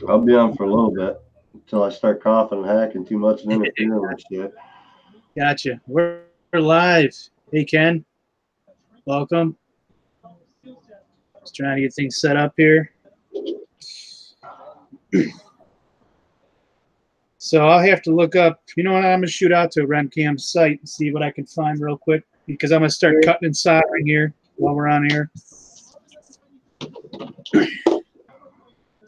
I'll be on for a little bit until I start coughing and hacking too much and interfering with shit. Gotcha. We're live. Hey, Ken. Welcome. Just trying to get things set up here. So I'll have to look up, you know what, I'm going to shoot out to RenCam's site and see what I can find real quick, because I'm going to start cutting and soldering here while we're on here.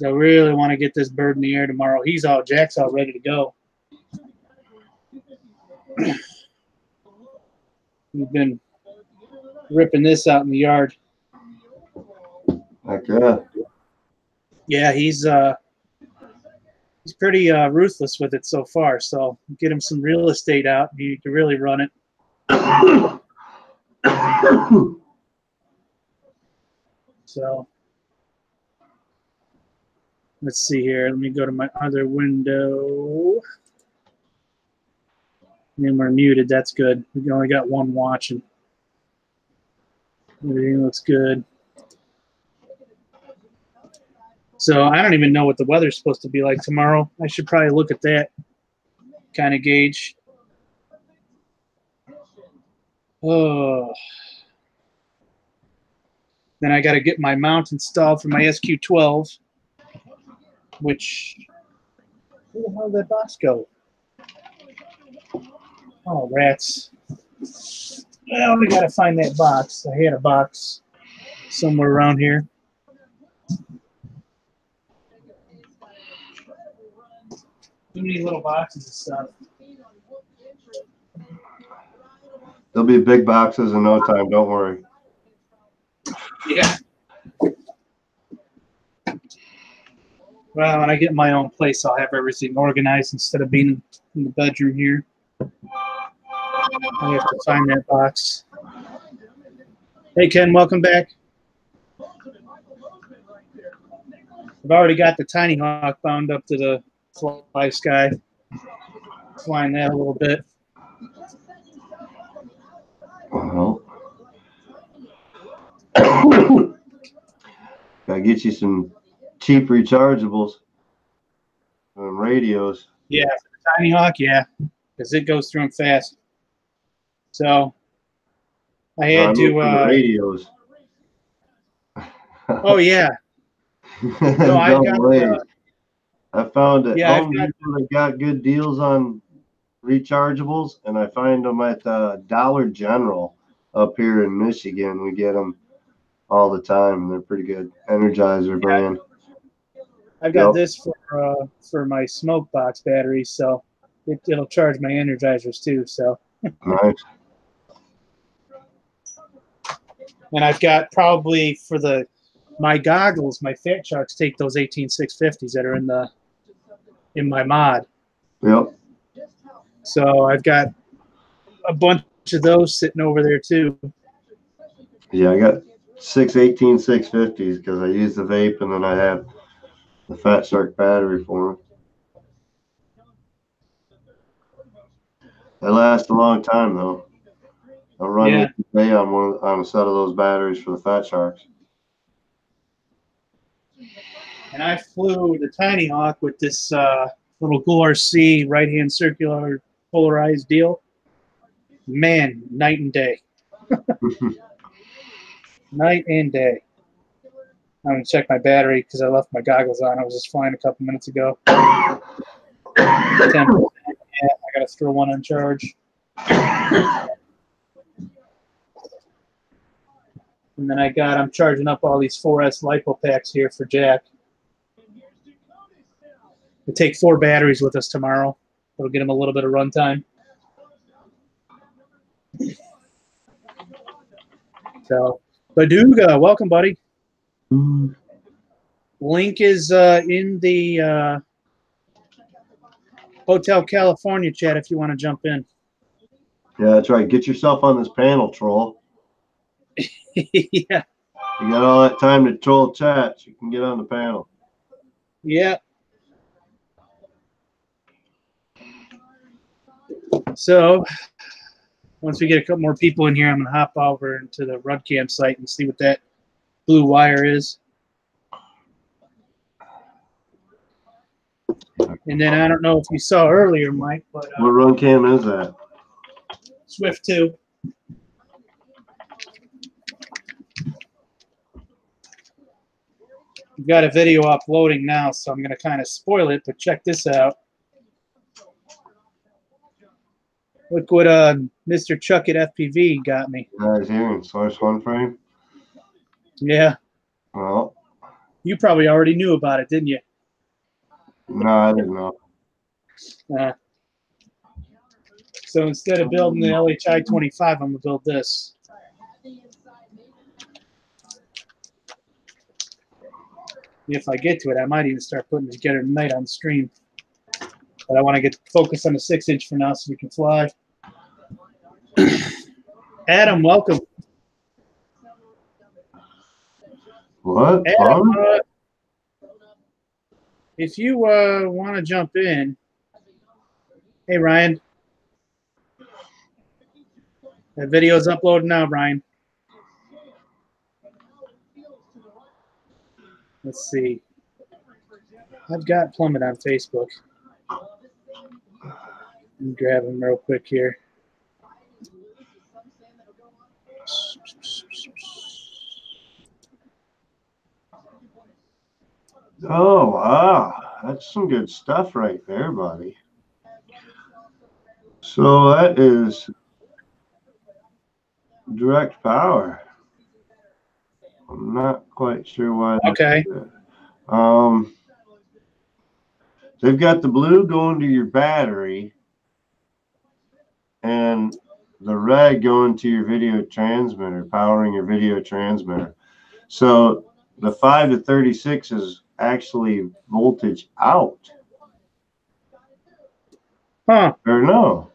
I really want to get this bird in the air tomorrow. Jack's all ready to go. We've been ripping this out in the yard. Heck yeah. Yeah, he's pretty ruthless with it so far. So get him some real estate out, and he can really run it. So let's see here. Let me go to my other window. And we're muted. That's good. We only got one watching. Everything looks good. So I don't even know what the weather's supposed to be like tomorrow. I should probably look at that, kind of gauge. Oh. Then I got to get my mount installed for my SQ12, which, where the hell did that box go? Oh, rats. Well, we got to find that box. I had a box somewhere around here. Too many little boxes of stuff. There'll be big boxes in no time. Don't worry. Yeah. Well, when I get my own place, I'll have everything organized instead of being in the bedroom here. I have to find that box. Hey, Ken, welcome back. I've already got the Tiny Hawk bound up to the fly sky. Flying that a little bit. Well, gotta get you some cheap rechargeables and radios. Yeah, for the Tiny Hawk, yeah, because it goes through them fast. So I had to. Radios. Oh yeah. No, I got. I found that yeah, Home Depot got good deals on rechargeables, and I find them at Dollar General up here in Michigan. We get them all the time, and they're pretty good. Energizer brand. I've got this for my smoke box batteries, so it'll charge my Energizers too. So nice. And I've got probably for my goggles, my Fat Sharks take those 18650s that are in my mod. Yep. So I've got a bunch of those sitting over there too. Yeah, I got 18650s because I use the vape, and then I have the Fat Shark battery for them. They last a long time though. I'll run it today on a set of those batteries for the Fat Sharks. And I flew the Tiny Hawk with this little GLRC right-hand circular polarized deal. Man, night and day. Night and day. I'm going to check my battery because I left my goggles on. I was just flying a couple minutes ago. 10%. Yeah, I got to throw one on charge. And then I'm charging up all these 4S LiPo packs here for Jack. We'll take 4 batteries with us tomorrow. It'll get him a little bit of runtime. So, Baduga, welcome, buddy. Link is in the Hotel California chat if you want to jump in. Yeah, that's right. Get yourself on this panel, troll. Yeah. You got all that time to troll chats. You can get on the panel. Yeah. So once we get a couple more people in here, I'm going to hop over into the RudCam site and see what that blue wire is. And then I don't know if you saw earlier, Mike, but What run cam is that? Swift 2. We've got a video uploading now, so I'm going to kind of spoil it, but check this out. Look what Mr. Chuck at FPV got me. Guys here in source one frame. Yeah. Well, You probably already knew about it, didn't you? no, I didn't know. So instead of building the LHI 25, I'm going to build this. If I get to it, I might even start putting it together tonight on stream. But I want to get focused on the 6-inch for now so we can fly. Adam, welcome. What? Adam, if you want to jump in. Hey, Ryan. That video's uploading now, Ryan. Let's see. I've got Plummet on Facebook. Let me grab him real quick here. Oh, wow. That's some good stuff right there, buddy. So that is direct power. I'm not quite sure why. Okay. They've got the blue going to your battery and the red going to your video transmitter, powering your video transmitter. So the 5 to 36 is actually voltage out. Huh. Or no,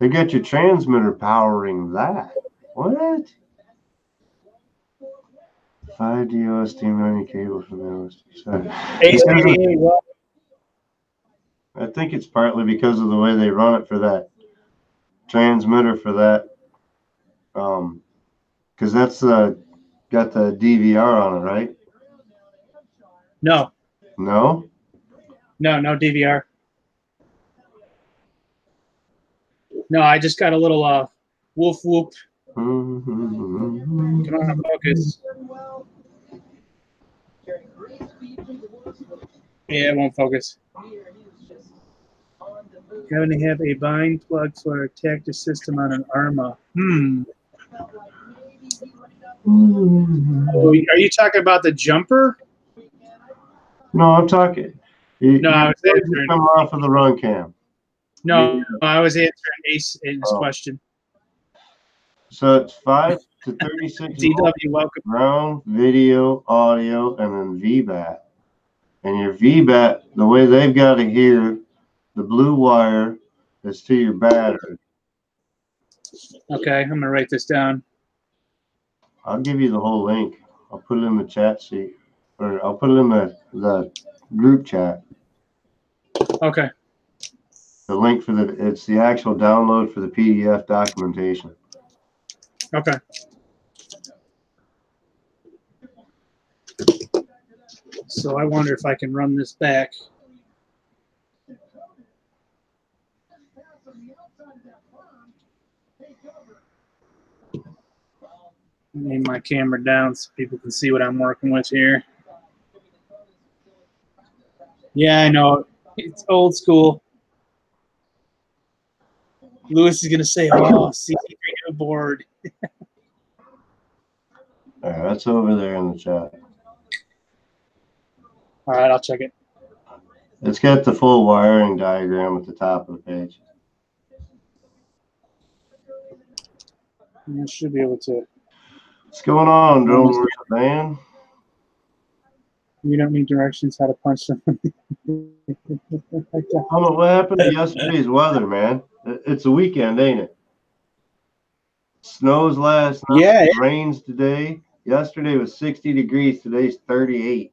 they got your transmitter powering that. What? 5 DOSD running cable from the OSD side. I think it's partly because of the way they run it for that transmitter for that, because that's got the DVR on it, right? No. No? No DVR. No, I just got a little woof whoop. Come on, focus. Yeah, it won't focus. Having to have a bind plug for a tactic system on an Arma. Oh, are you talking about the jumper? No, I'm talking. I was answering. Come off of the run cam. No, I was answering Ace's question. So it's 5 to 36 DW, welcome. ground, video, audio, and then VBAT. And your VBAT, the way they've got it here, the blue wire is to your battery. Okay, I'm going to write this down. I'll give you the whole link. I'll put it in the chat sheet, or I'll put it in the group chat. Okay. The link for it's the actual download for the PDF documentation. Okay. So I wonder if I can run this back. Name my camera down so people can see what I'm working with here. Yeah, I know. It's old school. Lewis is going to say, oh, CC3 board. All right, that's over there in the chat. All right, I'll check it. It's got the full wiring diagram at the top of the page. I should be able to. What's going on, Drone Van? You don't need directions how to punch something. What happened to yesterday's weather, man? It's a weekend, ain't it? Snows last night, yeah. Rains today. Yesterday was 60 degrees. Today's 38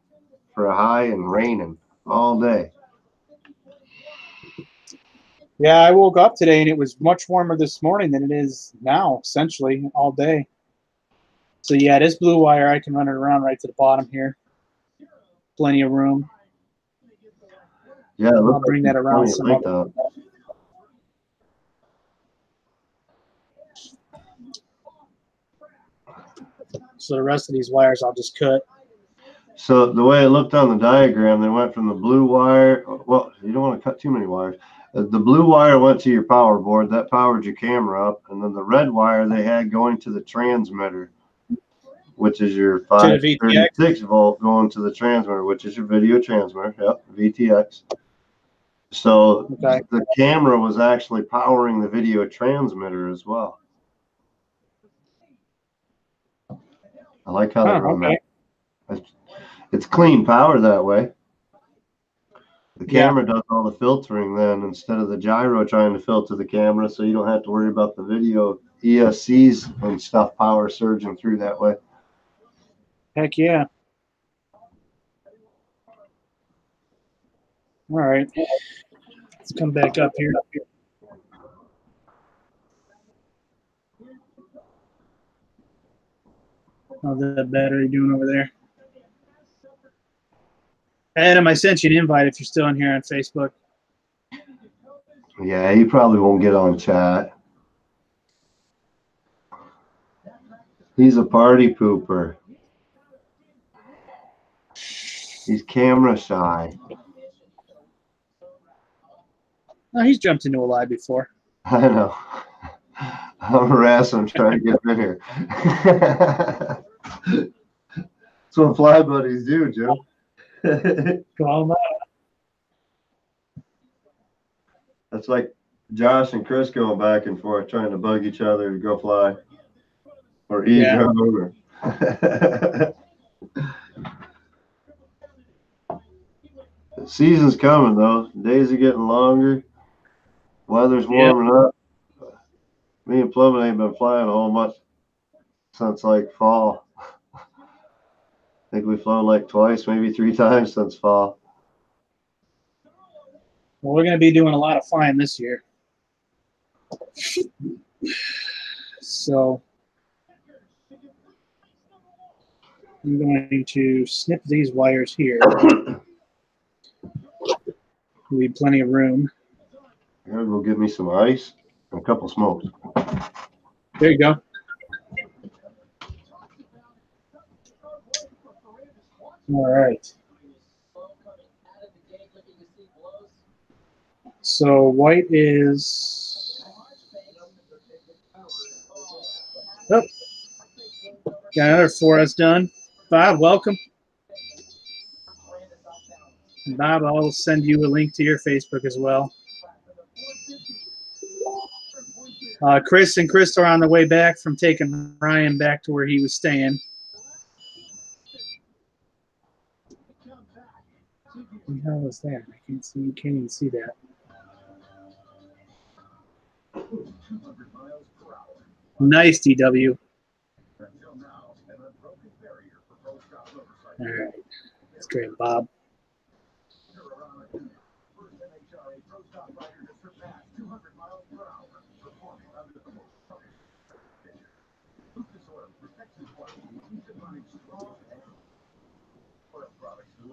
for a high and raining all day. Yeah, I woke up today and it was much warmer this morning than it is now, essentially, all day. So, yeah, this blue wire, I can run it around right to the bottom here. Plenty of room. Yeah, it looks I'll bring like that around plenty of some length other. on it. So the rest of these wires I'll just cut. So the way it looked on the diagram, they went from the blue wire. Well, you don't want to cut too many wires. The blue wire went to your power board. That powered your camera up. And then the red wire they had going to the transmitter, which is your 536 volt going to the transmitter, which is your video transmitter. Yep, VTX. So the camera was actually powering the video transmitter as well. I like how they run that. It's clean power that way. The camera does all the filtering then instead of the gyro trying to filter the camera, so you don't have to worry about the video ESCs and stuff power surging through that way. Heck yeah. All right. Let's come back up here. How's that battery doing over there? Adam, I sent you an invite if you're still in here on Facebook. Yeah, you probably won't get on chat. He's a party pooper. He's camera shy. Oh, he's jumped into a live before. I know. I'm harassing him trying to get him in here. That's what fly buddies do, Joe. Call him out. That's like Josh and Chris going back and forth trying to bug each other to go fly or eavesdrop over. The season's coming though. Days are getting longer. Weather's warming up. Me and Plummet ain't been flying a whole much since like fall. I think we've flown like twice, maybe 3 times since fall. Well, we're going to be doing a lot of flying this year. So I'm going to snip these wires here. We need plenty of room. I'm gonna go get me some ice and a couple smokes. There you go. All right. So white is. Oh, got another 4S done. Bob, welcome. Bob, I'll send you a link to your Facebook as well. Chris and Chris are on the way back from taking Ryan back to where he was staying. What the hell was that? I can't see. You can't even see that. Nice, DW. All right. That's great, Bob.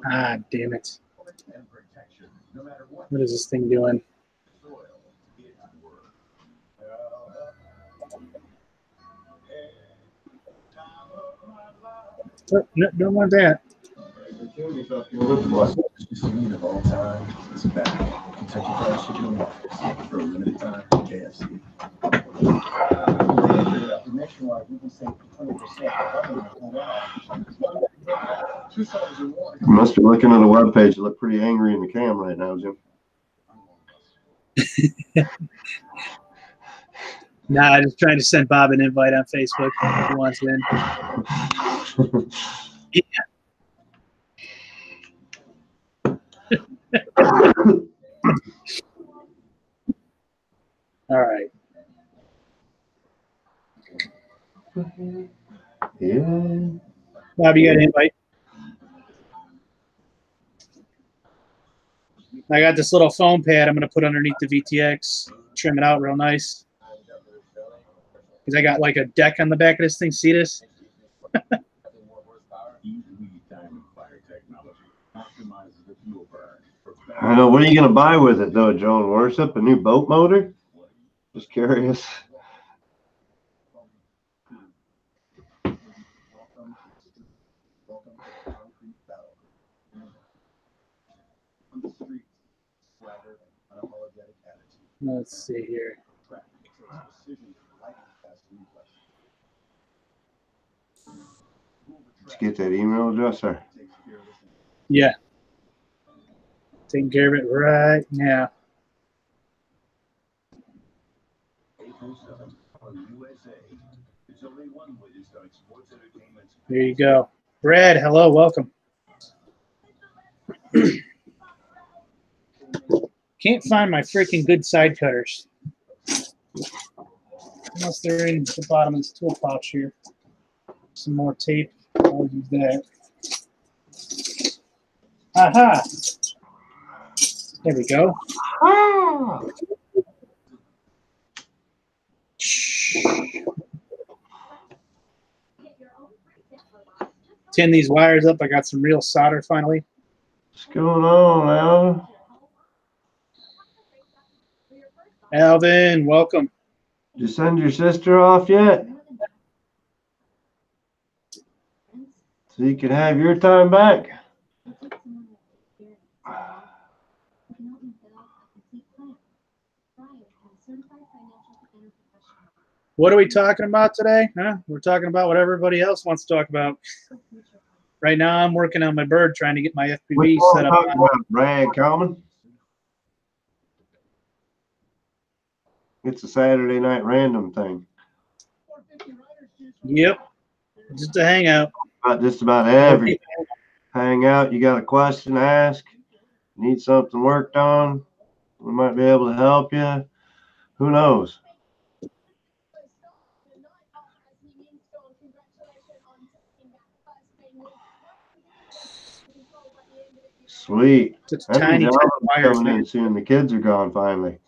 Ah, damn it. What is this thing doing? Oh, no, don't want that. Of all time, it's back. Kentucky Fried Chicken and Waffles for a limited time from KFC. Nationwide, we can save 20%. You must be looking at a web page. You look pretty angry in the cam right now, Jim. Nah, I'm just trying to send Bob an invite on Facebook if he wants in. All right. Yeah. Bob, you got an invite? I got this little foam pad I'm going to put underneath the VTX, trim it out real nice. Because I got like a deck on the back of this thing. See this? I know. What are you going to buy with it, though, Drone Worship? A new boat motor? Just curious. Let's see here. Let's get that email address, sir. Yeah. Taking care of it right now. There you go. Brad, hello, welcome. Can't find my freaking good side cutters. Unless they're in the bottom of this tool pouch here. Some more tape. I'll use that. Aha! There we go. Ah! Tin these wires up. I got some real solder finally. What's going on, Alan? Alvin, welcome. Did you send your sister off yet? So you can have your time back? What are we talking about today? Huh? We're talking about what everybody else wants to talk about. Right now, I'm working on my bird, trying to get my FPV set up. Brad Common. It's a Saturday night random thing. Yep, just a hangout. Not just about every hang out. You got a question to ask, need something worked on, we might be able to help you. Who knows? Sweet. Such tiny wires, coming man. in soon. The kids are gone finally.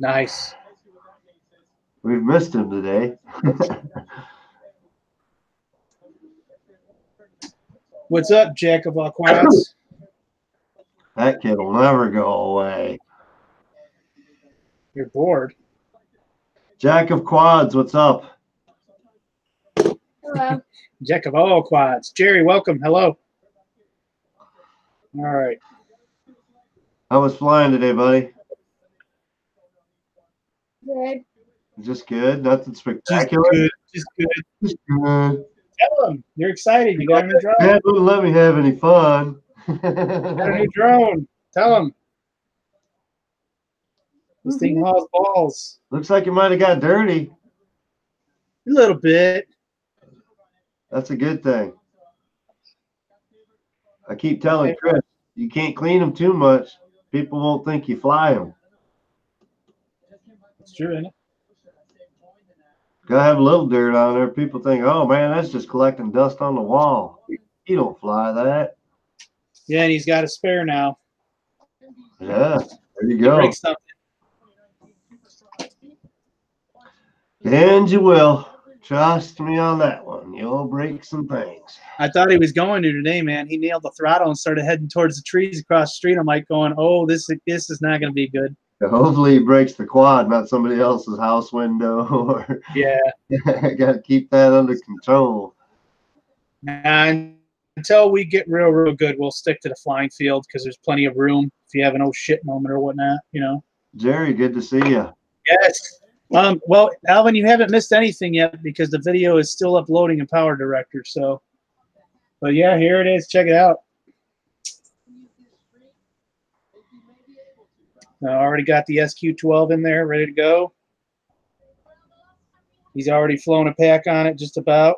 Nice. We've missed him today. What's up, Jack of all quads? That kid will never go away. You're bored. Jack of quads, what's up? Hello. Jack of all quads. Jerry, welcome. Hello. All right. How was flying today, buddy? Good. Just good. Nothing Just spectacular. good. Just good. Just good. Tell them you're excited. You got a new drone. Dad wouldn't let me have any fun. Got a new drone. Tell them. This thing hauls balls. Looks like you might have got dirty. A little bit. That's a good thing. I keep telling Chris, you can't clean them too much. People won't think you fly them. It's true, isn't it? Gotta have a little dirt on there. People think, oh man, that's just collecting dust on the wall. You don't fly that. Yeah, and he's got a spare now. Yeah, there you He go. breaks something. And you will. Trust me on that one. You'll break some things. I thought he was going to today, man. He nailed the throttle and started heading towards the trees across the street. I'm like going, oh, this is not going to be good. Hopefully he breaks the quad, not somebody else's house window. Or Yeah. got to keep that under control. And until we get real good, we'll stick to the flying field because there's plenty of room if you have an oh shit moment or whatnot, you know. Jerry, good to see you. Yes. Well, Alvin, you haven't missed anything yet because the video is still uploading in Power Director. So, but yeah, here it is. Check it out. I already got the SQ12 in there, ready to go. He's already flown a pack on it, just about.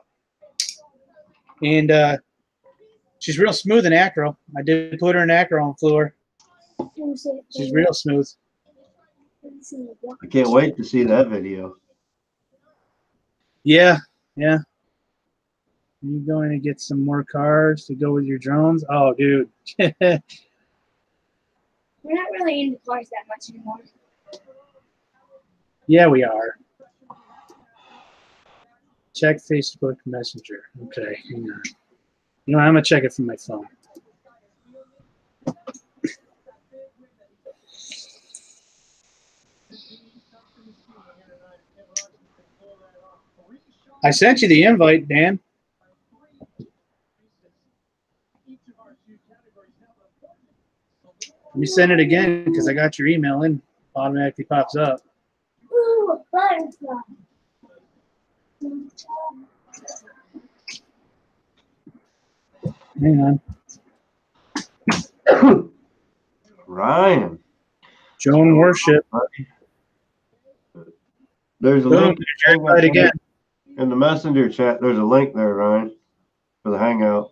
And she's real smooth in acro. I did put her in acro and flew her. She's real smooth. I can't wait to see that video. Yeah, yeah. You're going to get some more cards to go with your drones? Oh, dude. We're not really into cars that much anymore. Yeah, we are. Check Facebook Messenger. Okay, hang on. You know, I'm going to check it from my phone. I sent you the invite, Dan. You send it again because I got your email in. Automatically pops up. Ooh, a butterfly. Hang on. Ryan. Joan Worship. There's a Boom, link there's your invite again. in the messenger chat. There's a link there, Ryan, for the hangout.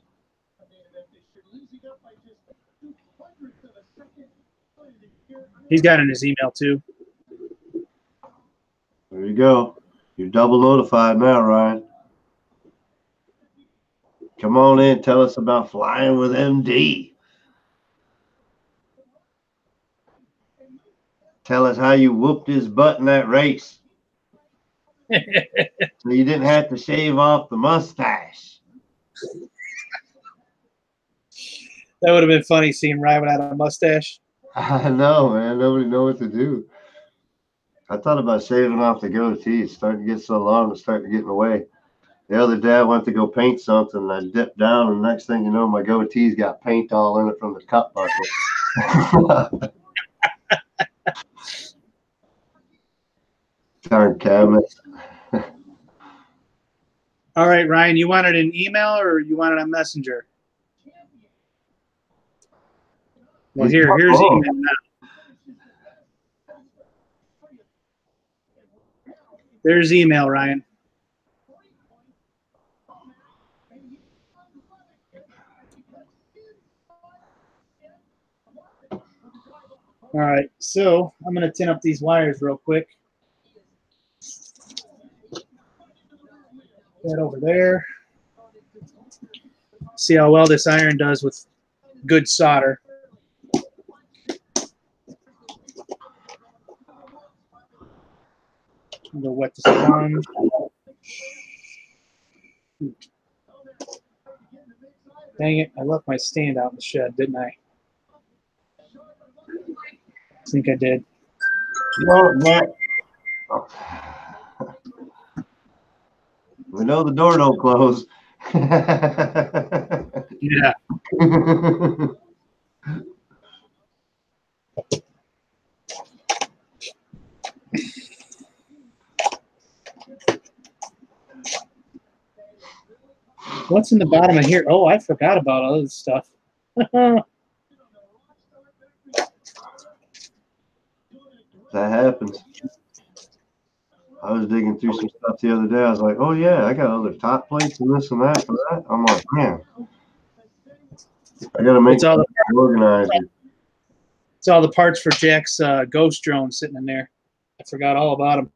He's got it in his email too. There you go. You're double notified now, Ryan. Come on in. Tell us about flying with MD. Tell us how you whooped his butt in that race. So you didn't have to shave off the mustache. That would have been funny seeing Ryan without a mustache. I know, man. Nobody knows what to do. I thought about shaving off the goatee. It's starting to get so long, it's starting to get in the way. The other day I went to go paint something, and I dipped down, and next thing you know, my goatee's got paint all in it from the cup bucket. Darn cabinet. All right, Ryan, you wanted an email or you wanted a messenger? Well, here's email now. There's email, Ryan. All right, so I'm going to tin up these wires real quick. That over there. See how well this iron does with good solder. I'm going to wet the sponge. Dang it, I left my stand out in the shed, didn't I? I think I did. No, Matt. We know the door don't close. Yeah. What's in the bottom of here? Oh, I forgot about all this stuff. That happens. I was digging through some stuff the other day. I was like, oh, yeah, I got other top plates and this and that for that. I'm like, man, I got to make It's all an organizer. It's all the parts for Jack's ghost drone sitting in there. I forgot all about them.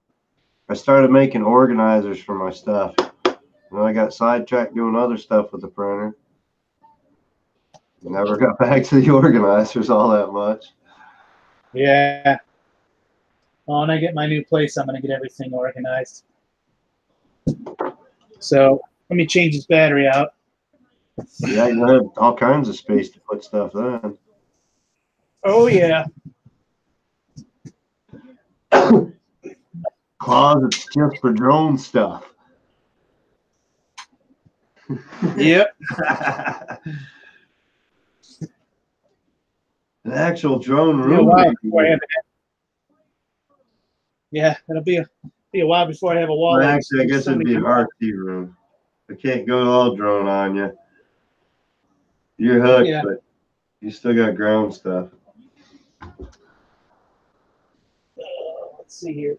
I started making organizers for my stuff. And I got sidetracked doing other stuff with the printer. Never got back to the organizers all that much. Yeah. Well, when I get my new place, I'm going to get everything organized. So let me change this battery out. Yeah, you have all kinds of space to put stuff in. Oh, yeah. Closets just for drone stuff. Yep. An actual drone Be a room. while before I have yeah, it'll be a while before I have a wall. Well, actually, I guess it'd be an RT room. I can't go all drone on you. You're hooked, Yeah. but you still got ground stuff. Let's see here.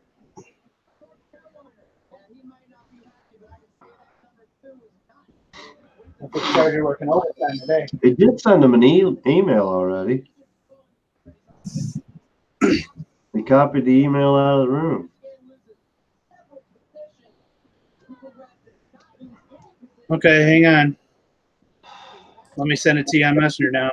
I think the charger working overtime today. It did send them an email already. They copied the email out of the room. Okay, hang on. Let me send it to you on Messenger now.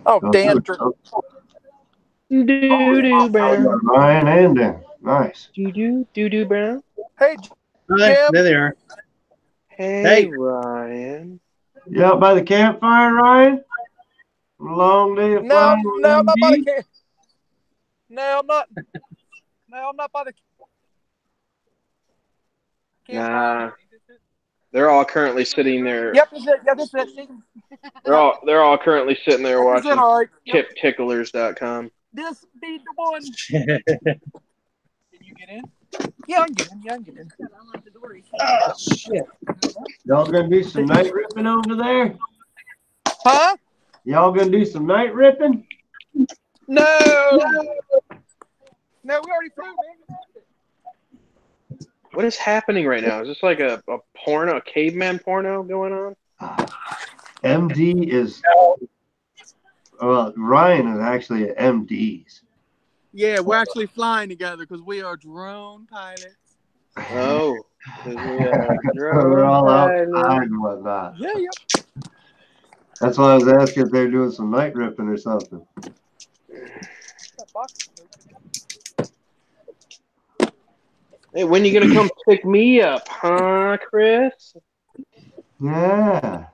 Oh, Dan. Doo-doo brown. Ryan and Dan. Nice. Doo-doo brown. Hey, Oh, there Jim. they are. Hey. Ryan. You out by the campfire, Ryan? Long day of No, flying. no, I'm not by the MD? camp. No, I'm not. No, I'm not by the Nah, they're all currently sitting there. Yep, that's it. Yep, that's it. They're all currently sitting there That's it, watching all right. Yep. tipticklers.com. This be the one. Can you get in? Yeah, I can get in. Yeah, I can get in. Oh, shit. Y'all gonna do some night ripping over there? Huh? Y'all gonna do some night ripping? No. No, we already flew, man. What is happening right now? Is this like a porno, a caveman porno going on? MD is. Well, Ryan is actually at MD's. Yeah, we're actually flying together because we are drone pilots. Oh, We're all outside and whatnot. Yeah, yeah. That's why I was asking if they're doing some night ripping or something. Hey, when you gonna come pick me up, huh, Chris? Yeah.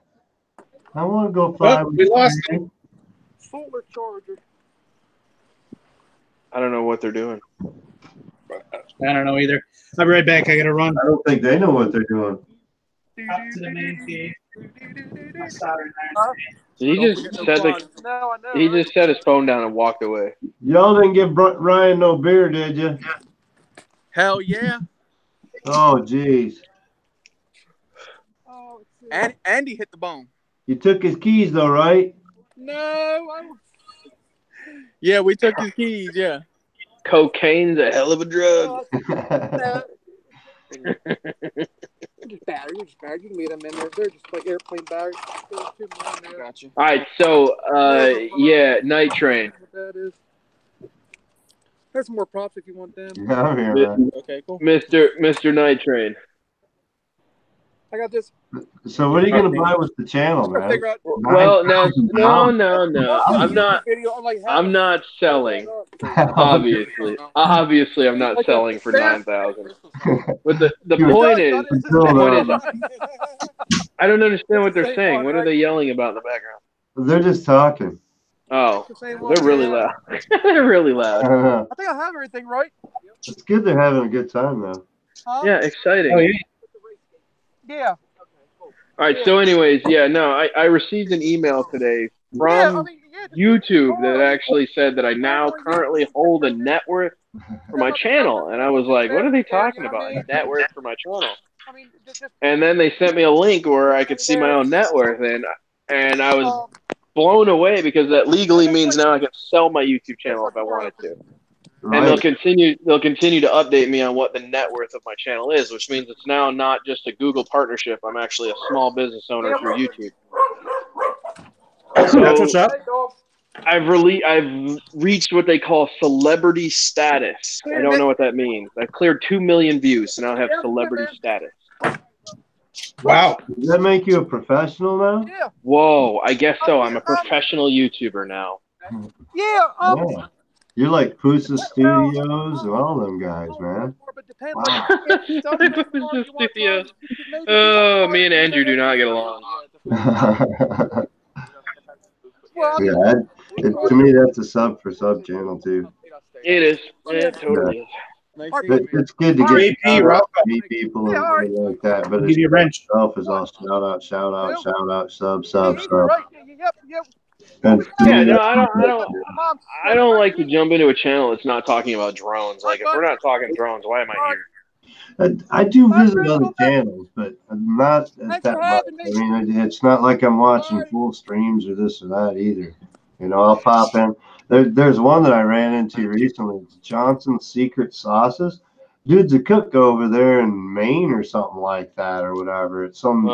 I want to go fly with we lost you. Solar charger. I don't know what they're doing. I don't know either. I'll be right back. I got to run I don't think they know what they're doing. up to the main feed. My soldering Huh? He Don't just forget no said quads. No, I know. he right? just set his phone down and walked away. Y'all didn't give Ryan no beer, did you? Hell yeah. Oh, geez. Oh, it's And Andy hit the bone. You took his keys, though, right? no. Yeah, we took his keys, yeah. Cocaine's a hell of a drug. No. Just battery. Just battery. You can leave them in there. They're just like airplane batteries. There's two more in there. Gotcha. All right, so yeah, Night Train. What that is. There's some more props if you want them. Yeah, I'm here, man. Okay, cool. Mr. Night Train. I got this. So what are you going to buy with the channel, I'm trying to man? figure out. Well, no. Well, I'm not. Video, I'm, like, I'm not selling. Obviously, I'm not Like selling a for fast- 9,000. But the Dude, point is, Hold I don't understand what they're saying. What are they yelling about in the background? They're just talking. Oh, The same one, they're really yeah. loud. They're really I loud. don't know. I think I have everything right. It's good they're having a good time, though. Huh? Yeah, exciting. Oh, yeah. Yeah. All right. So, anyways, yeah, no, I received an email today from YouTube that actually said that I now currently hold a net worth for my channel, and I was like, what are they talking about? A net worth for my channel? I mean, just And then they sent me a link where I could see my own net worth, and I was blown away because that legally means now I can sell my YouTube channel if I wanted to. And they'll Right. continue to update me on what the net worth of my channel is, which means it's now not just a Google partnership. I'm actually a small business owner through YouTube. So that's what's up. I've reached what they call celebrity status. I don't know what that means. I've cleared 2 million views, so now I have celebrity status. Wow. Does that make you a professional now? Yeah. Whoa, I guess so. I'm a professional YouTuber now. Yeah. Yeah. You're like Pusa Studios and all them guys, man. Wow. Oh, me and Andrew do not get along. Yeah, to me, that's a sub for sub channel, too. It is. It totally is. It's good to get JP, to Rob. meet people and everything like that, but Give you a wrench. itself is all shout out, sub. Yep. And Yeah, no, I don't like to jump into a channel that's not talking about drones. Like, if we're not talking drones, why am I here? I do visit other channels, but not that much. I mean, it's not like I'm watching full streams or this or that either. You know, I'll pop in. There's one that I ran into recently. It's Johnson's Secret Sauces. Dude's a cook over there in Maine or something like that or whatever. It's some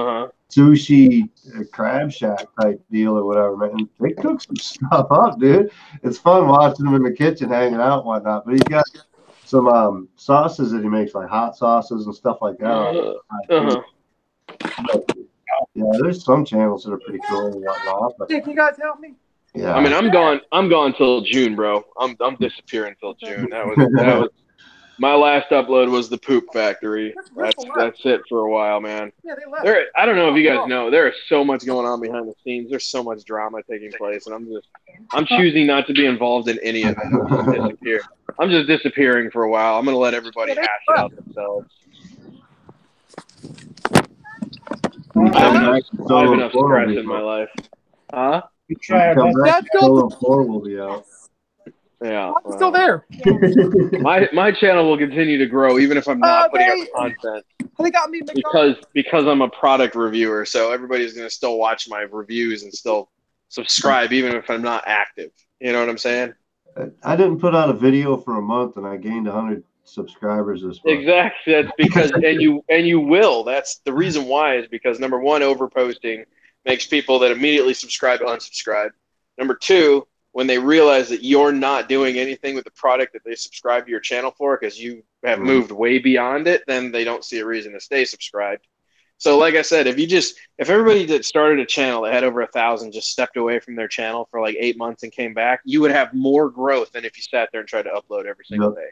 sushi crab shack type deal or whatever, man. They cook some stuff up, dude. It's fun watching them in the kitchen hanging out and whatnot. But he's got some sauces that he makes, like hot sauces and stuff like that. But, yeah, there's some channels that are pretty cool and whatnot. But, Can you guys help me? yeah. I mean, I'm gone till June, bro. I'm disappearing till June. That was My last upload was the Poop Factory. That's it for a while, man. Yeah, they left. I don't know if you guys know, there is so much going on behind the scenes. There's so much drama taking place, and I'm choosing not to be involved in any of it. I'm just disappearing for a while. I'm gonna let everybody hash it out themselves. I have enough stress in my life. Huh? You try our best. That's still, 4 will be out. Yeah. it's still there. My channel will continue to grow even if I'm not putting up content. They got me McDonald's. Because I'm a product reviewer, so everybody's gonna still watch my reviews and still subscribe even if I'm not active. You know what I'm saying? I didn't put out a video for a month and I gained 100 subscribers this month. Exactly. That's because and you will. That's the reason why is because number one, overposting makes people that immediately subscribe unsubscribe. Number two, when they realize that you're not doing anything with the product that they subscribe to your channel for because you have moved way beyond it, then they don't see a reason to stay subscribed. So like I said, if everybody that started a channel that had over 1,000 just stepped away from their channel for like 8 months and came back, you would have more growth than if you sat there and tried to upload every single day.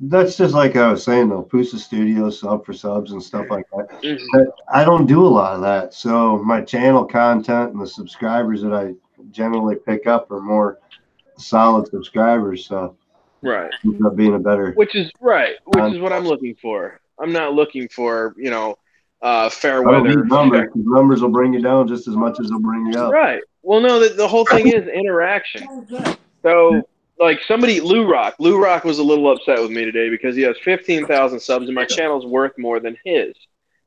That's just like I was saying though, Pusa Studios, sub for subs and stuff like that. I don't do a lot of that. So my channel content and the subscribers that I generally pick up are more solid subscribers. So right, ends up being a better. Which is what I'm looking for. I'm not looking for fair weather. Numbers will bring you down just as much as they'll bring you up. Right. Well, no, the whole thing is interaction. So. Like Lou Rock was a little upset with me today because he has 15,000 subs and my channel's worth more than his.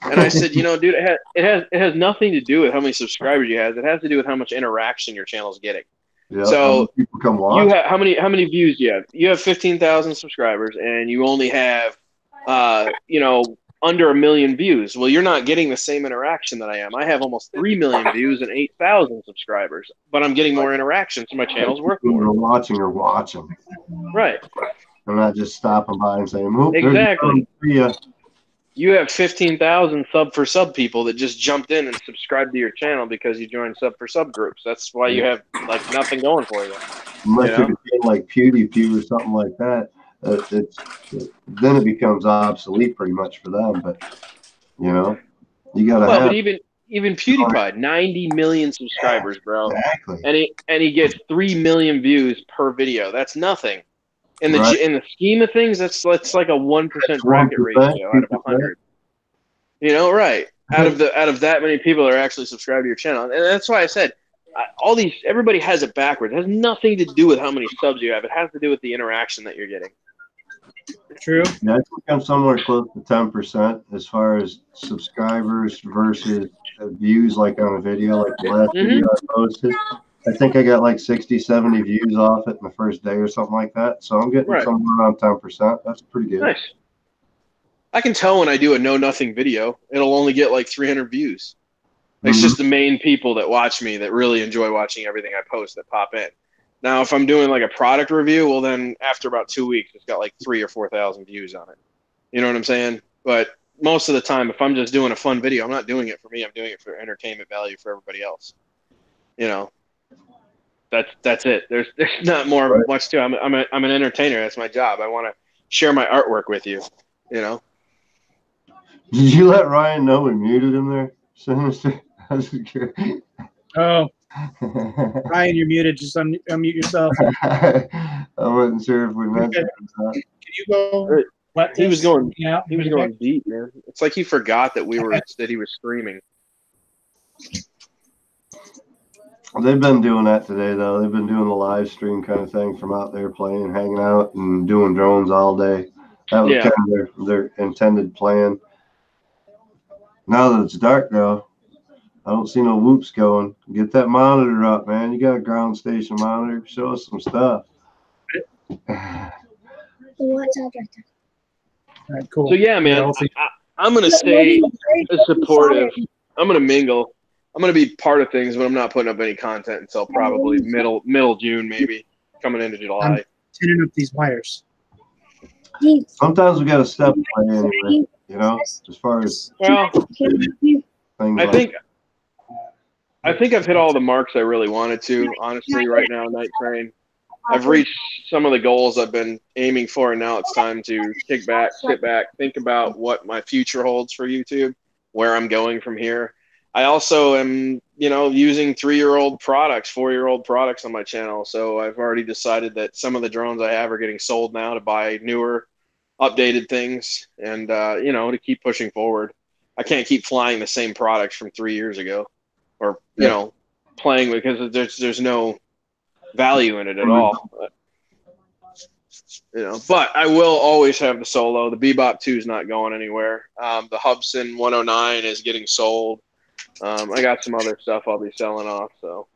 And I said, dude, it has nothing to do with how many subscribers you have. It has to do with how much interaction your channel's getting. Yeah, so people come watch. How many views do you have? You have 15,000 subscribers and you only have under 1 million views. Well, you're not getting the same interaction that I am. I have almost 3 million views and 8,000 subscribers, but I'm getting more interaction, so my channel's worth more. Watching. Right. I'm not just stopping by and saying, exactly. You have 15,000 sub for sub people that just jumped in and subscribed to your channel because you joined sub for sub groups. That's why you have like nothing going for you. Unless you became like PewDiePie or something like that. Then it becomes obsolete pretty much for them, but you gotta have. But even PewDiePie, 90 million subscribers, bro. Exactly. And he gets 3 million views per video. That's nothing. In the scheme of things, that's like a 1% bracket ratio out of 100. Right? Out of that many people are actually subscribed to your channel, and that's why I said everybody has it backwards. It has nothing to do with how many subs you have. It has to do with the interaction that you're getting. True. Yeah, I think I'm somewhere close to 10% as far as subscribers versus views, like on a video, like the last video I posted. I think I got like 60, 70 views off it in the first day or something like that. So I'm getting somewhere around 10%. That's pretty good. Nice. I can tell when I do a know-nothing video, it'll only get like 300 views. It's just the main people that watch me that really enjoy watching everything I post that pop in. Now, if I'm doing like a product review, well, then after about 2 weeks, it's got like 3,000 or 4,000 views on it. You know what I'm saying? But most of the time, if I'm just doing a fun video, I'm not doing it for me. I'm doing it for entertainment value for everybody else. That's it. There's not much to it. I'm an entertainer. That's my job. I want to share my artwork with you. Did you let Ryan know we muted him there? Oh. Ryan, you're muted. Just unmute yourself. I wasn't sure if we mentioned that. Can you go? He was going deep, man. It's like he forgot that that he was screaming. They've been doing that today, though. They've been doing the live stream kind of thing from out there playing, hanging out, and doing drones all day. That was kind of their intended plan. Now that it's dark, though, I don't see no whoops going. Get that monitor up, man. You got a ground station monitor. Show us some stuff. What's up, All right, cool. So, yeah, man, I'm going to stay supportive. I'm going to mingle. I'm going to be part of things, but I'm not putting up any content until probably middle June, maybe, coming into July. I'm tinning up these wires. Sometimes we got to step away anyway, as far as things I think I've hit all the marks I really wanted to, honestly, right now, Night Train. I've reached some of the goals I've been aiming for, and now it's time to kick back, sit back, think about what my future holds for YouTube, where I'm going from here. I also am, using 3-year-old products, 4-year-old products on my channel. So I've already decided that some of the drones I have are getting sold now to buy newer, updated things, and to keep pushing forward. I can't keep flying the same products from 3 years ago, or playing because there's no value in it at all. But I will always have the Solo. The Bebop 2 is not going anywhere. The Hubsan 109 is getting sold. I got some other stuff I'll be selling off. So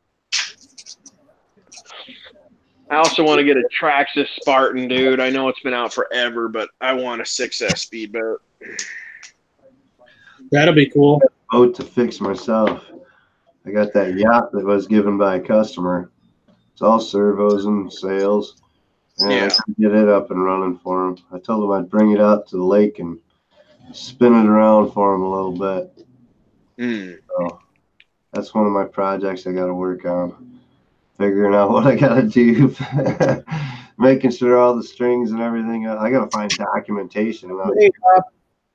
I also want to get a Traxxas Spartan, dude. I know it's been out forever, but I want a 6S speedboat. That'll be cool. Boat to fix myself. I got that yacht that was given by a customer. It's all servos and sails. And I can get it up and running for him. I told him I'd bring it out to the lake and spin it around for him a little bit. So that's one of my projects I got to work on. Figuring out what I got to do. Making sure all the strings and everything. I got to find documentation.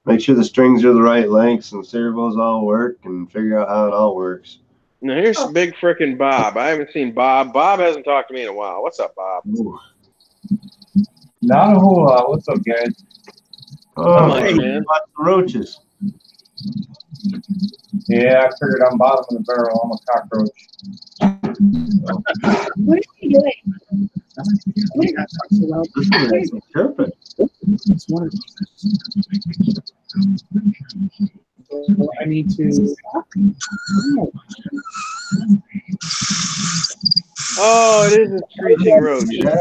Make sure the strings are the right lengths and servos all work and figure out how it all works. Now here's big frickin' Bob. I haven't seen Bob. Bob hasn't talked to me in a while. What's up, Bob? Ooh. Not a whole lot. What's up, guys? Oh, hey, man. Lots of roaches. Yeah, I figured I'm bottom of the barrel. I'm a cockroach. What are you doing? This one is chirping. I need to. Oh, it is a screeching roach. Yeah.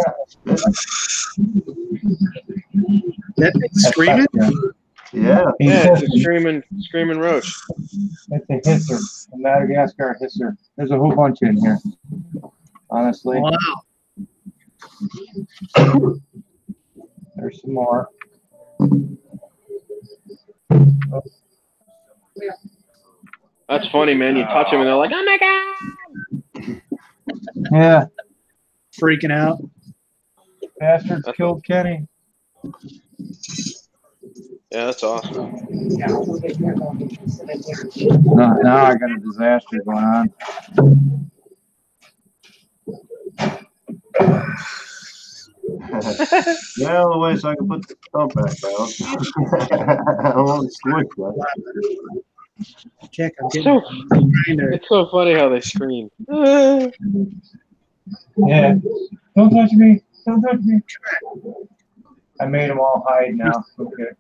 That thing's screaming? Yeah. Yeah, it's a screaming roach. It's a hisser, a Madagascar hisser. There's a whole bunch in here, honestly. Wow. There's some more. That's funny, man. You touch them and they're like, oh my God. Yeah, Freaking out. bastards killed Kenny. Yeah, that's awesome. Now I got a disaster going on. Yeah, the way so I can put the thumb back down. I want to switch that. Check. I'm So, getting it's so funny how they scream. Yeah, don't touch me. Don't touch me. I made them all hide now. Okay.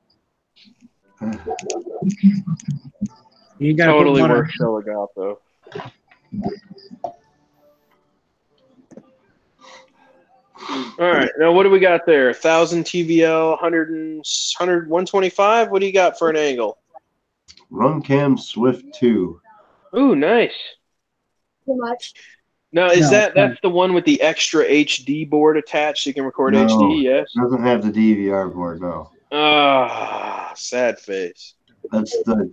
You gotta Totally put one worth showing out, though. All right, now what do we got there? 1000 TVL, 125? What do you got for an angle? Runcam Swift 2. Ooh, nice. Too much. Now, that's the one with the extra HD board attached so you can record No, HD, yes? it doesn't have the DVR board, no. Ah, sad face. That's the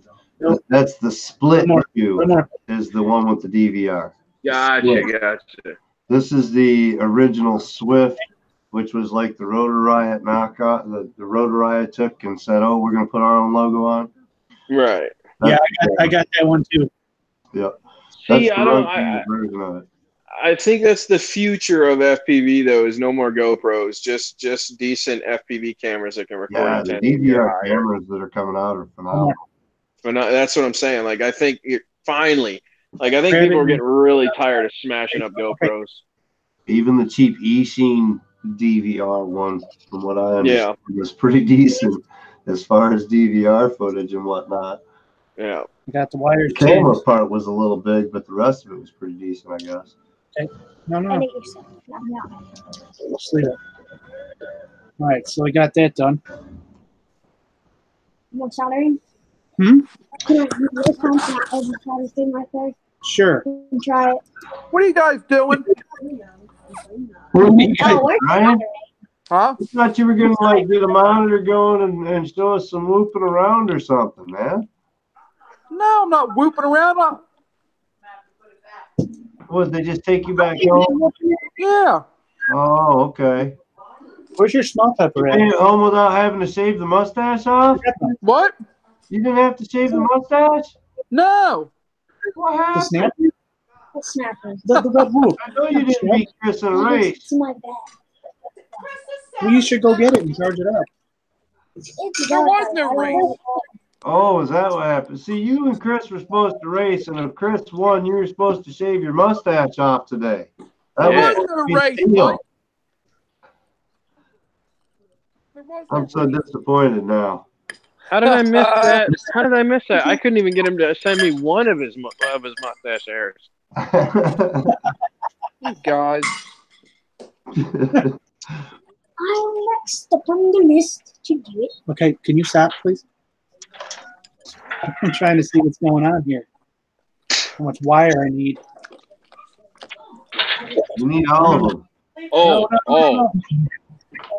split view is the one with the DVR. Gotcha. This is the original Swift, which was like the Rotor Riot knockoff. The Rotor Riot took and said, "Oh, we're going to put our own logo on." Right. Yeah, I got that one too. Yep. See, That's the version of it. I think that's the future of FPV, though, is no more GoPros, just decent FPV cameras that can record. Yeah, the DVR cameras that are coming out are phenomenal. But that's what I'm saying. Like, I think finally, I think people are getting really tired of smashing up GoPros. Even the cheap eSheen DVR one, from what I understand, was pretty decent as far as DVR footage and whatnot. Yeah. Got the wires. The camera part was a little big, but the rest of it was pretty decent, I guess. Okay. No. Sleep. All right, so we got that done. You want soldering? Hmm? Can I use this time to solder thing right there? Sure. And try it. What are you guys doing? Oh, we're Ryan? Huh? I thought you were going to get a monitor going and show us some whooping around or something, man. No, I'm not whooping around. What, they just take you back home? Yeah. Oh, okay. Where's your small pepper You at? made it home without having to shave the mustache off? What? You didn't have to shave the mustache? No. What The happened? snap? The snapper. The red whoop. I know you didn't beat Chris in a race. It's my bag. Well, you should go get it and charge it up. There was no race. Oh, is that what happened? See, you and Chris were supposed to race, and if Chris won, you were supposed to shave your mustache off today. That Yeah. was No the race, deal. Mike. There was no I'm so race. disappointed now. How did I miss that? How did I miss that? I couldn't even get him to send me one of his mustache hairs. You guys. I'm next upon the list to do it. Okay, can you stop, please? I'm trying to see what's going on here. How much wire I need. You need all of them. Oh, No.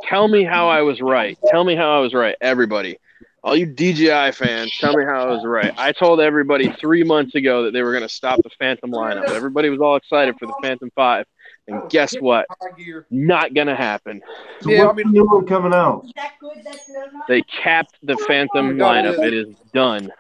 tell me how I was right. Tell me how I was right, everybody. All you DJI fans, tell me how I was right. I told everybody 3 months ago that they were going to stop the Phantom lineup. Everybody was all excited for the Phantom 5. And guess what? Not going to happen. So Yeah, what's I the new one coming out? They capped the Phantom lineup. It is done.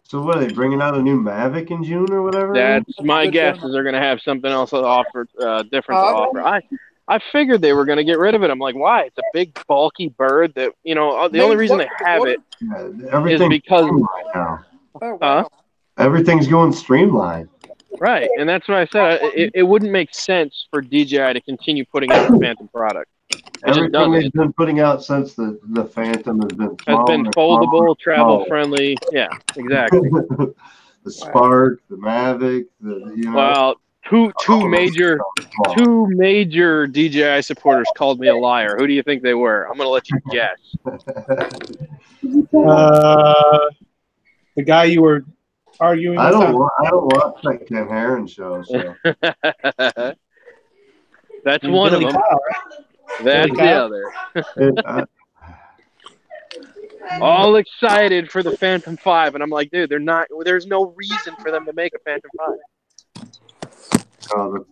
So what, are they bringing out a new Mavic in June or whatever? That's my guess is they're going to have something else to offer, different to offer. I figured they were going to get rid of it. I'm like, why? It's a big, bulky bird that, you know, the only reason they have it is because... right now. Oh, wow. Everything's going streamlined. Right, and that's what I said. It wouldn't make sense for DJI to continue putting out the Phantom product. Everything they've been putting out since the Phantom has been foldable, travel friendly. Yeah, exactly. The Spark, the Mavic, Well, two major DJI supporters called me a liar. Who do you think they were? I'm gonna let you guess. The guy you were arguing I with. don't watch that Ken Heron show. So. That's one of them. Kyle, That's the other. All excited for the Phantom 5, and I'm like, dude, they're not. There's no reason for them to make a Phantom 5.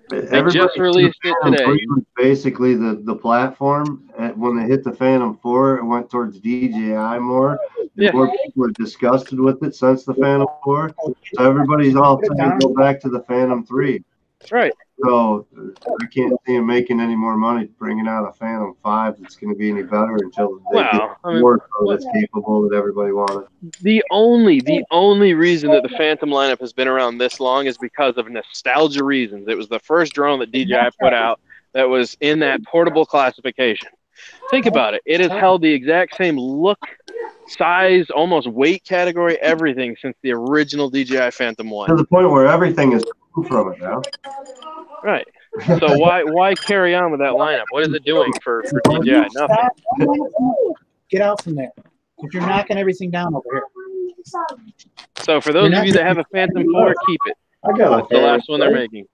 They just released it today. Basically, the platform, when they hit the Phantom 4, it went towards DJI more. Yeah. More people were disgusted with it since the Phantom 4. So everybody's all trying to go back to the Phantom 3. Right. So I can't see them making any more money bringing out a Phantom 5 that's going to be any better until they get more that's capable that everybody wanted. The only reason that the Phantom lineup has been around this long is because of nostalgia reasons. It was the first drone that DJI put out that was in that portable classification. Think about it. It has held the exact same look, size, almost weight category, everything since the original DJI Phantom 1. To the point where everything is from it now. Right. So why carry on with that lineup? What is it doing for DJI? Nothing. Get out from there. If you're knocking everything down over here. So for those of you that have a Phantom 4, keep it. I got That's the last one they're making.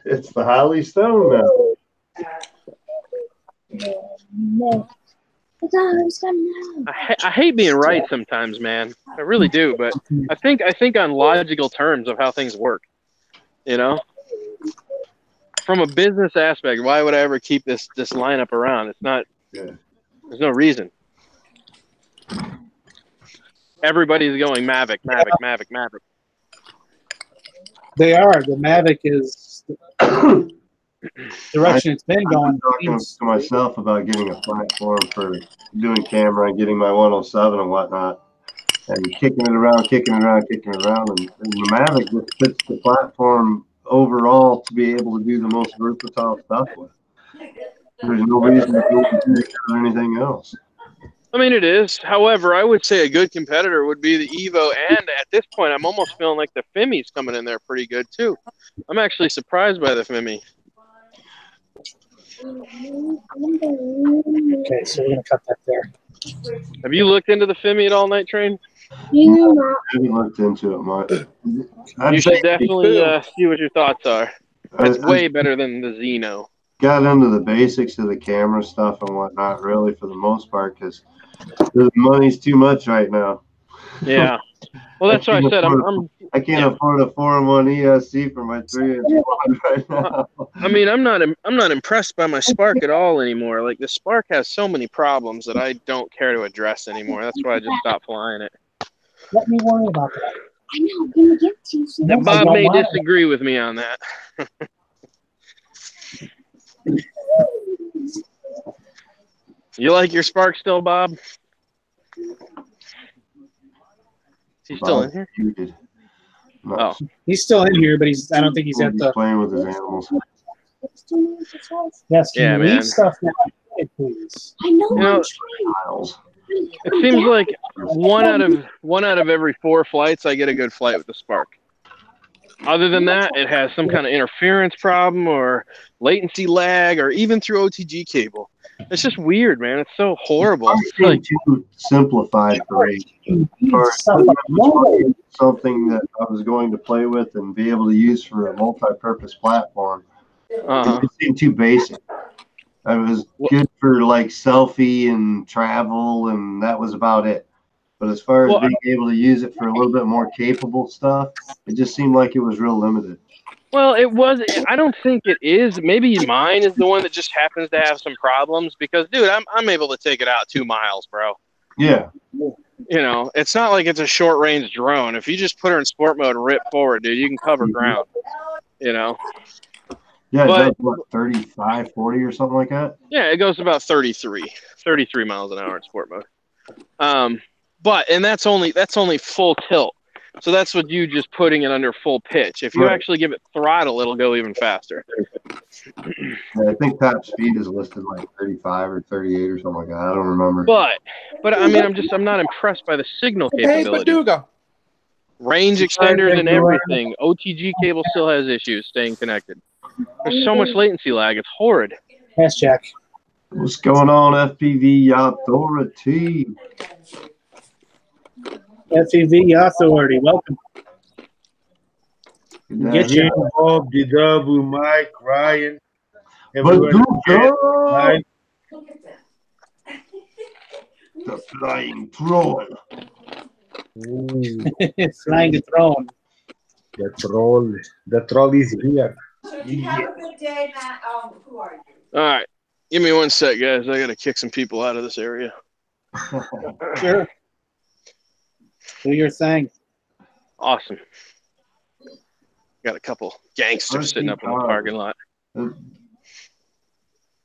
It's the Holly Stone now. No. I hate being right sometimes, man. I really do, but I think on logical terms of how things work. You know, from a business aspect, why would I ever keep this lineup around? It's not. There's no reason. Everybody's going Mavic. They are. The Mavic is the direction it's been going. I'm talking to myself about getting a platform for doing camera and getting my 107 and whatnot, and kicking it around, and the Mavic just fits the platform overall to be able to do the most versatile stuff with. There's no reason to go do anything else. I mean, it is. However, I would say a good competitor would be the Evo, and at this point, I'm almost feeling like the Fimi's coming in there pretty good too. I'm actually surprised by the Fimi. Okay, so we're gonna cut that there. Have you looked into the Fimi at all, Night Train? I haven't looked into it much. You should definitely see what your thoughts are. It's way better than the Xeno. Got into the basics of the camera stuff and whatnot, really, for the most part, because the money's too much right now. Yeah. Well, that's what I said. I can't yeah. afford a 4-in-1 ESC for my 3-inch quad right now. I mean, I'm not impressed by my Spark at all anymore. Like the Spark has so many problems that I don't care to address anymore. That's why I just stopped flying it. Let me worry about that. I know, I'm gonna get to you. So And Bob may disagree with me on that. You like your Spark still, Bob? Is he still in here? Muted. No, Oh, He's still in here, but I don't think he's at the. playing with his animals. Yes, can yeah, you man. read stuff now, please? I know, You know, I'm trying. Miles. it seems like one out of every 4 flights, I get a good flight with the Spark. Other than that, it has some kind of interference problem or latency lag, or even through OTG cable. It's just weird, man. It's so horrible. It's like too simplified for me. Something that I was going to play with and be able to use for a multi-purpose platform. It seemed too basic. I was good for like selfie and travel, and that was about it. But as far as being able to use it for a little bit more capable stuff, it just seemed like it was real limited. Well, it was. I don't think it is. Maybe mine is the one that just happens to have some problems because, dude, I'm able to take it out 2 miles, bro. Yeah. You know, it's not like it's a short range drone. If you just put her in sport mode and rip forward, dude, you can cover ground. You know. Yeah, it does what, 35, 40 or something like that? Yeah, it goes about 33 miles an hour in sport mode. And that's only full tilt. So that's with you just putting it under full pitch. If you actually give it throttle, it'll go even faster. Yeah, I think top speed is listed like 35 or 38 or something like that. I don't remember. But I mean, I'm not impressed by the signal capability. Hey, Baduga. Range extenders and everything. OTG cable still has issues staying connected. There's so much latency lag. It's horrid. Yes, Jack. What's going on, FPV Authority? FPV Authority, welcome. Get you, Bob, DW, Mike, Ryan, everyone. The flying troll. Flying throne. The troll is here. Have a good day, Matt. Who are you? All right. Give me 1 sec, guys. I got to kick some people out of this area. Sure. Do your thing. Awesome. Got a couple gangsters sitting up in the parking lot.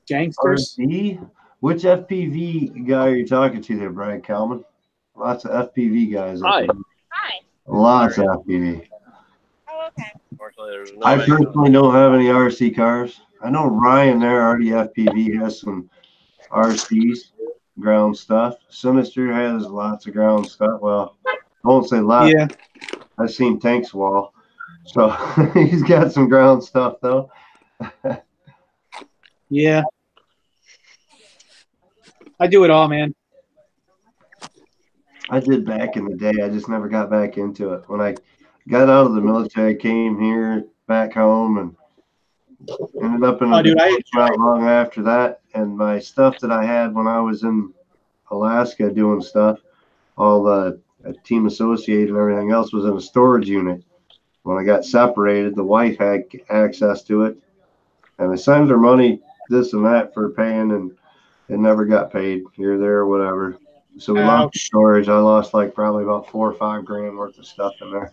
Gangsters? RC? Which FPV guy are you talking to there, Brian Kalman? Lots of FPV guys. Hi. Lots of FPV. Oh, okay. I personally don't have any RC cars. I know Ryan there, already FPV, has some RCs, ground stuff. Sinister has lots of ground stuff. Well, I won't say lots. Yeah. I've seen Tank's wall. So he's got some ground stuff, though. Yeah. I do it all, man. I did back in the day. I just never got back into it. When I got out of the military, I came here back home and ended up in not long after that. And my stuff that I had when I was in Alaska doing stuff, all the team associated and everything else was in a storage unit. When I got separated, the wife had access to it, and I sent her money, this and that, for paying, and it never got paid here, there, or whatever. So we lost storage. I lost like probably about $4 or $5 grand worth of stuff in there.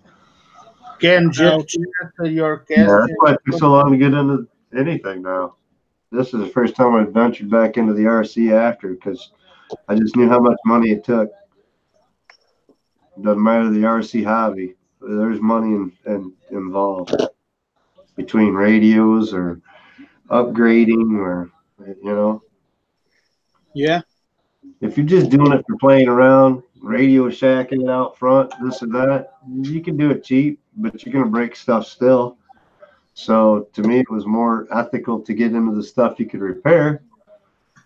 Ken, just answer your question. Yeah, that's why it took so long to get into anything now. This is the first time I ventured back into the RC after, because I just knew how much money it took. It doesn't matter the RC hobby. There's money involved between radios or upgrading or, you know. Yeah. If you're just doing it for playing around, Radio Shacking it out front, this or that, you can do it cheap, but you're going to break stuff still. So to me, it was more ethical to get into the stuff you could repair.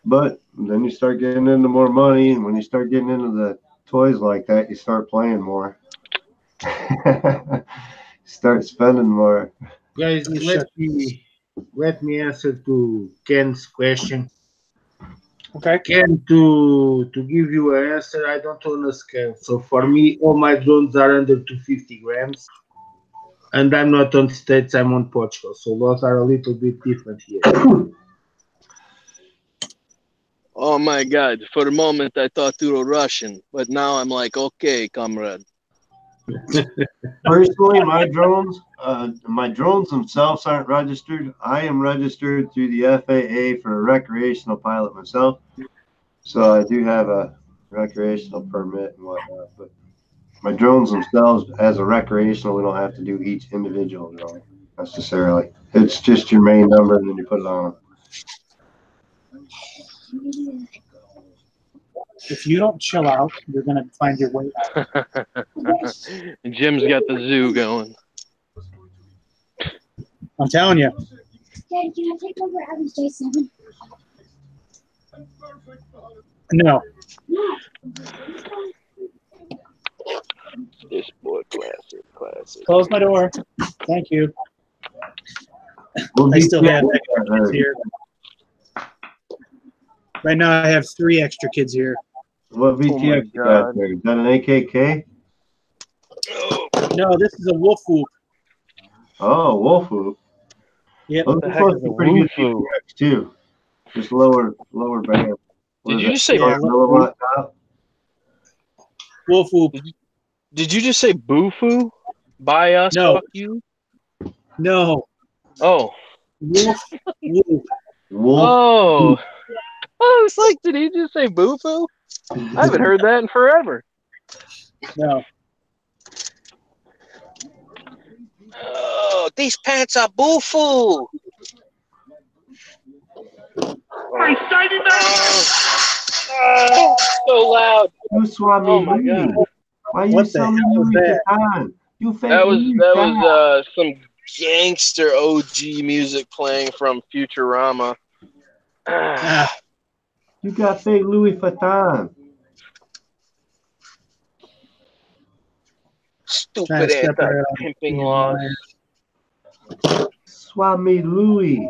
But then you start getting into more money, and when you start getting into the toys like that, you start playing more. Start spending more. Guys, let me answer to Ken's question. Okay. Ken, to give you an answer, I don't own a scale. So for me, all my drones are under 250 grams. And I'm not on States, I'm on Portugal. So those are a little bit different here. Oh my God! For a moment, I thought you were Russian, but now I'm like, okay, comrade. Personally, my drones themselves aren't registered. I am registered through the FAA for a recreational pilot myself, so I do have a recreational permit and whatnot. But my drones themselves, as a recreational, we don't have to do each individual drone necessarily. It's just your main number, and then you put it on. If you don't chill out, you're gonna find your way out. Jim's got the zoo going. I'm telling you. Dad, can I take over Abby's J7? No. This boy, classic. Close my door. Thank you. Well, I still have extra kids here. Right now, I have 3 extra kids here. What VTX you got there? Is that an AKK? No, this is a wolf whoop. Oh, wolf whoop. Yep. Those are supposed to be pretty good VTX too. Just lower band. Did you just say milliwatt top? Wolf whoop? Did you just say boo-foo? By us, No. fuck you? No. Oh. Wolf whoop. Oh. I was like, did he just say boo-foo? I haven't heard that in forever. No. Oh, these pants are boo-foo. Oh, so loud. You Swami Oh my God. Why you selling Louis Vuitton? You fake That was some gangster OG music playing from Futurama. You got fake Louis Vuitton. Stupid anti-pimping laws. Swami Louis.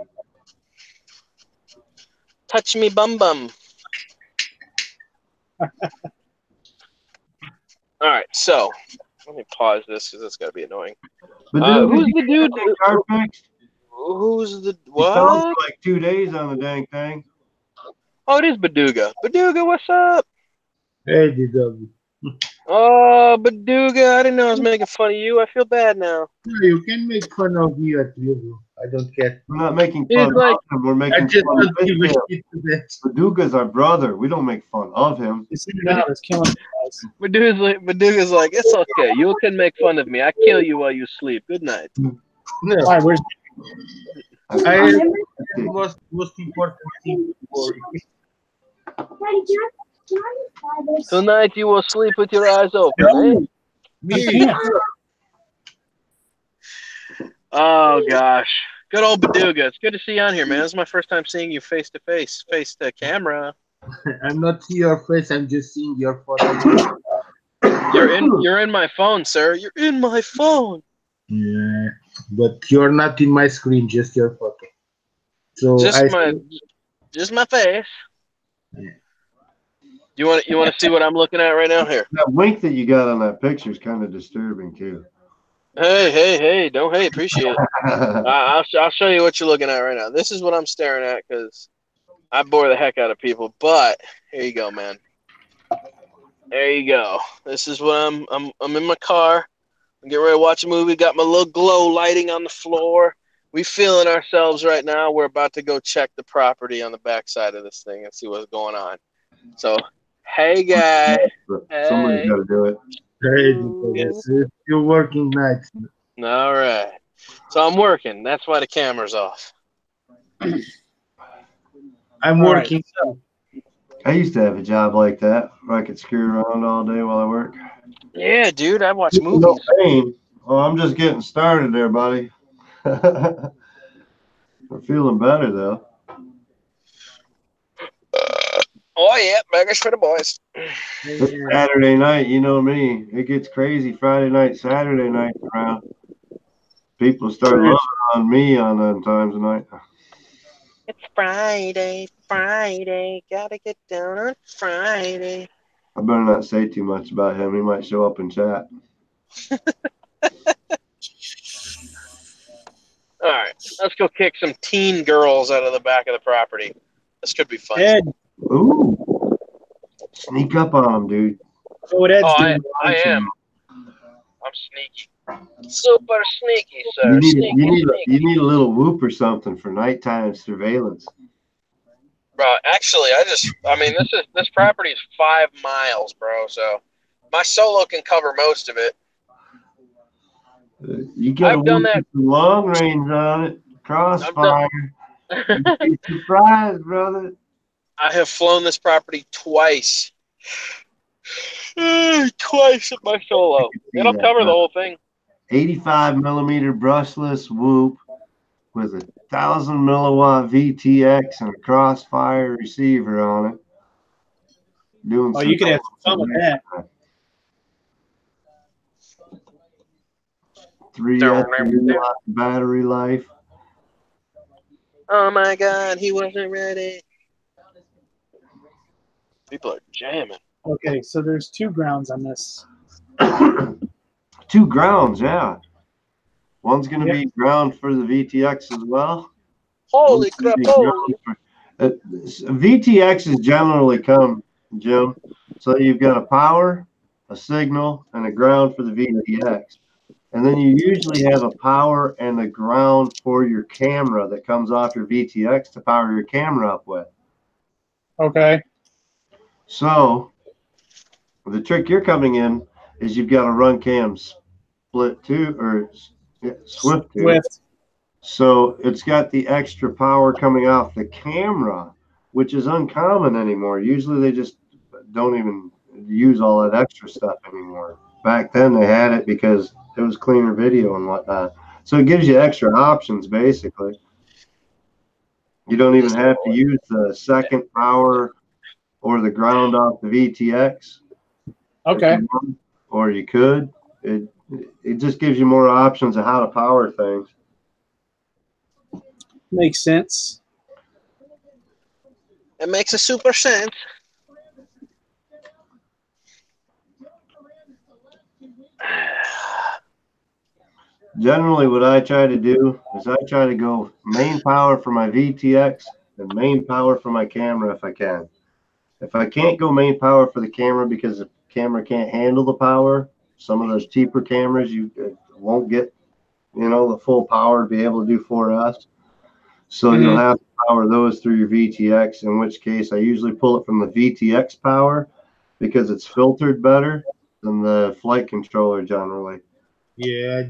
Touch me bum bum. All right, so let me pause this because that's got to be annoying. Who's the dude? Who's the what? For like 2 days on the dang thing. Oh, it is Baduga. Baduga, what's up? Hey, DW. Oh, Baduga, I didn't know I was making fun of you. I feel bad now. No, you can make fun of me at you. I don't care. We're not making fun of him. We're making fun of him. Baduga's our brother. We don't make fun of him. It's killing me. Baduga's like, it's okay. You can make fun of me. I kill you while you sleep. Good night. No. All right, where's most important thing for Tonight you will sleep with your eyes open. me. Oh gosh, good old Baduga. It's good to see you on here, man. This is my first time seeing you face to face to camera. I'm not seeing your face. I'm just seeing your photo. You're in my phone, sir. You're in my phone. Yeah, but you're not in my screen. Just your photo. So just my face. Yeah. You want to see what I'm looking at right now? Here. That wink that you got on that picture is kind of disturbing too. Hey! Don't hate. Appreciate it. I'll show you what you're looking at right now. This is what I'm staring at because I bore the heck out of people. But here you go, man. There you go. This is what I'm in my car. I'm getting ready to watch a movie. Got my little glow lighting on the floor. We feeling ourselves right now. We're about to go check the property on the backside of this thing and see what's going on. So, hey, guy. Somebody's got to do it. Hey, you're working nights. All right. So I'm working. That's why the camera's off. I'm working. I used to have a job like that where I could screw around all day while I work. Yeah, dude. I watch movies. No pain. Oh, I'm just getting started there, buddy. We're feeling better, though. Oh, yeah. Burgers for the boys. It's Saturday night, you know me. It gets crazy Friday night, Saturday night around. People start loving on me on times of night. It's Friday, Friday. Gotta get down on Friday. I better not say too much about him. He might show up in chat. All right, let's go kick some teen girls out of the back of the property. This could be fun. Ed, Ooh. Sneak up on him, dude. so what Ed's Oh, doing? I am. I'm sneaky. Super sneaky, sir. You Sneaky, sneaky. need a little whoop or something for nighttime surveillance. Bro, actually, this property is 5 miles, bro. So my solo can cover most of it. You get I've done that. long range on it, crossfire. You'd be surprised, brother. I have flown this property twice. Twice at my solo. It'll cover the whole thing. 85 millimeter brushless whoop with a 1,000 milliwatt VTX and a crossfire receiver on it. Oh, you could have some fun with that. 3 battery life. Oh my God, he wasn't ready. People are jamming. Okay, so there's 2 grounds on this. 2 grounds, yeah. One's going to be ground for the VTX as well. Holy crap! VTXs generally come, Jim. So you've got a power, a signal, and a ground for the VTX. And then you usually have a power and a ground for your camera that comes off your VTX to power your camera up with. Okay. So the trick you're coming in is you've got a run cam split too, or Swift too. Swift. So it's got the extra power coming off the camera, which is uncommon anymore. Usually they just don't even use all that extra stuff anymore. Back then they had it because it was cleaner video and whatnot. So it gives you extra options basically. You don't even have to use the second power or the ground off the VTX. Okay. Or you could. It just gives you more options of how to power things. Makes sense. It makes a super sense. Generally, what I try to do is I try to go main power for my VTX and main power for my camera if I can. If I can't go main power for the camera because the camera can't handle the power, some of those cheaper cameras you won't get, the full power to be able to do 4S. So you'll have to power those through your VTX, in which case I usually pull it from the VTX power because it's filtered better than the flight controller generally. Yeah,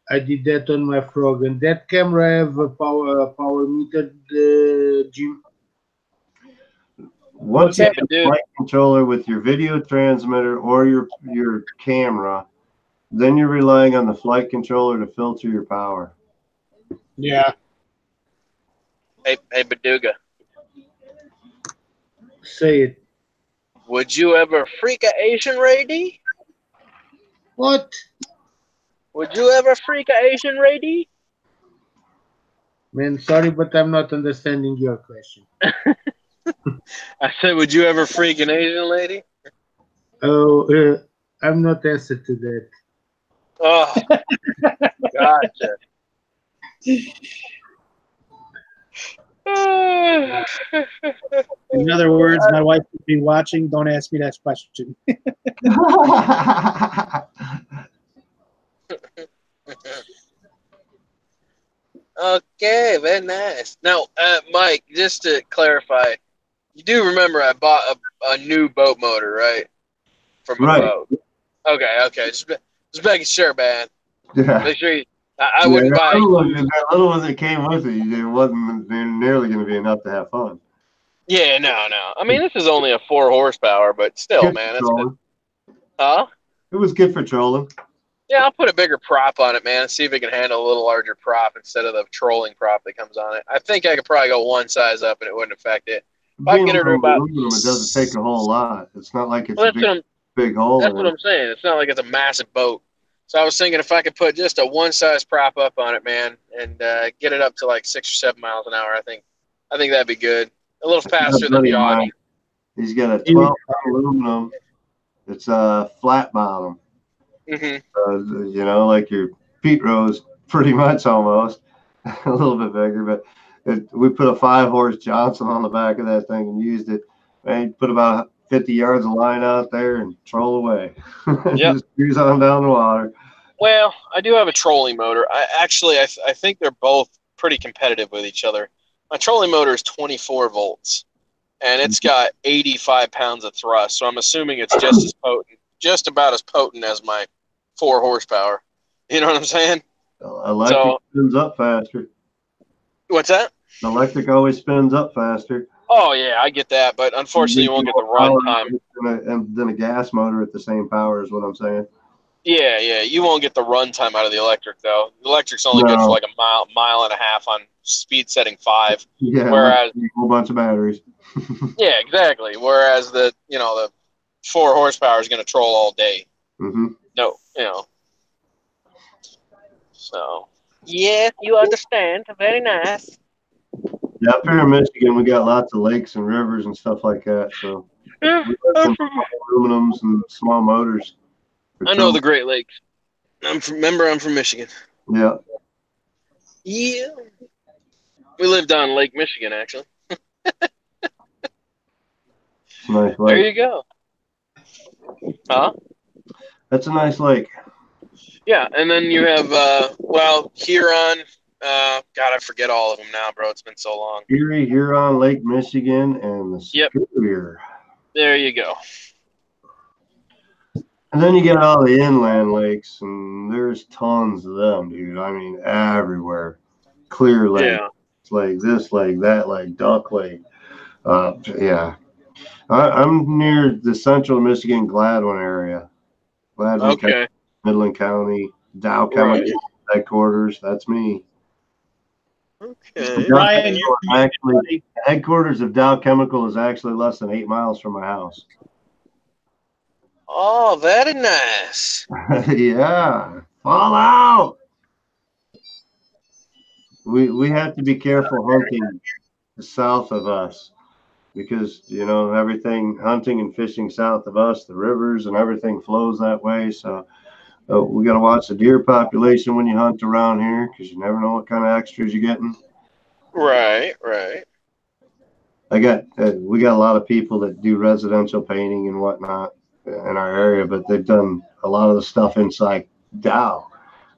I did that on my Frog, and that camera have a power meter, Jim. Once you have a flight controller with your video transmitter or your camera, then you're relying on the flight controller to filter your power. Yeah. Hey, Baduga. Say it. Would you ever freak a Asian lady? What? Would you ever freak a Asian lady? Man, sorry, but I'm not understanding your question. I said, would you ever freak an Asian lady? Oh, I'm not answer to that. Oh, gotcha. In other words, my wife would be watching. Don't ask me that question. Okay, very nice. Now, Mike, just to clarify, you do remember I bought a new boat motor, right? From a boat. Okay. Just making sure, man. Yeah. Make sure I wouldn't buy. That little one that came with it, it wasn't nearly going to be enough to have fun. Yeah, no. I mean, this is only a 4 horsepower, but still, Good man. for trolling. Huh? It was good for trolling. Yeah, I'll put a bigger prop on it, man. See if it can handle a little larger prop instead of the trolling prop that comes on it. I think I could probably go one size up and it wouldn't affect it. If I get her to about, it doesn't take a whole lot. It's not like it's well, a big hole. That's what I'm saying. It's not like it's a massive boat. So I was thinking if I could put just a one size prop up on it, man, and get it up to like 6 or 7 miles an hour, I think I think that'd be good. A little faster than buddy of Josh. mine, he's got a 12 aluminum. It's a flat bottom. You know, like your Pete Rose, pretty much almost. A little bit bigger, but we put a 5-horse Johnson on the back of that thing and used it. Man, put about 50 yards of line out there and troll away. Just cruise on down the water. Well, I do have a trolling motor. I think they're both pretty competitive with each other. My trolling motor is 24 volts, and it's got 85 pounds of thrust. So I'm assuming it's just as potent, just about as potent as my 4 horsepower. You know what I'm saying? Electric spins up faster. What's that? Electric always spins up faster. Oh yeah, I get that, but unfortunately, you won't get the run time. And then a gas motor at the same power is what I'm saying. Yeah, you won't get the run time out of the electric though. The electric's only good for like a mile and a half on speed setting 5. Yeah, whereas a whole bunch of batteries. yeah, exactly. Whereas the 4 horsepower is going to troll all day. No, So yes, you understand. Very nice. Yeah, up here in Michigan, we got lots of lakes and rivers and stuff like that. So we got some aluminums and small motors. I know the Great Lakes. I'm from Michigan. Yeah. Yeah. We lived on Lake Michigan, actually. Nice lake. There you go. Huh? That's a nice lake. Yeah, and then you have Huron. God, I forget all of them now, bro. It's been so long. Erie, Huron, Lake Michigan, and the Superior. There you go. And then you get all the inland lakes, and there's tons of them, dude. I mean, everywhere. Clear Lake, lake, this lake, that lake, Duck Lake. Yeah. I'm near the central Michigan Gladwin area. Gladwin County, Midland County, Dow Chemical headquarters. That's me. Okay. Ryan, actually, headquarters of Dow Chemical is actually less than 8 miles from my house. Oh, very nice. Yeah. Fall out. We have to be careful hunting south of us because, everything hunting and fishing south of us, the rivers and everything flows that way. So we got to watch the deer population when you hunt around here because you never know what kind of extras you're getting. Right. We got a lot of people that do residential painting and whatnot in our area, but they've done a lot of the stuff inside Dow,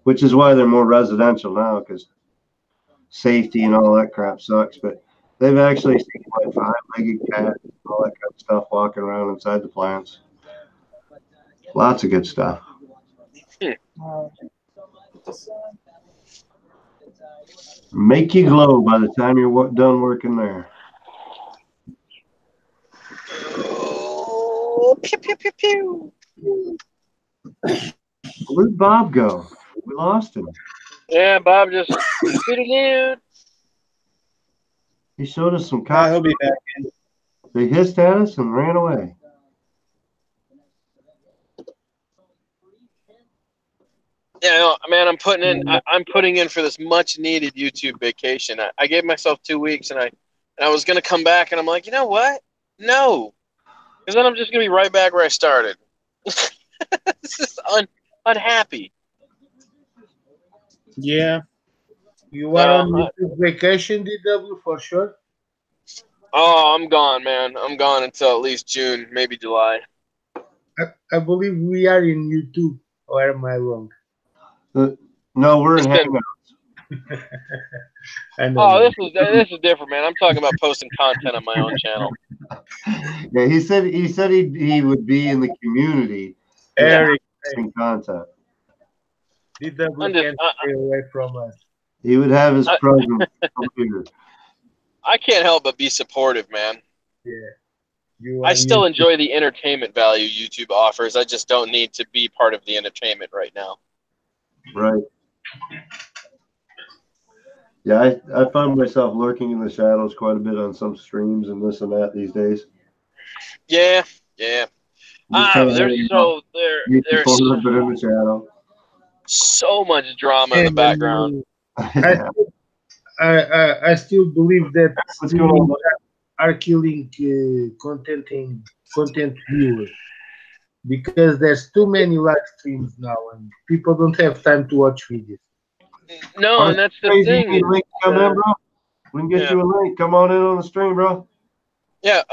which is why they're more residential now because safety and all that crap sucks. But they've actually seen like 5-legged cats and all that kind of stuff walking around inside the plants. Lots of good stuff. Make you glow by the time you're done working there. Oh, pew, pew, pew, pew. Where'd Bob go? We lost him. Yeah, Bob just out. He showed us some cops. He'll be back in. They hissed at us and ran away. Yeah, man, I'm putting in for this much needed YouTube vacation. I gave myself 2 weeks, and I was gonna come back, and I'm like, you know what? No, because then I'm just gonna be right back where I started. It's just unhappy. Yeah. You are on YouTube vacation, DW, for sure? Oh, I'm gone, man. I'm gone until at least June, maybe July. I believe we are in YouTube, or am I wrong? No, we're in Hangouts. Oh, this is different, man. I'm talking about posting content on my own channel. Yeah, he said he would be in the community. Eric, content. DW can't stay away from us. He would have his presence computer. I can't help but be supportive, man. Yeah. I still enjoy the entertainment value YouTube offers. I just don't need to be part of the entertainment right now. Right. Yeah, I find myself lurking in the shadows quite a bit on some streams and this and that these days. Yeah. There's so much drama in the background. I still believe that What's going on? streaming are killing content viewers because there's too many live streams now and people don't have time to watch videos. No, and that's the Crazy, thing. you need a link to come in, bro. We can get Yeah. you a link. Come on in on the stream, bro. Yeah,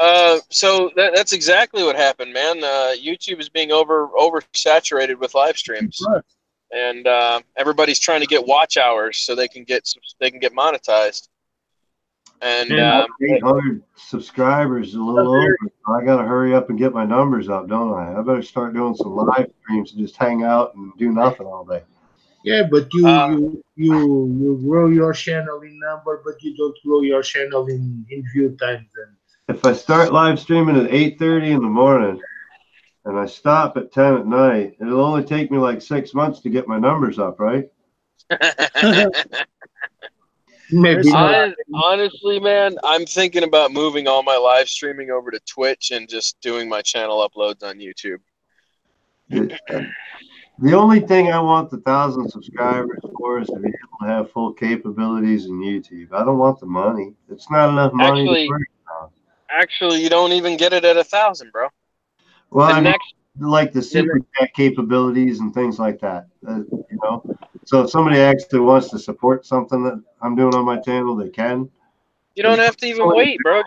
so that's exactly what happened, man. YouTube is being oversaturated with live streams, and everybody's trying to get watch hours so they can get monetized. And 800 subscribers, a little over. I got to hurry up and get my numbers up, don't I? I better start doing some live streams and just hang out and do nothing all day. Yeah, but you grow your channel in number, but you don't grow your channel in view times. And If I start live streaming at 8:30 in the morning and I stop at 10 at night, it'll only take me like 6 months to get my numbers up, right? maybe not. honestly, man, I'm thinking about moving all my live streaming over to Twitch and just doing my channel uploads on YouTube. The only thing I want the 1,000 subscribers for is to be able to have full capabilities in YouTube. I don't want the money. It's not enough money to worry about. Actually, you don't even get it at 1,000, bro. Well, The I mean, next- like the super chat capabilities and things like that, you know. So if somebody actually wants to support something that I'm doing on my channel, they can. You don't have to even wait, bro.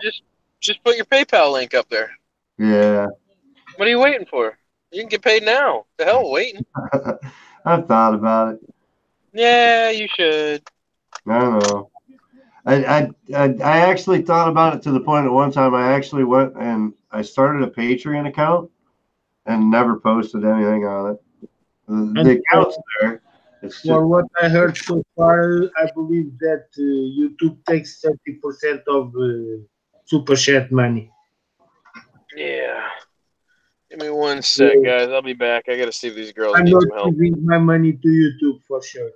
Just put your PayPal link up there. Yeah. What are you waiting for? You can get paid now. The hell waiting? I've thought about it. Yeah, you should. I don't know. I actually thought about it to the point at one time I actually went and I started a Patreon account and never posted anything on it. The account's there. It's just, For what I heard so far, I believe that YouTube takes 30% of super chat money. Yeah. Give me one sec, guys. I'll be back. I gotta see if these girls I'm need not some help. giving my money to YouTube for sure.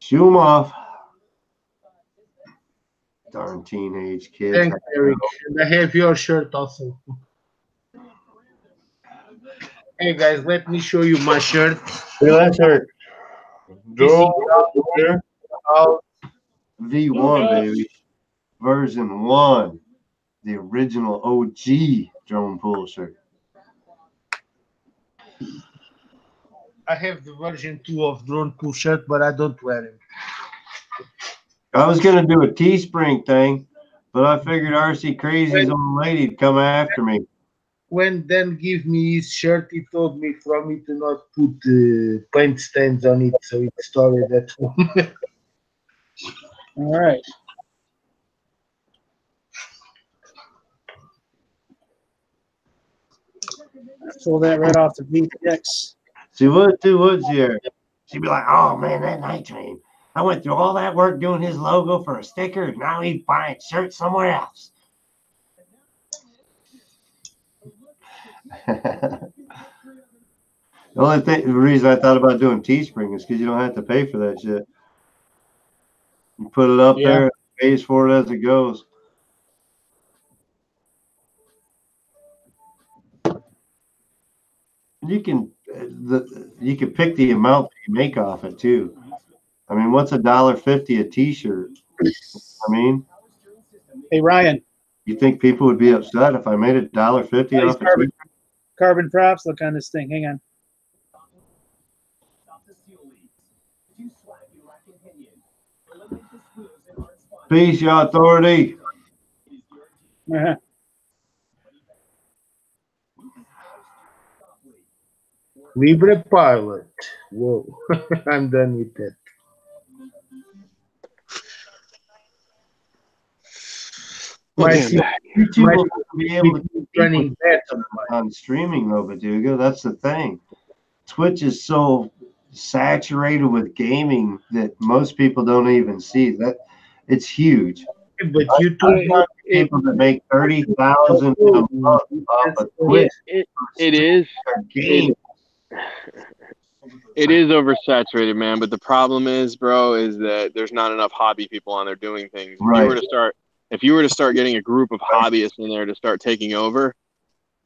shoo 'em off. Darn teenage kids. Thanks, Eric. And I have your shirt also. Hey guys, let me show you my shirt. Look at that shirt. V1, baby. Version 1. The original OG drone pool shirt. I have the version 2 of drone pool shirt, but I don't wear it. I was going to do a Teespring thing, but I figured RC Crazy's old lady'd come after me. When Dan gave me his shirt, he told me from me to not put paint stains on it, so it's stored at home. All right. Pull that right off the VTX. See what do Woods here? She'd be like, "Oh man, that night train. I went through all that work doing his logo for a sticker, and now he's buying shirts somewhere else." The reason I thought about doing Teespring is because you don't have to pay for that shit. You put it up there, it pays for it as it goes. You can pick the amount that you make off it too. I mean, what's $1.50 a T-shirt? I mean, hey Ryan, you think people would be upset if I made $1.50 off a T-shirt? Carbon props. Look on this thing. Hang on. Peace, your authority. Libre Pilot. Whoa, I'm done with that. YouTube will be able to running on streaming though, Baduga. That's the thing. Twitch is so saturated with gaming that most people don't even see that. It's huge. But YouTube people that make 30,000 a month off of Twitch. It is. It is oversaturated, man. But the problem is, bro, is that there's not enough hobby people on there doing things. If you were to start getting a group of hobbyists in there to start taking over,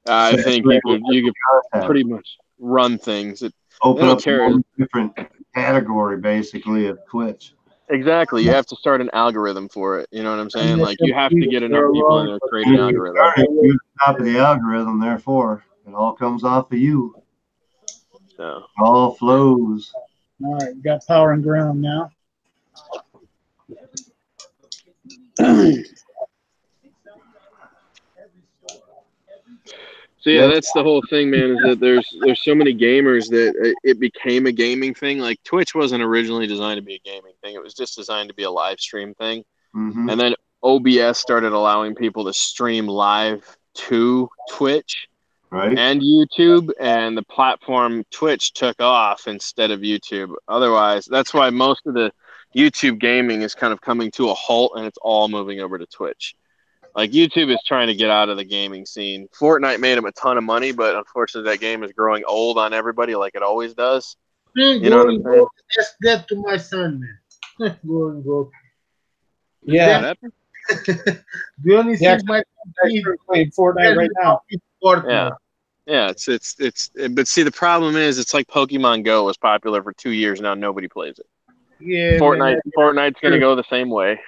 I think you could pretty much run things. Open up a different category, basically, of Twitch. Exactly. You have to start an algorithm for it. You know what I'm saying? Like you have to get enough for a people in long there to create an algorithm. You're top of the algorithm, therefore it all comes off of you. So It all flows. All right, we got power and ground now. So yeah, that's the whole thing, man. Is that there's so many gamers that it became a gaming thing. Like Twitch wasn't originally designed to be a gaming thing; it was just designed to be a live stream thing. Mm-hmm. And then OBS started allowing people to stream live to Twitch Right. and YouTube, and the platform Twitch took off instead of YouTube. Otherwise, that's why most of the YouTube gaming is kind of coming to a halt, and it's all moving over to Twitch. Like YouTube is trying to get out of the gaming scene. Fortnite made them a ton of money, but unfortunately that game is growing old on everybody like it always does. Man, You know what I'm saying? Ask that to my son, man. Go and go. Yeah. The only thing my playing Fortnite right now. Yeah, but see the problem is it's like Pokemon Go was popular for 2 years now, nobody plays it. Yeah, Fortnite's gonna go the same way.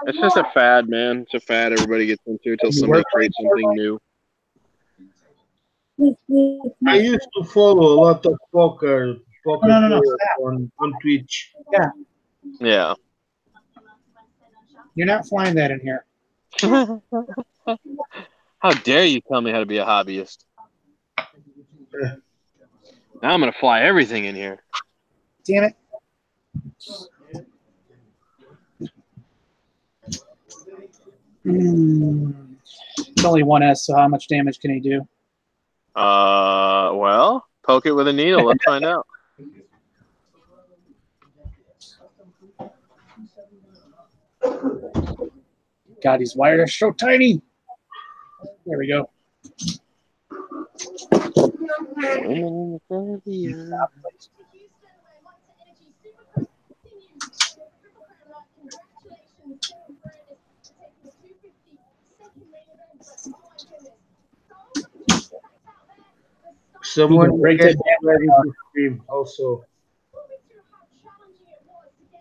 It's just a fad, man. It's a fad everybody gets into until somebody creates something new. I used to follow a lot of poker No. on Twitch. Yeah. Yeah. You're not flying that in here. How dare you tell me how to be a hobbyist? Now I'm gonna fly everything in here. Damn it. It's only 1S, so how much damage can he do? Well, poke it with a needle. Let's find out. God, these wires are so tiny. There we go. Someone break get that ready to stream also.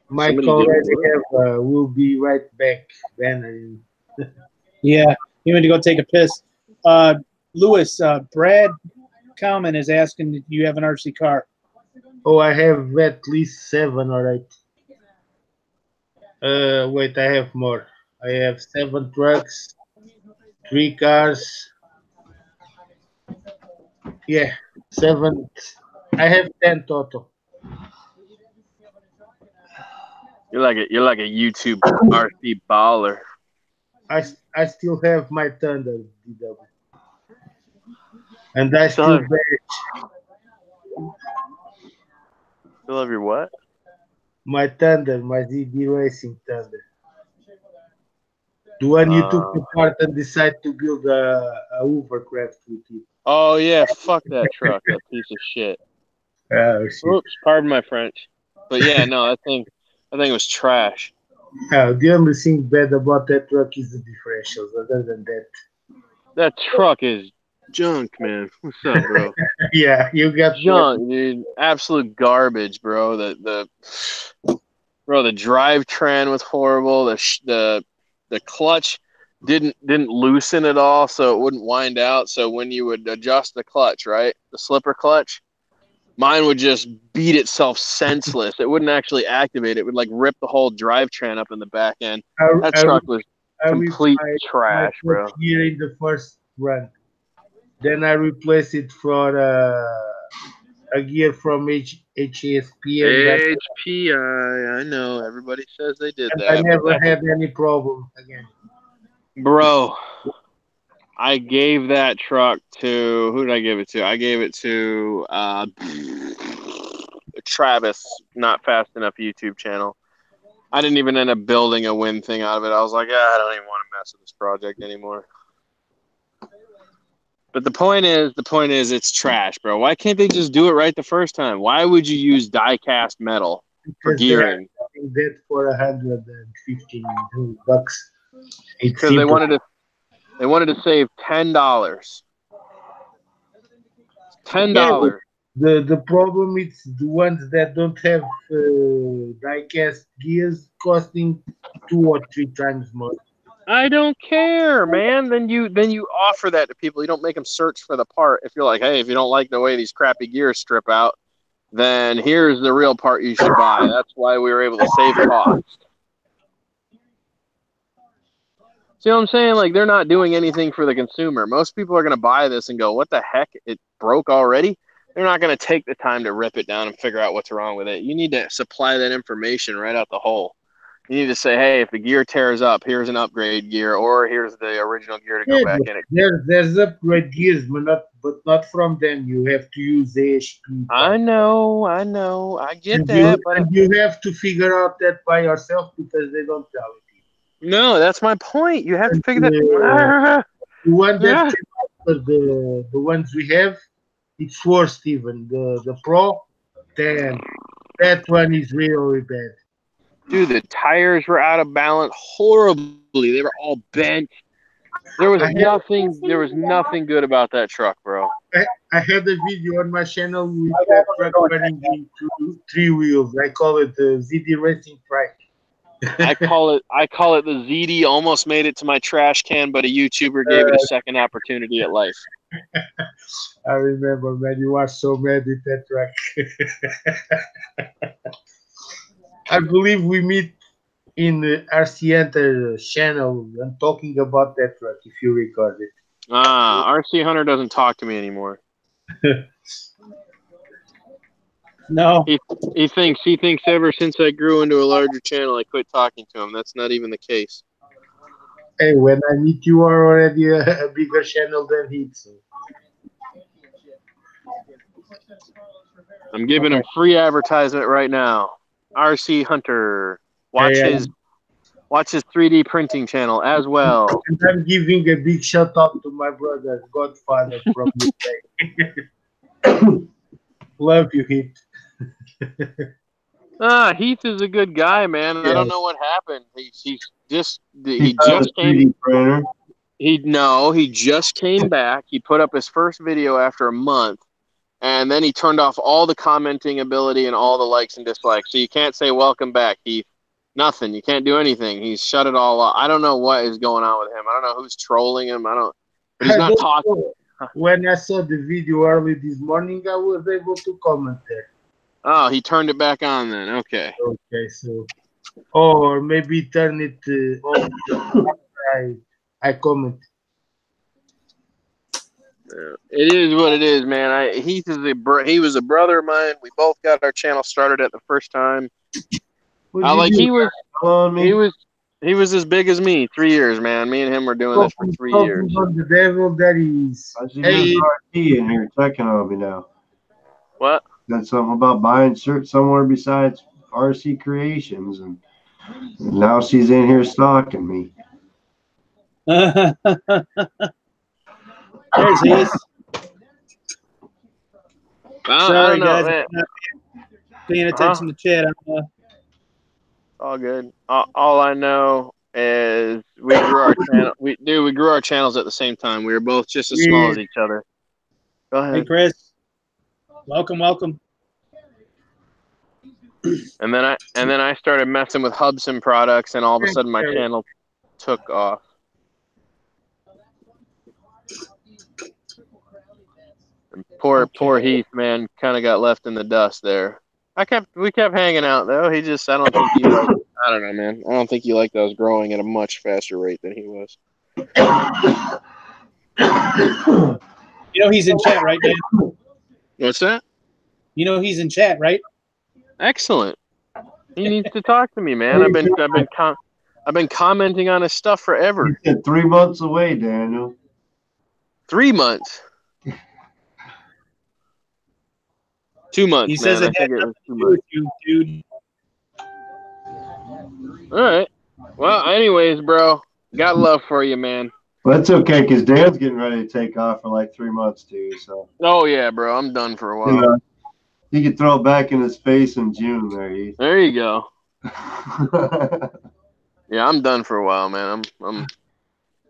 Mike already have we'll be right back banner. Yeah, he went to go take a piss. Lewis, Brad Kalman is asking if you have an RC car. Oh, I have at least 7, all right. Wait, I have more. I have 7 trucks, 3 cars. Yeah, 7. I have 10 total. You're like a YouTube RC baller. I still have my Thunder DW. And I still Still have your what? My Thunder, my ZB Racing Thunder. The one you took apart and decided to build a hovercraft with it. Oh yeah, fuck that truck, that piece of shit. Oops, pardon my French. But yeah, no, that thing was trash. The only thing bad about that truck is the differentials. Other than that, that truck is junk, man. What's up, bro? Yeah, you got junk, dude. Absolute garbage, bro. The drivetrain was horrible. The clutch didn't loosen at all, so it wouldn't wind out. So when you would adjust the clutch, right, the slipper clutch, mine would just beat itself senseless. It wouldn't actually activate. It would like rip the whole drivetrain up in the back end. That truck was complete trash, bro. Here in the first run, then I replaced it for a gear from HSP. HPI, I know. Everybody says they did that. I never had any problem again. Bro, I gave that truck to, who did I give it to? I gave it to Travis, Not Fast Enough YouTube channel. I didn't even end up building a win thing out of it. I was like, I don't even want to mess with this project anymore. But the point is it's trash, bro. Why can't they just do it right the first time? Why would you use die-cast metal for gearing? That for $115. Because they wanted to save $10. $10. The problem is the ones that don't have die-cast gears costing 2 or 3 times more. I don't care, man. Then you offer that to people. You don't make them search for the part. If you're like, hey, if you don't like the way these crappy gears strip out, then here's the real part you should buy. That's why we were able to save cost. See what I'm saying? Like, they're not doing anything for the consumer. Most people are going to buy this and go, what the heck? It broke already? They're not going to take the time to rip it down and figure out what's wrong with it. You need to supply that information right out the hole. You need to say, hey, if the gear tears up, here's an upgrade gear, or here's the original gear to go back in it. There's upgrade gears, but not from them. You have to use AHP. I know. I get And that. you have to figure out that by yourself because they don't tell you. No, that's my point. You have to figure that. The one that came after the ones we have, it's worse even. The Pro, damn, that one is really bad. Dude, the tires were out of balance horribly. They were all bent. There was nothing good about that truck, bro. I had a video on my channel with that truck running into 3 wheels. I call it the ZD Racing Track. I call it the ZD almost made it to my trash can, but a YouTuber gave it a second opportunity at life. I remember, man, you were so mad with that truck. I believe we meet in the RC Hunter channel and talking about that truck, if you record it. RC Hunter doesn't talk to me anymore. No. He thinks ever since I grew into a larger channel, I quit talking to him. That's not even the case. Hey, when I meet you are already a bigger channel than he. So. I'm giving him free advertisement right now. RC Hunter. Watch his 3D printing channel as well. And I'm giving a big shout out to my brother, Godfather from UK. Love you, Heath. Heath is a good guy, man. Yeah. I don't know what happened. He just came back. He put up his first video after a month, and then he turned off all the commenting ability and all the likes and dislikes. So you can't say welcome back, Heath. Nothing. You can't do anything. He's shut it all off. I don't know what is going on with him. I don't know who's trolling him. But he's not talking. When I saw the video early this morning, I was able to comment there. Oh, he turned it back on then. Okay. Okay, so, or maybe turn it off. I comment. It is what it is, man. He was a brother of mine. We both got our channel started at the first time. He was as big as me. 3 years, man. Me and him were doing this for 3 years. The devil that is. Hey, RT in here checking on me now. What? Got something about buying shirts somewhere besides RC Creations, and now she's in here stalking me. There's Heath. Sorry, guys. I'm not paying attention to chat. All good. All I know is we grew our channel. We grew our channels at the same time. We were both just as small as each other. Go ahead. Hey, Chris. Welcome. And then I started messing with Hubson products, and all of a sudden my channel took off. And poor Heath, man, kind of got left in the dust there. We kept hanging out though. I don't think he liked. I don't know, man. I don't think he liked that I was growing at a much faster rate than he was. You know he's in chat, right, Dan? What's that? You know he's in chat, right? Excellent. He needs to talk to me, man. I've been commenting on his stuff forever. 3 months away, Daniel. 3 months. 2 months. He says man. it had nothing to do with you, dude. All right. Well, anyways, bro, got love for you, man. Well, that's okay, because Dan's getting ready to take off for like 3 months too. So. Oh yeah, bro, I'm done for a while. Yeah. He could throw it back in his face in June. There you go. Yeah, I'm done for a while, man. I'm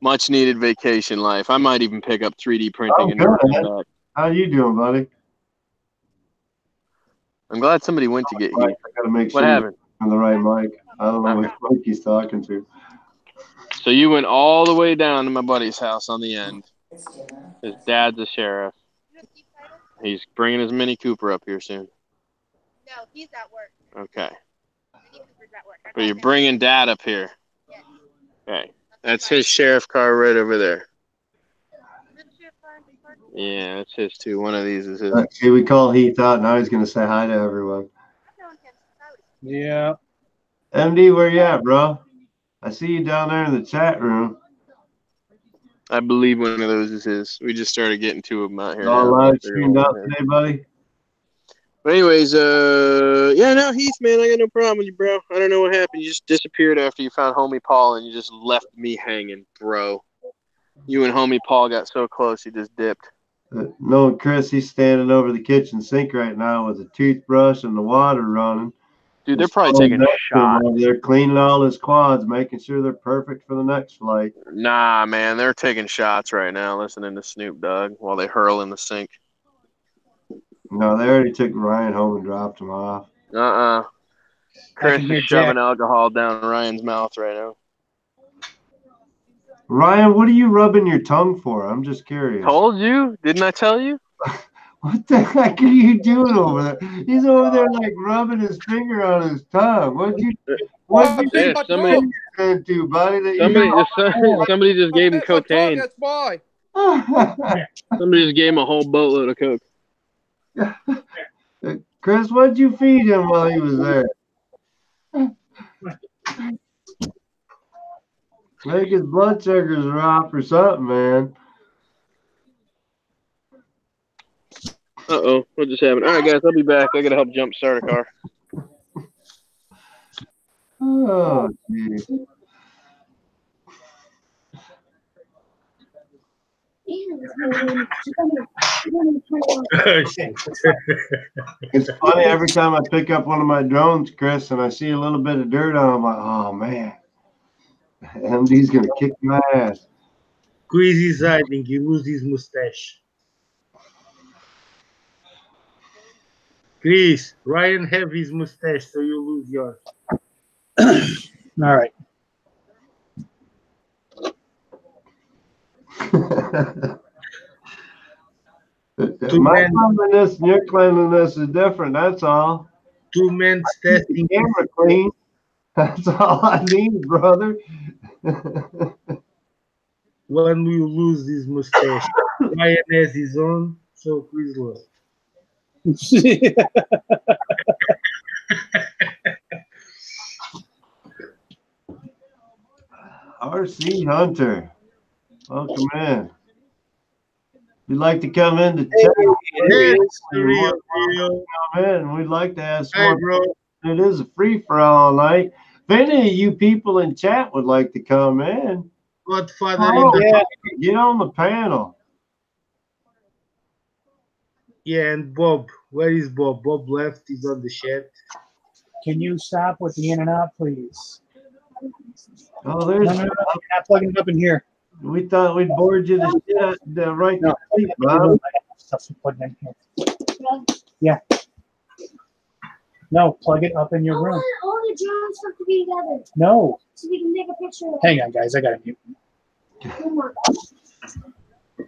much needed vacation life. I might even pick up 3D printing and never come back. How you doing, buddy? I'm glad somebody went to get Heath. I gotta make What sure happened? you're on the right mic. I don't know Okay. which mic he's talking to. So you went all the way down to my buddy's house on the end. His dad's a sheriff. He's bringing his Mini Cooper up here soon. No, he's at work. Okay. Mini Cooper's at work. But you're bringing Dad up here. Yes. Okay. That's his sheriff car right over there. Yeah, that's his too. One of these is his. See, we call Heath out. Now he's gonna say hi to everyone. Yeah. MD, where you at, bro? I see you down there in the chat room. I believe one of those is his. We just started getting two of them out here. All now. live streamed out today, buddy. But anyways, yeah, no, Heath, man, I got no problem with you, bro. I don't know what happened. You just disappeared after you found homie Paul, and you just left me hanging, bro. You and homie Paul got so close, you just dipped. Knowing Chris, he's standing over the kitchen sink right now with a toothbrush and the water running. Dude, they're probably taking shots. They're cleaning all his quads, making sure they're perfect for the next flight. Nah, man, they're taking shots right now, listening to Snoop Dogg while they hurl in the sink. No, they already took Ryan home and dropped him off. Chris is shoving alcohol down Ryan's mouth right now. Ryan, what are you rubbing your tongue for? I'm just curious. Told you? Didn't I tell you? What the heck are you doing over there? He's over there like rubbing his finger on his tongue. What you do, buddy? Somebody just gave him cocaine. That's why. Somebody just gave him a whole boatload of coke. Chris, what'd you feed him while he was there? Make his blood sugars drop or something, man. Uh-oh, what just happened? All right, guys, I'll be back. I got to help jump start a car. Oh, geez. It's funny every time I pick up one of my drones, Chris, and I see a little bit of dirt on it, I'm like, oh, man. MD's going to kick my ass. Chris is hiding. He loses his mustache. Chris, Ryan have his mustache, so you lose yours. All right. My cleanliness and your cleanliness is different. That's all. 2 men testing. Camera clean. That's all I need, brother. When we lose his mustache, Ryan has his own, so Chris lost. RC Hunter, welcome in. You'd like to come in to chat? Come in. We'd like to ask more. It is a free for all night. If any of you people in chat would like to come in, get on the panel. Yeah, and Bob. Where is Bob? Bob left. He's on the chat. Can you stop with the in and out, please? Oh, there's. No, you're not plugging it up in here. We thought we'd board you to shit right to sleep, Bob. Yeah. No, plug it up in your room. All the drones have to be together. No. So we can take a picture of it. Hang on, guys. I got to mute.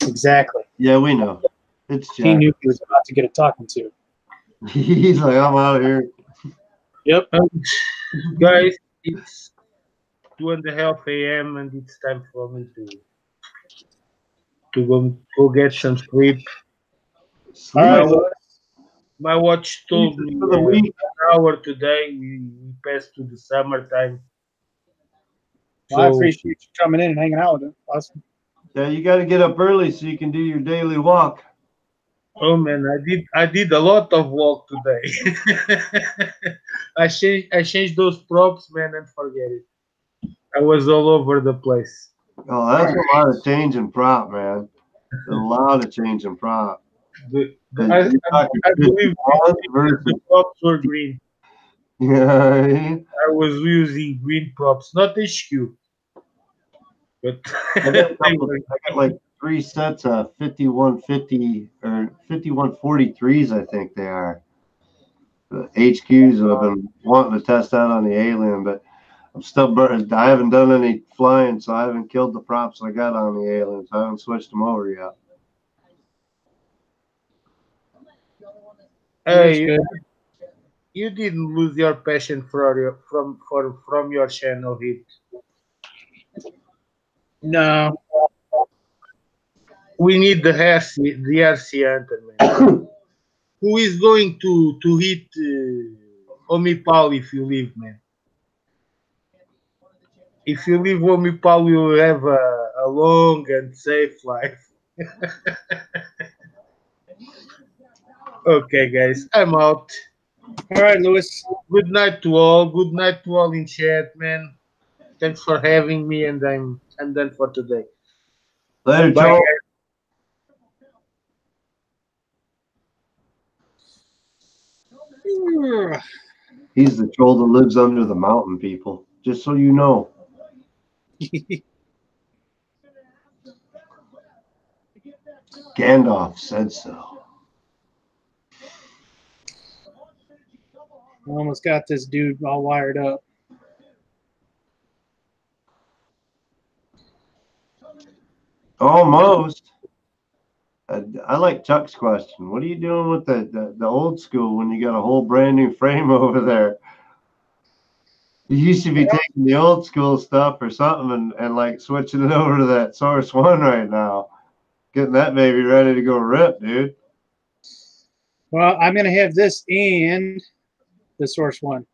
Exactly. Yeah, we know. It's Jack. He knew he was about to get a talking to. He's like, I'm out of here. Yep. Guys, it's 2:30 a.m. and it's time for me to go get some sleep. All right. My watch told me an hour today we passed to the summertime. Well, I appreciate you coming in and hanging out with us. Yeah, you got to get up early so you can do your daily walk. Oh man, I did a lot of walk today. I changed those props, man, and forget it. I was all over the place. Oh, that's a lot of change in prop, man. A lot of change in prop. I believe the props were green. Yeah. I was using green props, not HQ. But I got like 3 sets of 5150 or 5143s, I think they are. the HQs have been wanting to test out on the alien, but I'm still burning. I haven't done any flying, so I haven't killed the props I got on the aliens. I haven't switched them over yet. Hey, you didn't lose your passion from your channel, Hit. No. We need the RC hunter, man. Who is going to hit Omi Paul if you leave, man? If you leave Omi Paul, you will have a long and safe life. Okay, guys, I'm out. All right, Lewis. Good night to all. Good night to all in chat, man. Thanks for having me, and I'm done for today. Later, Bye, Joel. He's the troll that lives under the mountain, people. Just so you know. Gandalf said so. I almost got this dude all wired up. Almost. I like Chuck's question. What are you doing with the old school when you got a whole brand new frame over there? You should be taking the old school stuff or something and like switching it over to that Source One right now. Getting that baby ready to go rip, dude. Well, I'm going to have this and the Source One.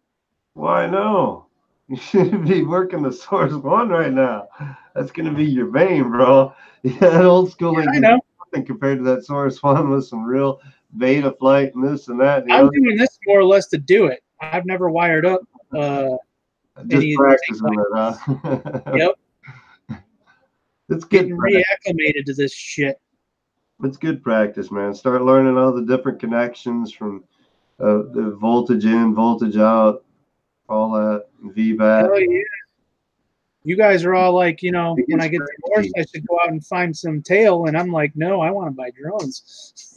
Why no? You should be working the Source One right now. That's going to be your vein, bro. Yeah, that old school ain't gonna be nothing compared to that Source One with some real beta flight and this and that. And I'm doing this more or less to do it. I've never wired up. Just practicing it, huh? Yep. It's good. Getting reacclimated to this shit. It's good practice, man. Start learning all the different connections from the voltage in, voltage out, all that, VBAT. Oh, yeah. You guys are all like, you know, when I get divorced, I should go out and find some tail. And I'm like, no, I want to buy drones.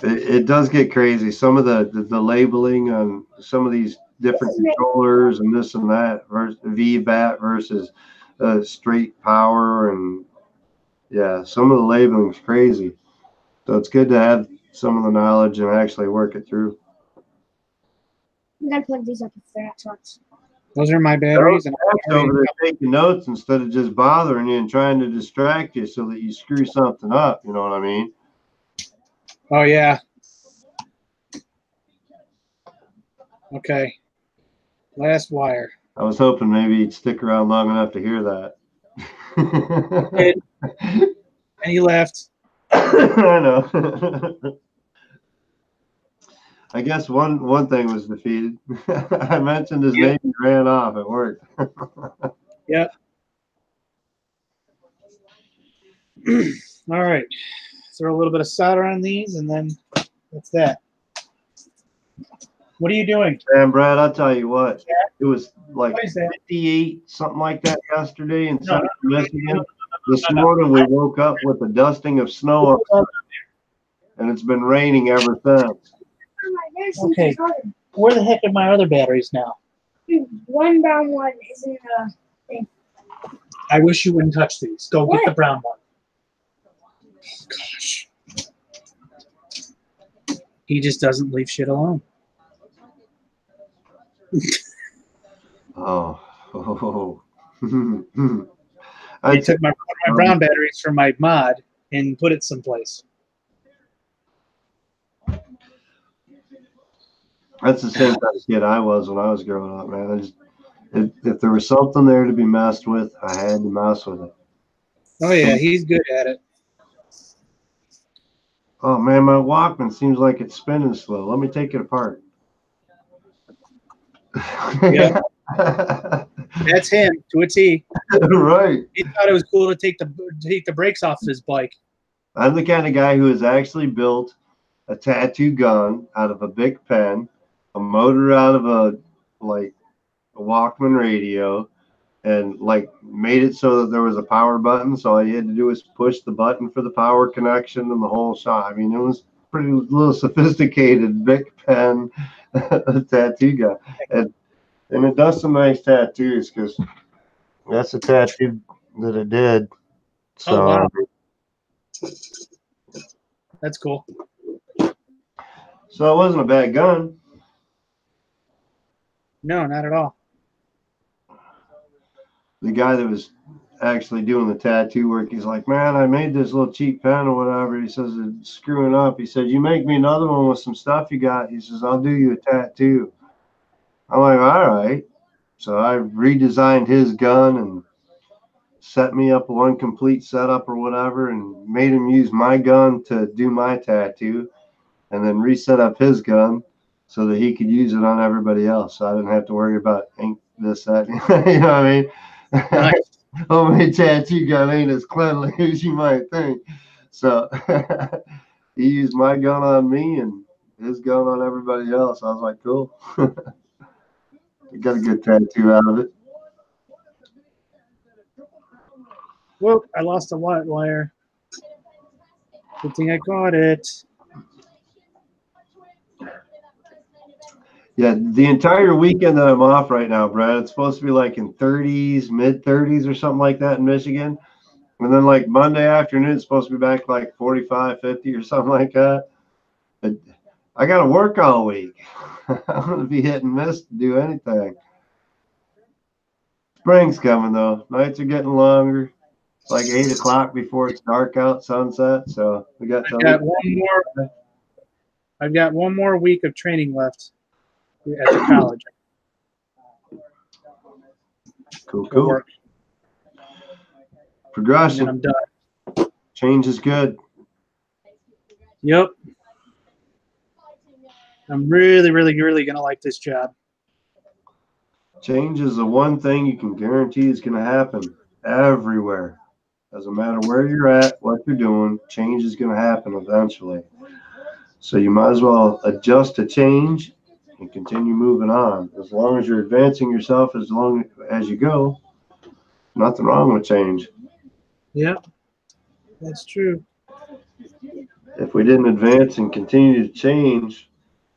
It does get crazy. Some of the labeling on some of these different controllers and this and that versus VBAT versus straight power, and yeah, some of the labeling is crazy. So it's good to have some of the knowledge and actually work it through. We gotta plug these up with fat trucks. Those are my batteries. And over there taking notes instead of just bothering you and trying to distract you so that you screw something up. You know what I mean? Oh, yeah. Okay. Last wire. I was hoping maybe you'd stick around long enough to hear that. And he left. I know. I guess one thing was defeated. I mentioned his name and ran off. It worked. Yep. All right. Throw a little bit of solder on these, and then that's that. What are you doing? Man, Brad, I'll tell you what. It was like 58, something like that yesterday in Central Michigan. This morning we woke up with a dusting of snow up, and it's been raining ever since. Okay. Where the heck are my other batteries now? One brown one is in the thing. I wish you wouldn't touch these. Go get the brown one. Oh, gosh. He just doesn't leave shit alone. Oh. I took my brown batteries from my mod and put it someplace. That's the same kind of kid I was when I was growing up, man. If there was something there to be messed with, I had to mess with it. Oh, yeah, he's good at it. Oh, man, my Walkman seems like it's spinning slow. Let me take it apart. Yeah. That's him to a T. Right. He thought it was cool to take the brakes off his bike. I'm the kind of guy who has actually built a tattoo gun out of a Bic pen, a motor out of a Walkman radio, and made it so that there was a power button. So all you had to do was push the button for the power connection and the whole shot. I mean, it was pretty little sophisticated Bic pen a tattoo guy, and it does some nice tattoos because that's a tattoo that it did. So, Oh, wow. That's cool. So it wasn't a bad gun. No, not at all. The guy that was actually doing the tattoo work, he's like, man, I made this little cheap pen or whatever. He says, it's screwing up. He said, you make me another one with some stuff you got. He says, I'll do you a tattoo. I'm like, all right. So I redesigned his gun and set me up one complete setup or whatever and made him use my gun to do my tattoo and then reset up his gun so that he could use it on everybody else. So I didn't have to worry about ink, this, that. You know what I mean? Nice. Homemade tattoo gun ain't as cleanly as you might think. So he used my gun on me and his gun on everybody else. I was like, cool. We got a good tattoo out of it. Whoop, I lost a light wire. Good thing I caught it. Yeah, the entire weekend that I'm off right now, Brad, it's supposed to be like in 30s, mid 30s or something like that in Michigan. And then like Monday afternoon, it's supposed to be back like 45, 50 or something like that. But I got to work all week. I'm going to be hit and miss to do anything. Spring's coming though. Nights are getting longer. It's like 8 o'clock before it's dark out, sunset. So we got I've got one more week of training left at the college. Cool, cool. Work. Progression. And then I'm done. Change is good. Yep. I'm really, really, really going to like this job. Change is the one thing you can guarantee is going to happen everywhere. Doesn't matter where you're at, what you're doing, change is going to happen eventually. So you might as well adjust to change and continue moving on. As long as you're advancing yourself as long as you go, nothing wrong with change. Yeah, that's true. If we didn't advance and continue to change,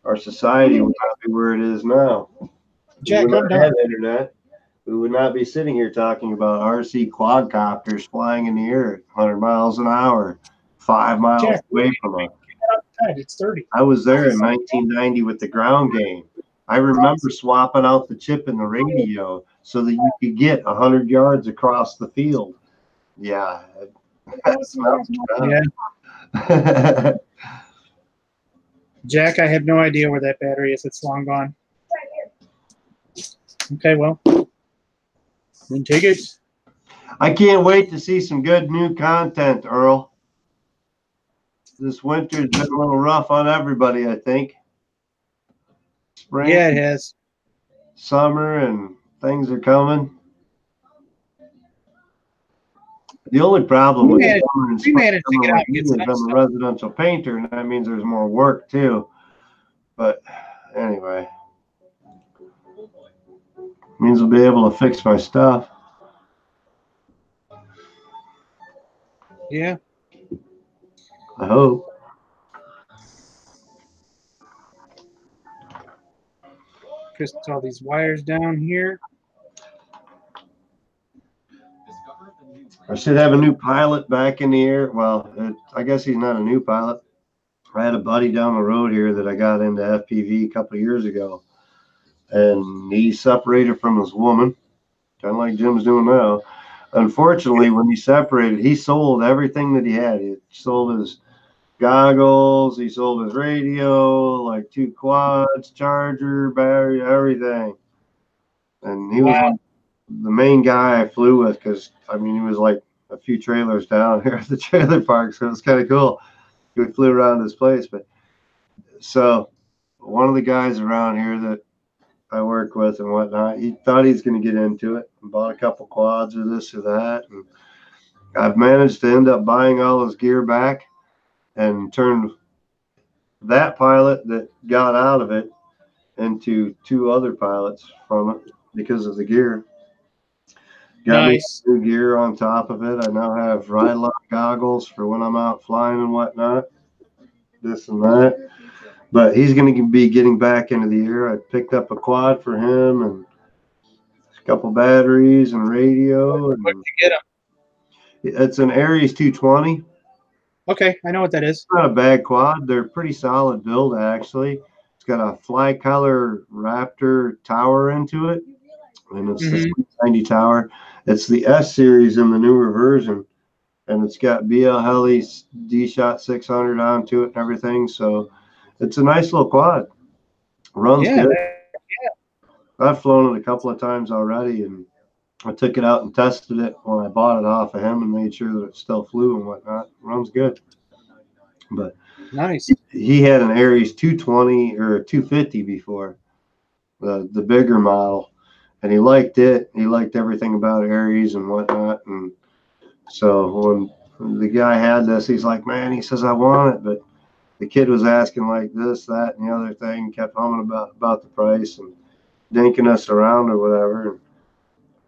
our society would not be where it is now. Jack, we would I'm not done. have internet. We would not be sitting here talking about RC quadcopters flying in the air at 100 miles an hour, 5 miles Jack, away from us. It's 30. I was there in 1990 with the ground game. I remember swapping out the chip in the radio so that you could get 100 yards across the field. Yeah. Yeah. Jack, I have no idea where that battery is. It's long gone. Okay, well, then take it. I can't wait to see some good new content, Earl. This winter's been a little rough on everybody, I think. Spring, yeah, it has. Summer, and things are coming. The only problem with summer and spring like me is I'm a residential painter, and that means there's more work too. But anyway, means I'll be able to fix my stuff. Yeah. I hope. Twist all these wires down here. I should have a new pilot back in the air. Well, I guess he's not a new pilot. I had a buddy down the road here that I got into FPV a couple of years ago, and he separated from his woman, kind of like Jim's doing now. Unfortunately, when he separated, he sold everything that he had. He sold his goggles, he sold his radio, like 2 quads, charger, battery, everything. And he was like the main guy I flew with because, I mean, he was like a few trailers down here at the trailer park, so it was kind of cool. We flew around his place. But so one of the guys around here that I work with and whatnot, he thought he was going to get into it and bought a couple quads or this or that. And I've managed to end up buying all his gear back and turned that pilot that got out of it into 2 other pilots from it because of the gear. Got nice. me new gear on top of it. I now have ride lock goggles for when I'm out flying and whatnot. This and that. but he's going to be getting back into the air. I picked up a quad for him and a couple batteries and a radio. Where'd you get him? It's an Aries 220. Okay, I know what that is. It's not a bad quad. They're pretty solid build, actually. It's got a fly color Raptor tower into it, and it's the 90 tower. It's the S series in the newer version, and it's got BL Heli D-Shot 600 onto it and everything. So it's a nice little quad. Runs good. I've flown it a couple of times already, and I took it out and tested it when I bought it off of him and made sure that it still flew and whatnot. Runs good. But nice. He had an Aries 220 or a 250 before, the bigger model, and he liked it. He liked everything about Aries and whatnot. And so when the guy had this, he's like, man, he says, I want it. But the kid was asking like this, that, and the other thing, kept humming about the price and dinking us around or whatever. And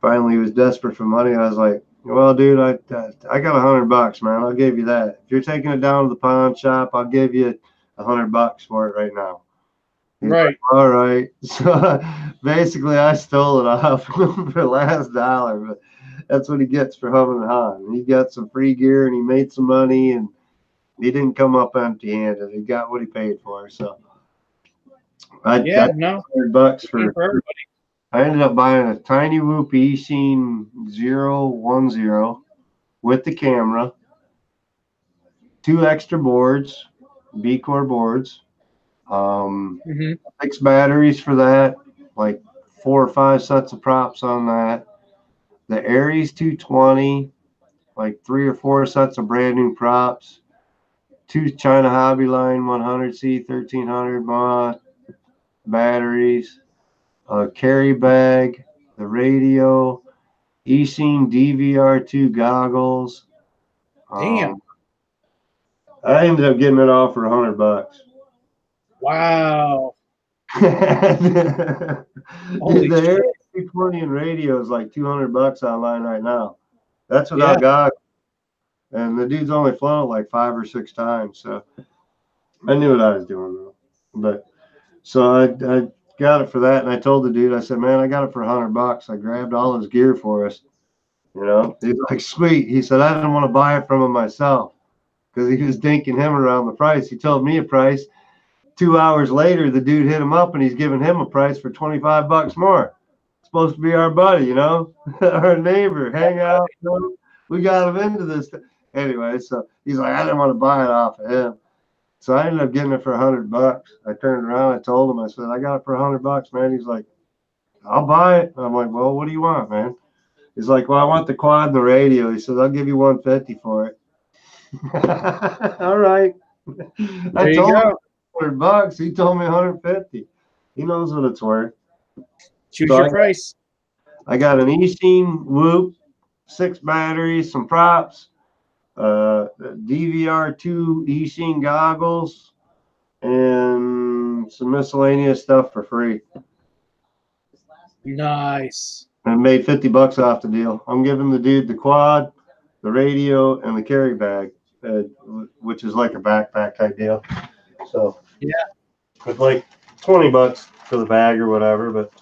finally, he was desperate for money. I was like, well, dude, I got $100, man. I'll give you that. If you're taking it down to the pawn shop, I'll give you $100 for it right now. He's right. Like, all right. So basically, I stole it off for the last dollar, but that's what he gets for humming and hawing. He got some free gear and he made some money, and he didn't come up empty-handed. He got what he paid for. So I got $100 for everybody. I ended up buying a Tiny Whoop E-Scene 010 with the camera, 2 extra boards, B-Core boards, 6 batteries for that, like 4 or 5 sets of props on that, the Aries 220, like 3 or 4 sets of brand new props, 2 China Hobby Line 100C 1300 mod batteries, a carry bag, the radio, E-Scene DVR2 goggles. Damn. I ended up getting it all for $100. Wow. The Aries 220 and radio is like $200 online right now. That's without goggles. And the dude's only flown it like 5 or 6 times. So I knew what I was doing though. But so I got it for that, and I told the dude, I said, man, I got it for $100. I grabbed all his gear for us. You know, he's like, sweet. He said, I didn't want to buy it from him myself because he was dinking him around the price. He told me a price. 2 hours later, the dude hit him up and he's giving him a price for $25 more. It's supposed to be our buddy, you know, our neighbor, hang out. You know? We got him into this. Anyway, so he's like, I didn't want to buy it off of him. So I ended up getting it for $100. I turned around, I told him, I said, I got it for $100, man. He's like, I'll buy it. I'm like, well, what do you want, man? He's like, well, I want the quad and the radio. He says, I'll give you $150 for it. All right. I told him $100. He told me $150. He knows what it's worth. Choose your price. I got an E-Scene Whoop, 6 batteries, some props, DVR2 E-Scene goggles, and some miscellaneous stuff for free. Nice. And made $50 off the deal. I'm giving the dude the quad, the radio, and the carry bag, which is like a backpack type deal. So with like $20 for the bag or whatever, but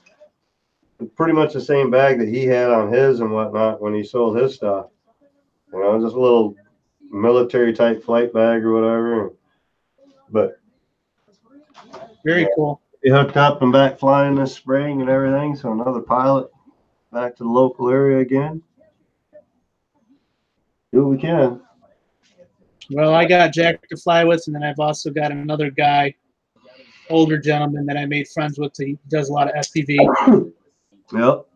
pretty much the same bag that he had on his and whatnot when he sold his stuff. You know, just a little military type flight bag or whatever. But very cool. He hooked up and back flying this spring and everything. So another pilot back to the local area again. Do what we can. Well, I got Jack to fly with, and then I've also got another guy, older gentleman that I made friends with. He does a lot of FPV. Yep.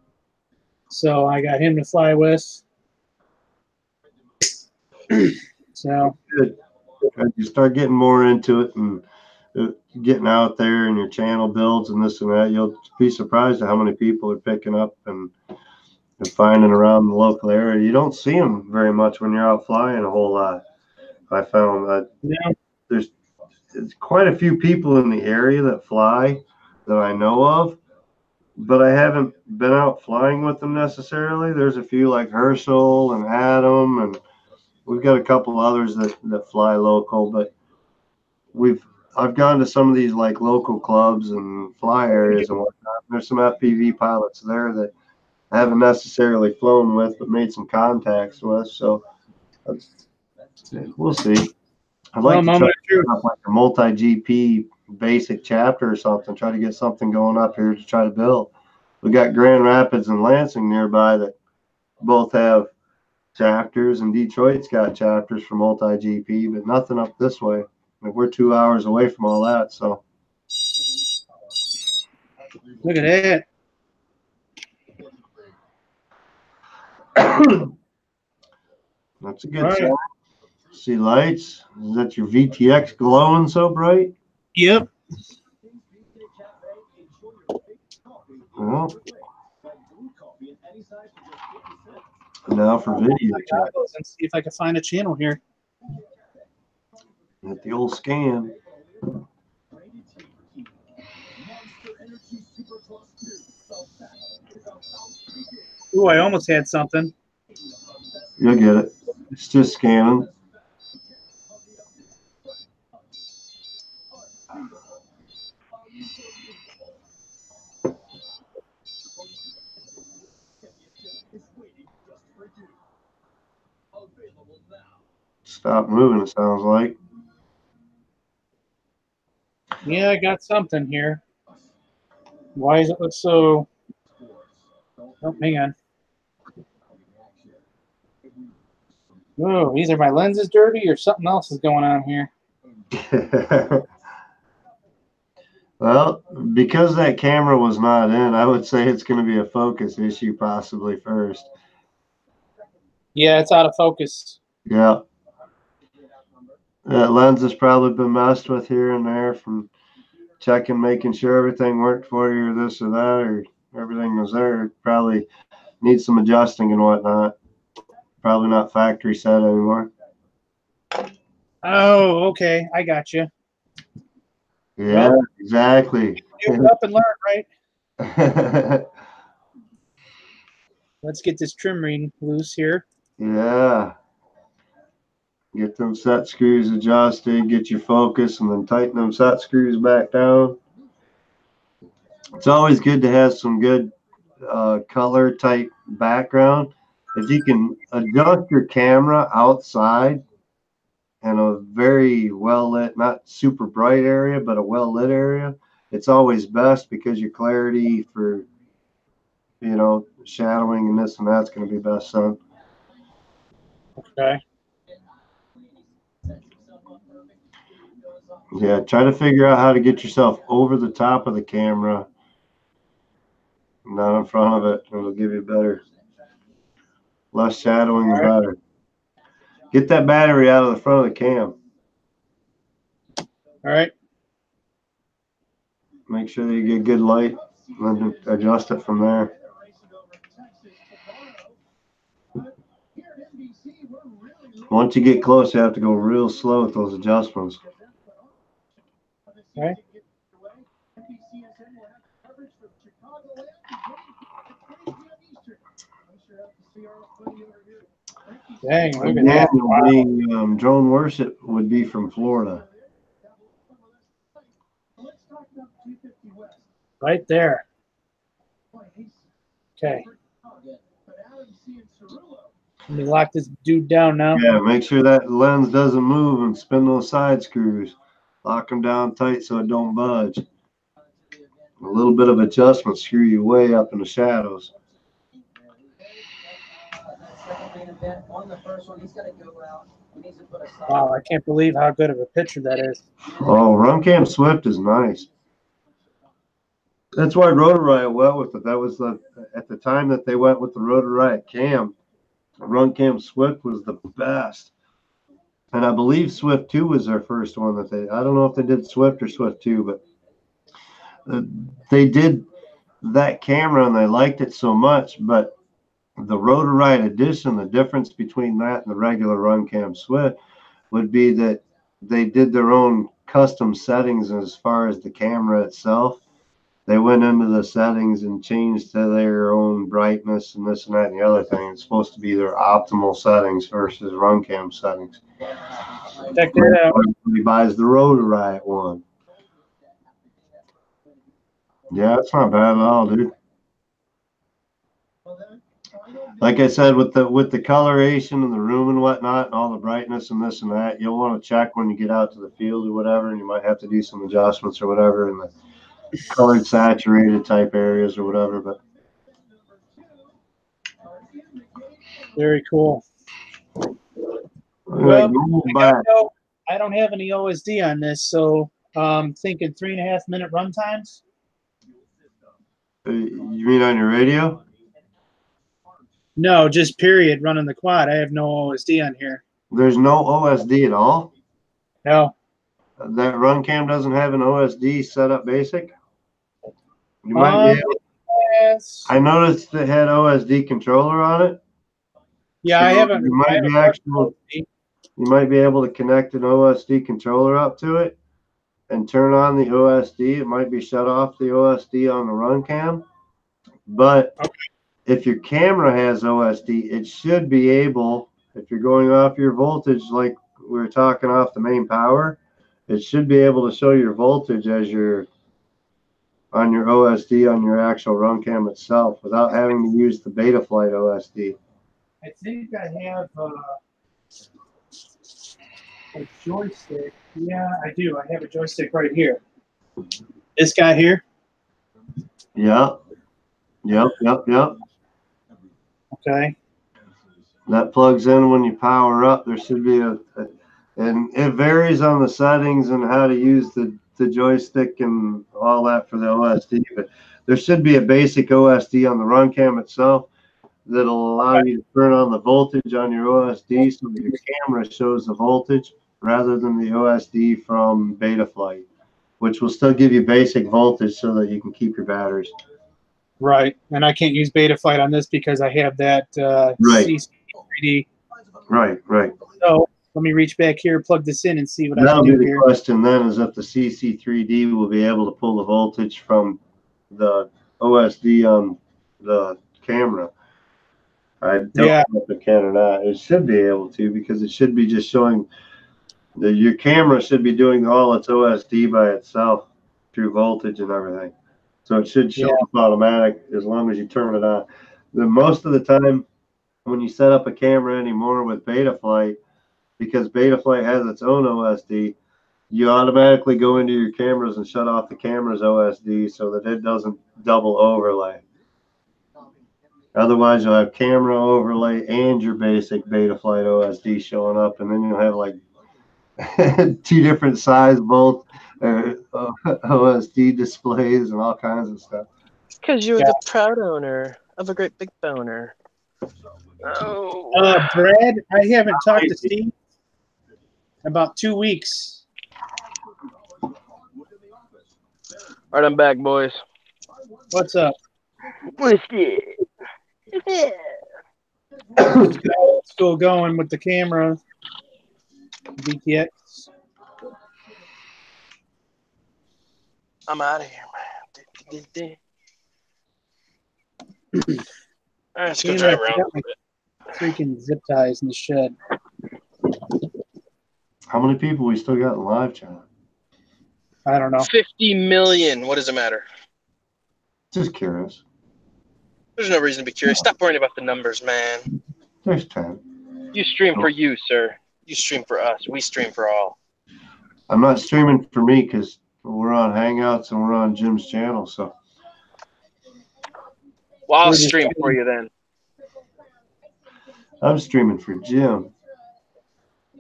So I got him to fly with. So good. As you start getting more into it and getting out there and your channel builds and this and that, you'll be surprised at how many people are picking up and finding around the local area. You don't see them very much when you're out flying a whole lot. I found that there's quite a few people in the area that fly that I know of, but I haven't been out flying with them necessarily. There's a few like Herschel and Adam, and we've got a couple others that fly local, but I've gone to some of these like local clubs and fly areas and whatnot. There's some FPV pilots there that I haven't necessarily flown with, but made some contacts with. So we'll see. I'd like to try to up like a multi-GP basic chapter or something. Try to get something going up here to try to build. We got Grand Rapids and Lansing nearby that both have chapters, and Detroit's got chapters for multi-GP, but nothing up this way. Like we're 2 hours away from all that, so. Look at that. That's a good shot. See lights? Is that your VTX glowing so bright? Yep. Well, now for video check. And see if I can find a channel here. Hit the old scan. Ooh, I almost had something. You'll get it. It's just scanning. Stop moving, it sounds like. Yeah, I got something here. Why does it look so... Oh, hang on. Oh, either my lens is dirty or something else is going on here. Well, because that camera was not in, I would say it's going to be a focus issue possibly first. Yeah, it's out of focus. Yeah. That lens has probably been messed with here and there from checking, making sure everything worked for you or this or that, or everything was there. It probably needs some adjusting and whatnot. Probably not factory set anymore. Oh, okay. I got you. Yeah, well, exactly. You up and learn, right? Let's get this trim ring loose here. Yeah. Get them set screws adjusted, get your focus, and then tighten them set screws back down. It's always good to have some good color type background. If you can adjust your camera outside in a very well lit, not super bright area, but a well lit area, it's always best because your clarity for, you know, shadowing and this and that's going to be best, son. Okay. Yeah, try to figure out how to get yourself over the top of the camera, not in front of it. It'll give you better, less shadowing and better. Get that battery out of the front of the cam. All right. Make sure that you get good light and then adjust it from there. Once you get close, you have to go real slow with those adjustments. Okay. Dang, look at that. Wow. Drone worship would be from Florida. Right there. Okay. Let me lock this dude down now. Yeah, make sure that lens doesn't move and spin those side screws. Lock them down tight so it don't budge. A little bit of adjustment screw you way up in the shadows. Wow, I can't believe how good of a picture that is. Oh, Runcam Swift is nice. That's why Rotor Riot went with it. That was at the time that they went with the Rotor Riot cam. Runcam Swift was the best. And I believe Swift 2 was their first one that they, I don't know if they did Swift or Swift 2, but they did that camera and they liked it so much. But the Rotor Riot Edition, the difference between that and the regular Runcam Swift would be that they did their own custom settings as far as the camera itself. they went into the settings and changed to their own brightness and this and that and the other thing. It's supposed to be their optimal settings versus run cam settings. Check that out. He buys the Rotor Riot one. Yeah, it's not bad at all, dude. Like I said, with the coloration and the room and whatnot, and all the brightness and this and that, you'll want to check when you get out to the field or whatever, and you might have to do some adjustments or whatever in the colored saturated type areas or whatever. But Very cool. well, I don't have any OSD on this, so thinking 3.5 minute run times. You mean on your radio? No, just period running the quad. I have no OSD on here. There's no OSD at all? No. That run cam doesn't have an OSD setup basic? You might be able, yes. I noticed it had OSD controller on it. Yeah, so I haven't. You might be able to connect an OSD controller up to it and turn on the OSD. It might be shut off the OSD on the run cam. But if your camera has OSD, it should be able, if you're going off your voltage like we were talking off the main power, it should be able to show your voltage as you're on your OSD on your actual run cam itself without having to use the Betaflight OSD. I think I have a joystick. Yeah, I do. I have a joystick right here. This guy here? Yep. Okay. That plugs in when you power up. There should be and it varies on the settings and how to use the joystick and all that for the OSD, but there should be a basic OSD on the run cam itself that'll allow you to turn on the voltage on your OSD so that your camera shows the voltage rather than the OSD from Betaflight, which will still give you basic voltage so that you can keep your batteries. Right, and I can't use Betaflight on this because I have that CC3D. Right. So let me reach back here, plug this in, and see what I That'll can be do the here. question then, is if the CC3D will be able to pull the voltage from the OSD on the camera. I don't know if it can or not. It should be able to, because it should be just showing your camera should be doing all its OSD by itself through voltage and everything. So it should show up automatic as long as you turn it on. Most of the time when you set up a camera anymore with Betaflight, because Betaflight has its own OSD, you automatically go into your cameras and shut off the camera's OSD so that it doesn't double overlay. Otherwise, you'll have camera overlay and your basic Betaflight OSD showing up, and then you'll have like two different size both OSD displays and all kinds of stuff. Because you're the proud owner of a great big boner. Oh. Brad, I haven't talked to Steve in about 2 weeks. All right, I'm back, boys. What's up? Whiskey. Still going with the camera. BTX. I'm out of here, man. All right, let's go drive around a bit. Freaking zip ties in the shed. How many people we still got in live chat? I don't know. 50 million. What does it matter? Just curious. There's no reason to be curious. Stop worrying about the numbers, man. There's 10. You stream for you, sir. You stream for us. We stream for all. I'm not streaming for me because we're on Hangouts and we're on Jim's channel, so. Well, I'll stream for you then. I'm streaming for Jim.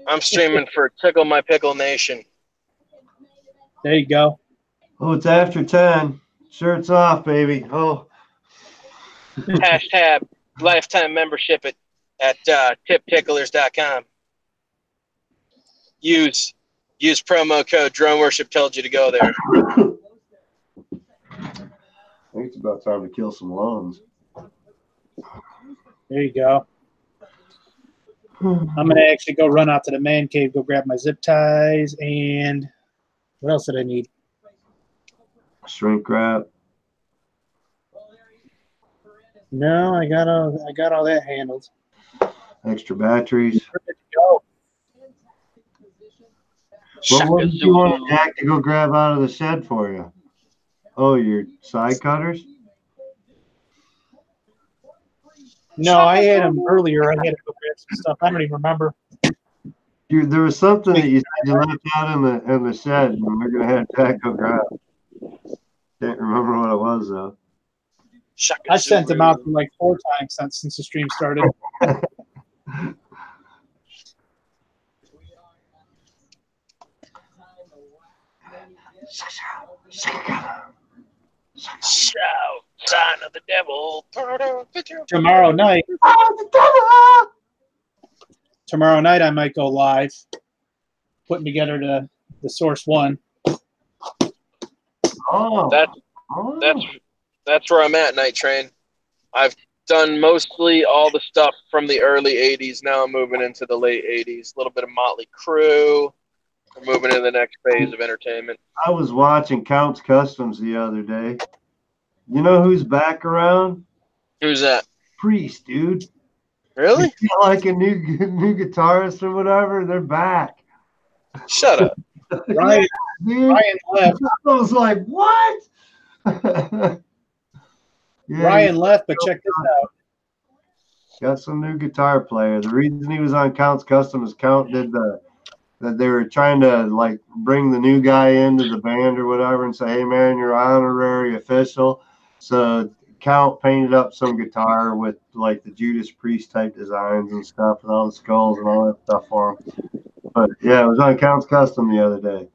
I'm streaming for Tickle My Pickle Nation. There you go. Oh, it's after 10. Shirts off, baby. Oh. Hashtag lifetime membership at tipticklers.com. Use promo code Drone Worship told you to go there. I think it's about time to kill some lawns. There you go. I'm going to actually go run out to the man cave, go grab my zip ties, and what else did I need? Shrink wrap. No, I got all that handled. Extra batteries. Ready to go. What did you want Jack to go grab out of the shed for you? Oh, your side cutters? No, I had him earlier. I had to go grab some stuff. I don't even remember. There was something that you said you left out in the shed, and we're gonna have Jack go grab. Can't remember what it was though. I sent them out like 4 times since the stream started. Shout, sign of the devil. Tomorrow night. Tomorrow night I might go live, putting together the Source 1. Oh, That's where I'm at, Night Train. I've done mostly all the stuff from the early 80s. Now I'm moving into the late 80s. A little bit of Motley Crue. We're moving into the next phase of entertainment. I was watching Count's Customs the other day. You know who's back around? Who's that? Priest, dude. Really? Like a new guitarist or whatever. They're back. Shut up. Ryan, Dude, Ryan left. I was like, what? Yeah, Ryan left, but check this out. Got some new guitar player. The reason he was on Count's Customs, Count did that they were trying to like bring the new guy into the band or whatever and say, hey man, you're honorary official. So Count painted up some guitar with like the Judas Priest type designs and stuff and all the skulls and all that stuff for him. But yeah, it was on Count's Custom the other day.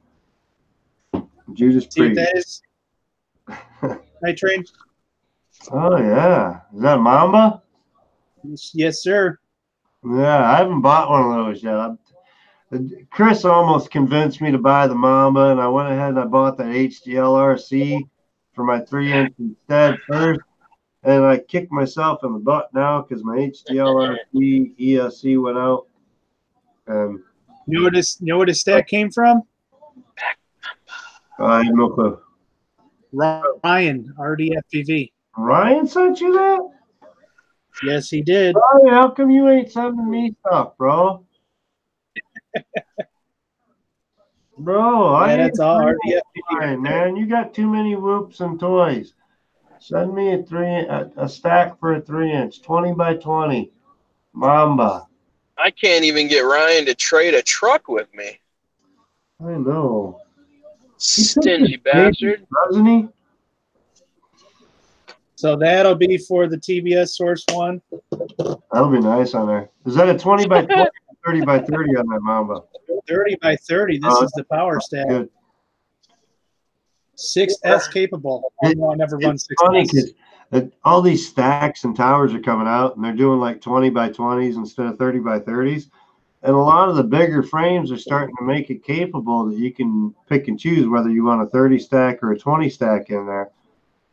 Judas See what Priest. that is? Night Train? Oh yeah. Is that Mamba? Yes, sir. Yeah, I haven't bought one of those yet. Chris almost convinced me to buy the Mamba, and I went ahead and I bought that HDLRC for my 3-inch instead first. And I kicked myself in the butt now because my HDLRC ESC went out. And You know where this stat came from? I have no clue. Ryan, RDFPV. Ryan sent you that? Yes, he did. Ryan, how come you ain't sending me stuff, bro? Bro, Yeah, that's all RDFPV. Ryan, man, you got too many whoops and toys. Send me a stack for a 3-inch, 20 by 20, Mamba. I can't even get Ryan to trade a truck with me. I know. Stingy bastard. Doesn't he? So that'll be for the TBS Source 1. That'll be nice on there. Is that a 20 by 20 or 30 by 30 on that Mamba? 30 by 30. This is the power stack. Good. 6S capable. Although I never run 6S. Funny because all these stacks and towers are coming out, and they're doing like 20 by 20s instead of 30 by 30s. And a lot of the bigger frames are starting to make it capable that you can pick and choose whether you want a 30 stack or a 20 stack in there.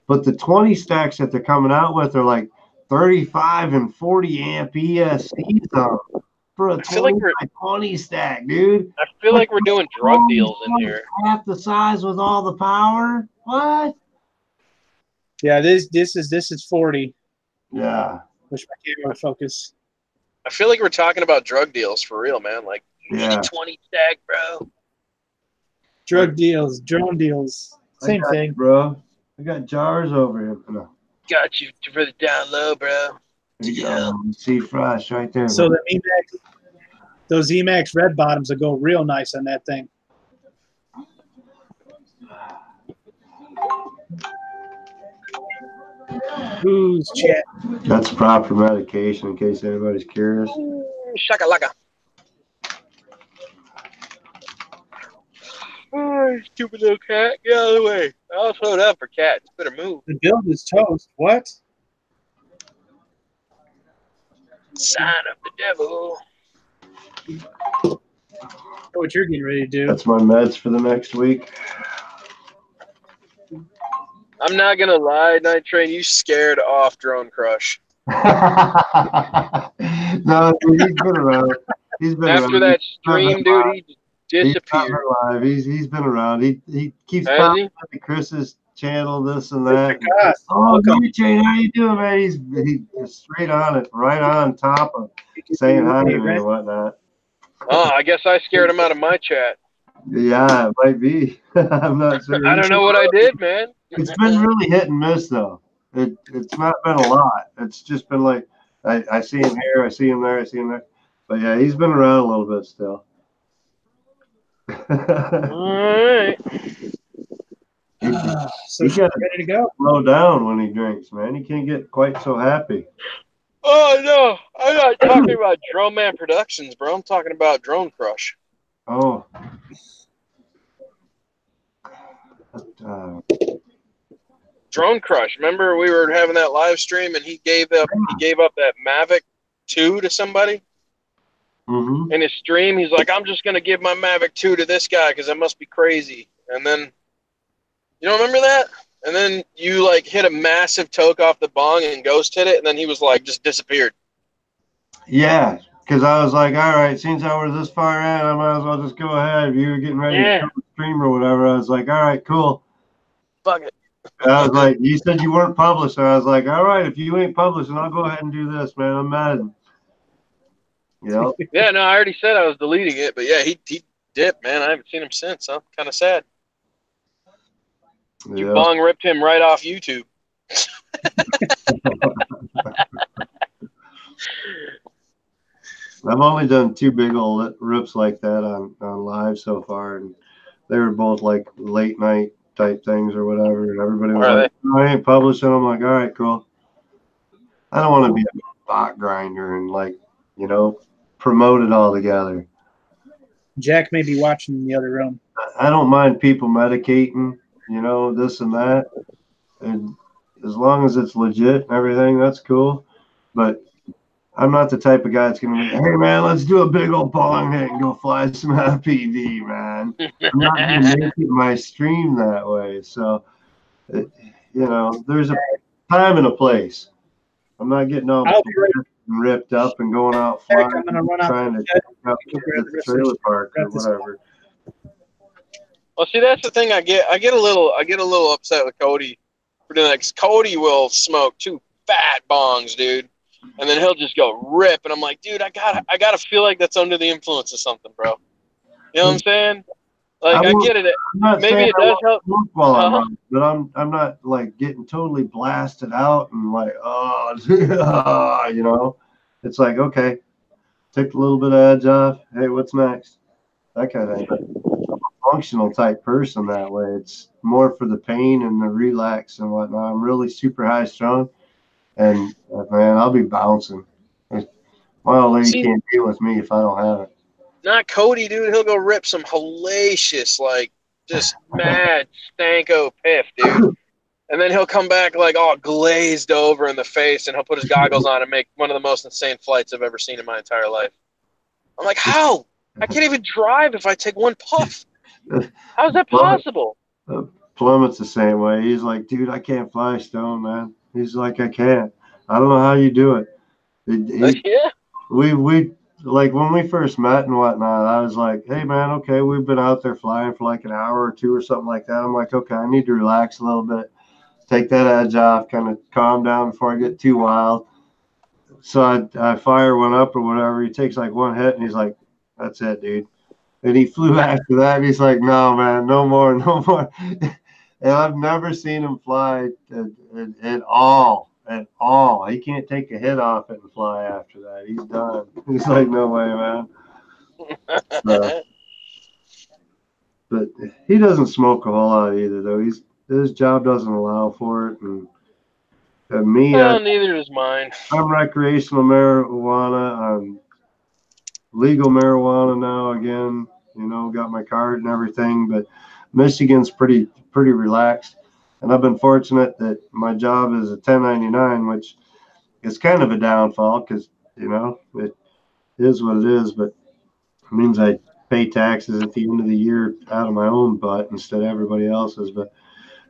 But the 20 stacks that they're coming out with are like 35 and 40 amp ESCs on them for a 20 by 20 stack, dude. I feel like we're doing drug deals in here. Half the size with all the power? What? Yeah, this is 40. Yeah. Wish my camera would focus. I feel like we're talking about drug deals for real, man. Like, you need Yeah. a 20 stack, bro. Drug deals, drone deals, same thing. You, bro. I got jars over here. No. Got you for the down low, bro. You go. See frost right there. So bro. those Emax red bottoms will go real nice on that thing. Who's chat? That's proper medication in case anybody's curious. Shakalaka. Oh, stupid little cat. Get out of the way. I'll slow it up for cats. Better move. The build is toast. What? Sign of the devil. Know what you're getting ready to do. That's my meds for the next week. I'm not going to lie, Night Train. You scared off Drone Crush. No, dude, he's been around. He's been After around. that stream, dude, he disappeared. He's been alive. He's been around. He keeps Has popping he? up to Chris's channel, this and that. God, Oh, welcome. Chain, how you doing, man? He's straight on it, right on top of saying hi to me and whatnot. Oh, I guess I scared him out of my chat. Yeah, it might be. I'm not sure. I don't know what I did, man. It's been really hit and miss, though. It's not been a lot. It's just been like, I see him here, I see him there, I see him there. But yeah, he's been around a little bit still. All right. So she's ready to go. Slow down when he drinks, man. He can't get quite so happy. Oh no, I'm not talking about Drone Man Productions, bro. I'm talking about Drone Crush. Oh. Drone Crush. Remember we were having that live stream and he gave up that Mavic 2 to somebody? Mm-hmm. In his stream, he's like, I'm just gonna give my Mavic 2 to this guy because I must be crazy. And then you don't remember that? And then you like hit a massive toke off the bong and ghost hit it, and then he was like just disappeared. Yeah, because I was like, all right, since I was this far in, I might as well just go ahead. If you were getting ready to come stream or whatever, I was like, all right, cool. Fuck it. I was like, you said you weren't published, so I was like, all right, if you ain't publishing, I'll go ahead and do this, man. I'm mad at him. Yep. Yeah, no, I already said I was deleting it, but yeah, he dipped, man. I haven't seen him since. I'm kind of sad. Yep. You bong ripped him right off YouTube. I've only done 2 big old rips like that on live so far, and they were both like late night type things or whatever. And everybody was like, no, I ain't publishing. I'm like, all right, cool. I don't want to be a bot grinder and like, promote it all together. Jack may be watching in the other room. I don't mind people medicating, this and that. And as long as it's legit and everything, that's cool. But I'm not the type of guy that's going to be, hey, man, let's do a big old bong hit and go fly some FPV, man. I'm not going to make it my stream that way. So, there's a time and a place. I'm not getting all ripped up and going out flying trying to get the trailer park or whatever. Well, see, that's the thing. I get a little upset with Cody for doing that, because Cody will smoke 2 fat bongs, dude, and then he'll just go rip, and I'm like, dude, I gotta feel like that's under the influence of something, bro. You know what I'm saying? Like, I get it. Maybe it does help. While I'm on, but I'm not like getting totally blasted out and like, it's like, okay, take a little bit of edge off. Hey, what's next? That kind of thing. I'm a functional type person that way. It's more for the pain and the relax and whatnot. I'm really super high strung, and man, I'll be bouncing. My old lady can't deal with me if I don't have it. Not Cody, dude. He'll go rip some hellacious, like, just mad stanko piff, dude. And then he'll come back like all glazed over in the face, and he'll put his goggles on and make one of the most insane flights I've ever seen in my entire life. I'm like, how? I can't even drive if I take one puff. How is that possible? Plummett's the same way. He's like, dude, I can't fly stone, man. He's like, I can't. I don't know how you do it. Yeah. We like when we first met and whatnot, I was like, hey man, okay, we've been out there flying for like an hour or 2 or something like that. I'm like, okay, I need to relax a little bit, take that edge off, kind of calm down before I get too wild. So I fire one up or whatever. He takes like 1 hit and he's like, that's it, dude. And he flew after that. And he's like, no, man, no more, no more. And I've never seen him fly at all. At all. He can't take a hit off it and fly after that. He's done. He's like, no way, man. But he doesn't smoke a whole lot either, though. His job doesn't allow for it. And me, neither does mine. I'm recreational marijuana. I'm legal marijuana now again. Got my card and everything. But Michigan's pretty relaxed. And I've been fortunate that my job is a 1099, which is kind of a downfall because, it is what it is, but it means I pay taxes at the end of the year out of my own butt instead of everybody else's. But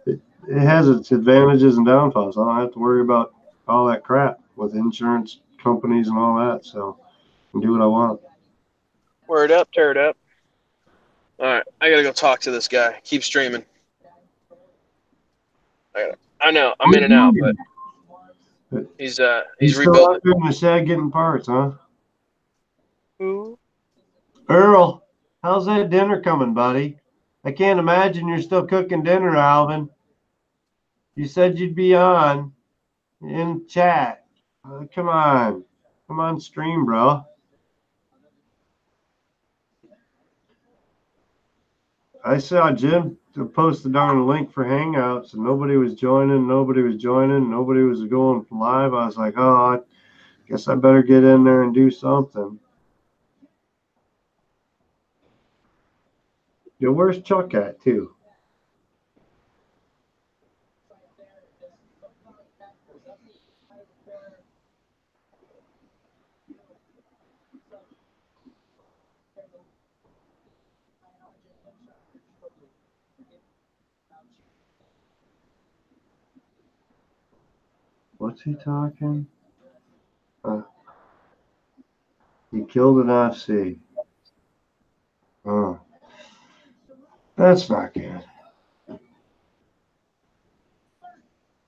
it has its advantages and downfalls. I don't have to worry about all that crap with insurance companies and all that, so I can do what I want. Word up, tear it up. All right, I got to go talk to this guy. Keep streaming. I know I'm in and out, but he's still rebuilding. out there in the shed getting parts, huh? Who? Earl, how's that dinner coming, buddy? I can't imagine you're still cooking dinner, Alvin. You said you'd be on in chat. Come on stream, bro. I saw Jim post the darn link for Hangouts, and nobody was joining. Nobody was going live. I was like, oh, I guess I better get in there and do something. Yeah, where's Chuck at, too? What's he talking? He killed an FC. Oh, that's not good.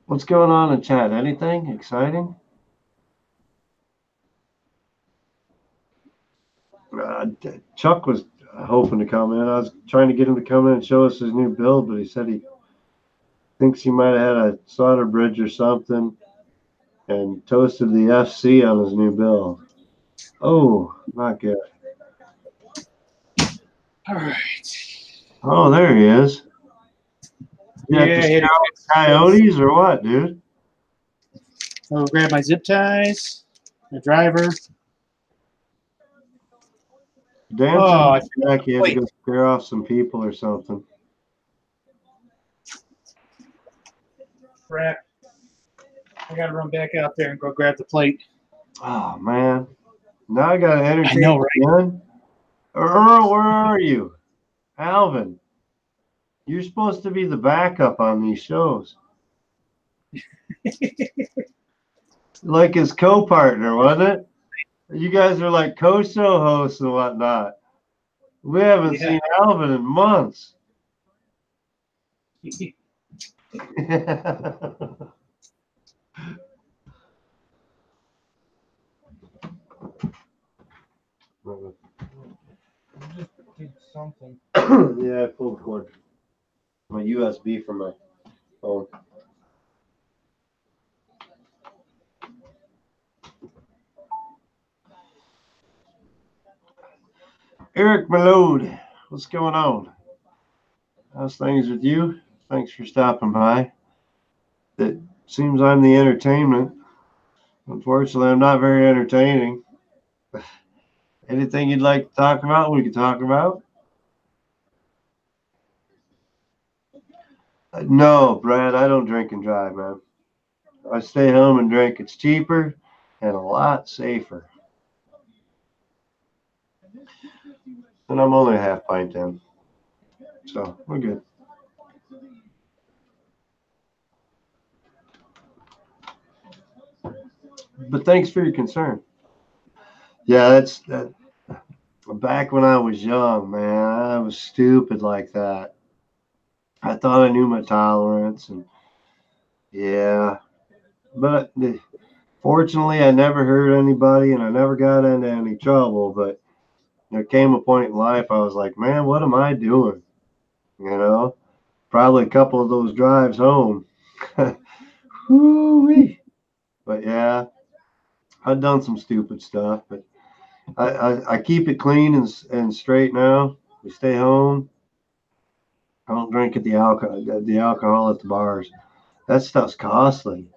What's going on in chat? Anything exciting? Chuck was hoping to come in. I was trying to get him to come in and show us his new build, but he said he thinks he might have had a solder bridge or something and toasted the FC on his new build. Oh, not good. All right. Oh, there he is. You Yeah, have to scout coyotes or what, dude? I'll grab my zip ties, the driver. Dancing back, he had to go scare off some people or something. Crap. I gotta run back out there and go grab the plate. Oh man. Now I gotta entertain. I know, right? Again. Earl, where are you? Alvin. You're supposed to be the backup on these shows. Like his co-partner, wasn't it? You guys are like co-show hosts and whatnot. We haven't seen Alvin in months. Did something. Yeah, I pulled the cord. My USB from my phone. Eric Malode, what's going on? How's things with you? Thanks for stopping by. It seems I'm the entertainment. Unfortunately, I'm not very entertaining. Anything you'd like to talk about, we can talk about. No, Brad, I don't drink and drive, man. I stay home and drink. It's cheaper and a lot safer. And I'm only a half pint in. So we're good. But thanks for your concern. Yeah, that's that. Back when I was young, man, I was stupid like that. I thought I knew my tolerance, and yeah, but fortunately, I never hurt anybody, and I never got into any trouble. But there came a point in life I was like, man, what am I doing? You know, probably a couple of those drives home. Woo-wee. But yeah, I've done some stupid stuff, but I keep it clean and straight now. We stay home. I don't drink at the alcohol at the bars. That stuff's costly.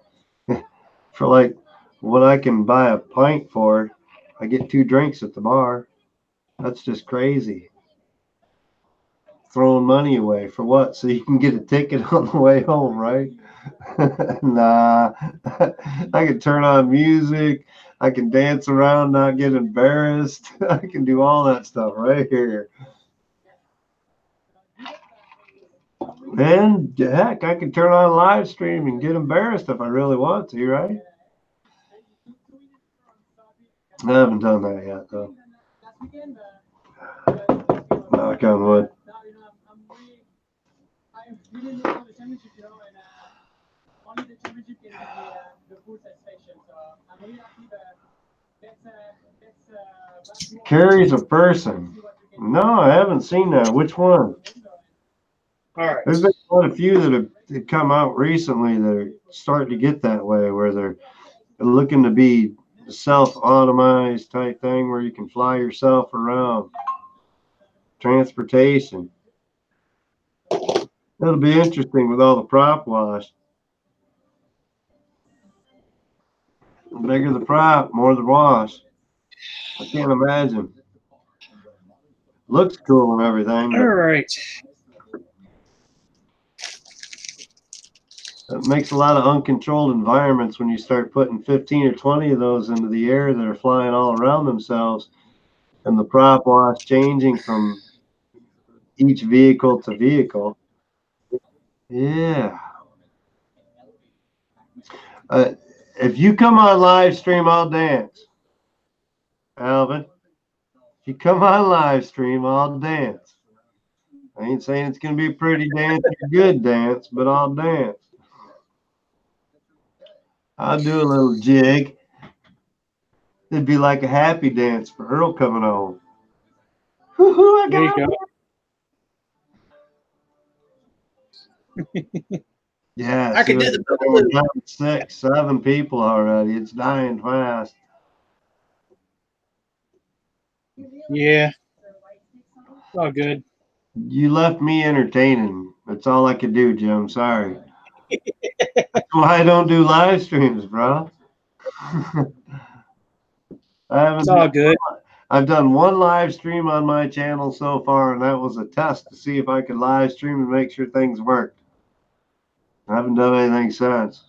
For like what I can buy a pint for, I get 2 drinks at the bar. That's just crazy. Throwing money away for what? So you can get a ticket on the way home, right? Nah. I can turn on music. I can dance around, not get embarrassed. I can do all that stuff right here. And heck, I can turn on a live stream and get embarrassed if I really want to, right? I haven't done that yet, though. Knock on wood. Carries a person. No, I haven't seen that. Which one? All right. There's been quite a few that have come out recently that are starting to get that way, where they're looking to be self-automized type thing where you can fly yourself around. Transportation. That'll be interesting with all the prop wash. The bigger the prop, more the wash. I can't imagine. Looks cool and everything, All but right. it makes a lot of uncontrolled environments when you start putting 15 or 20 of those into the air that are flying all around themselves, and the prop wash changing from each vehicle to vehicle. Yeah. If you come on live stream, I'll dance. Alvin, if you come on live stream, I'll dance. I ain't saying it's going to be a pretty dance or good dance, but I'll dance. I'll do a little jig. It'd be like a happy dance for Earl coming home. Woo-hoo, I There you got go. Yeah, I see, can do we're the down to 6, 7 people already. It's dying fast. Yeah. It's all good. You left me entertaining. That's all I could do, Jim. Sorry. That's why I don't do live streams, bro. It's all good. I've done one live stream on my channel so far, and that was a test to see if I could live stream and make sure things worked. I haven't done anything since.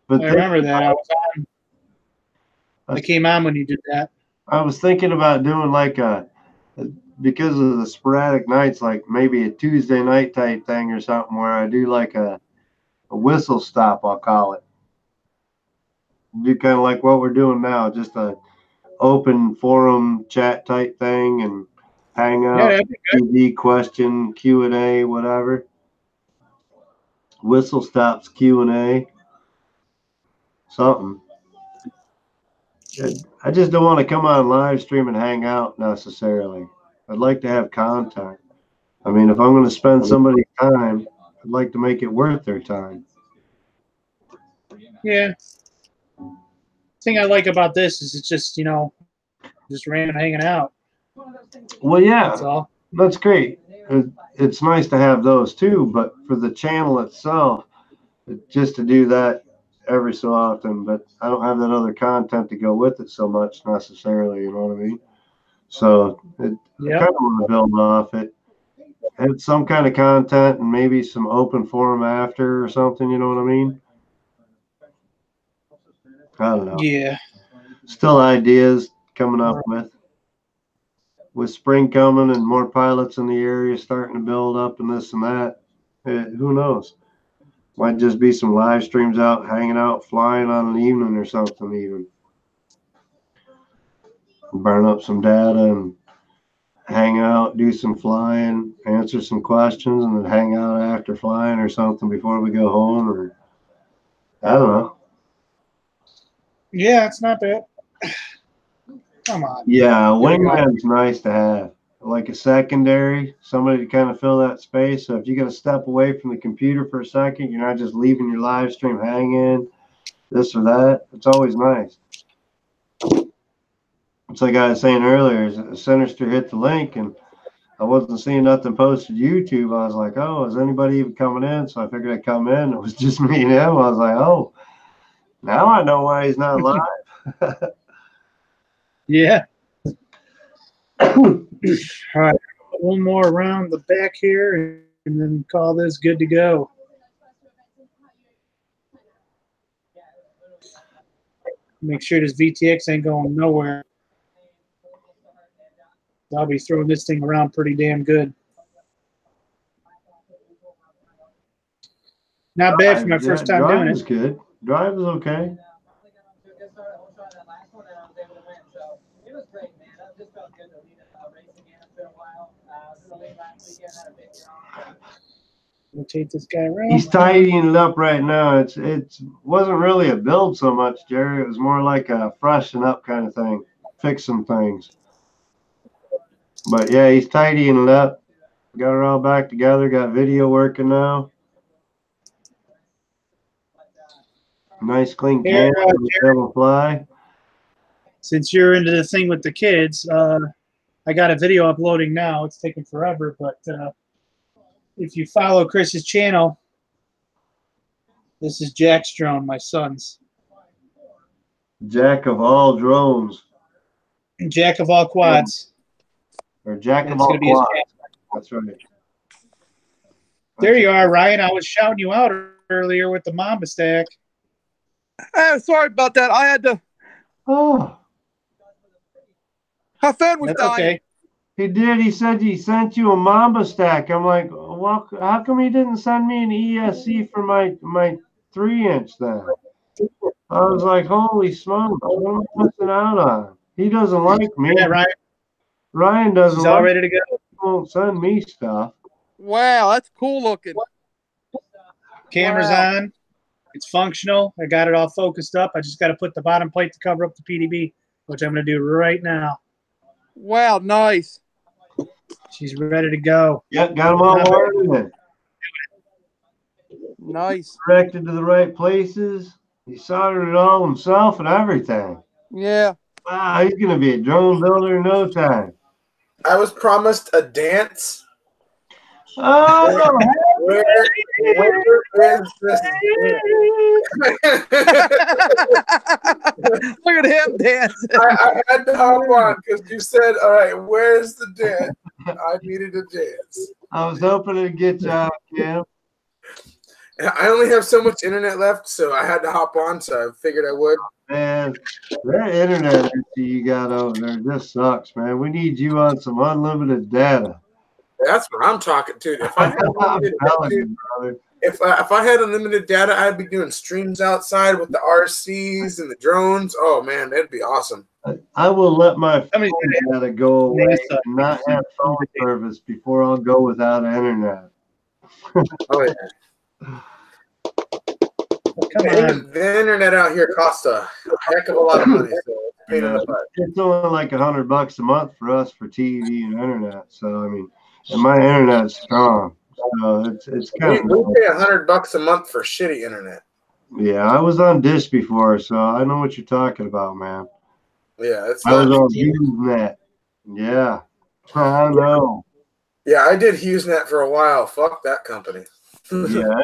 But I remember that. I was on. I came on when you did that. I was thinking about doing like because of the sporadic nights, like maybe a Tuesday night type thing or something where I do like a whistle stop, I'll call it. Do kind of like what we're doing now, just a open forum chat type thing and hang out, Yeah, that'd be good. TV question, Q&A, whatever. Whistle stops Q&A, something. I just don't want to come on live stream and hang out necessarily. I'd like to have content. I mean, if I'm going to spend somebody's time, I'd like to make it worth their time. Yeah. Thing I like about this is it's just, just random hanging out. Well, yeah, That's all. that's great. It's nice to have those too, but for the channel itself, just to do that every so often, but I don't have that other content to go with it so much necessarily, you know what I mean? So I kind of want to build off it. Have some kind of content and maybe some open forum after or something, you know what I mean? I don't know. Yeah. Still ideas coming up with spring coming and more pilots in the area starting to build up and this and that. Who knows? Might just be some live streams out, hanging out, flying on an evening or something even. Burn up some data and hang out, do some flying, answer some questions, and then hang out after flying or something before we go home, or I don't know. Yeah, it's not bad. Come on. Yeah, wingman's nice to have. Like a secondary, somebody to kind of fill that space. So if you got to step away from the computer for a second, you're not just leaving your live stream hanging, this or that. It's always nice. It's like I was saying earlier, Sinister hit the link and I wasn't seeing nothing posted to YouTube. I was like, oh, is anybody even coming in? So I figured I'd come in. It was just me and him. I was like, oh, now I know why he's not live. Yeah. All right. One more around the back here and then call this good to go. Make sure this VTX ain't going nowhere. I'll be throwing this thing around pretty damn good. Not bad for my first time doing it. Drive is good. Drive is okay. Rotate this guy around. He's tidying it up right now. It wasn't really a build so much, Jerry. It was more like a freshen up kind of thing, fix some things. But yeah, he's tidying it up. Got it all back together. Got video working now. Nice clean Here, camera. Able to fly. Since you're into the thing with the kids, I got a video uploading now. It's taking forever, but if you follow Chris's channel, this is Jack's drone, my son's. Jack of all drones. Jack of all quads. Or Jack of That's all gonna be his quads. channel. That's right. There you are, Ryan. I was shouting you out earlier with the Mamba stack. Sorry about that. I had to Oh, have fan was That's dying. okay. he did. He said he sent you a Mamba stack. I'm like, well, how come he didn't send me an ESC for my 3-inch then? I was like, holy smokes, what am I missing out on? He doesn't like me. Yeah, Ryan. Ryan doesn't He's all like ready to go. me. He won't send me stuff. Wow, that's cool looking. Camera's Wow. on. It's functional. I got it all focused up. I just got to put the bottom plate to cover up the PDB, which I'm going to do right now. Wow, nice. She's ready to go. Yep, got them all ordered and Nice. directed to the right places. He soldered it all himself and everything. Yeah. Wow, he's gonna be a drone builder in no time. I was promised a dance. Oh, Where is this Look at him dance. I had to hop on because you said, all right, where's the dance? I needed a dance. I was hoping to get you out, Kim. I only have so much internet left, so I had to hop on, so I figured I would. Man, that internet you got over there just sucks, man. We need you on some unlimited data. That's what I'm talking to. If I had unlimited data, if I had unlimited data, I'd be doing streams outside with the RCs and the drones. Oh man, that'd be awesome. I will let my phone data go away and not have phone service before I'll go without internet. Oh yeah. The internet out here costs a heck of a lot of money. So it's a pain in the butt. It's only like $100 a month for us for TV and internet. So I mean, and my internet's strong. So it's kind of. We pay $100 a month for shitty internet. Yeah, I was on Dish before, so I know what you're talking about, man. Yeah, it's. I was on HughesNet. Yeah, I know. Yeah, I did HughesNet for a while. Fuck that company. Yeah.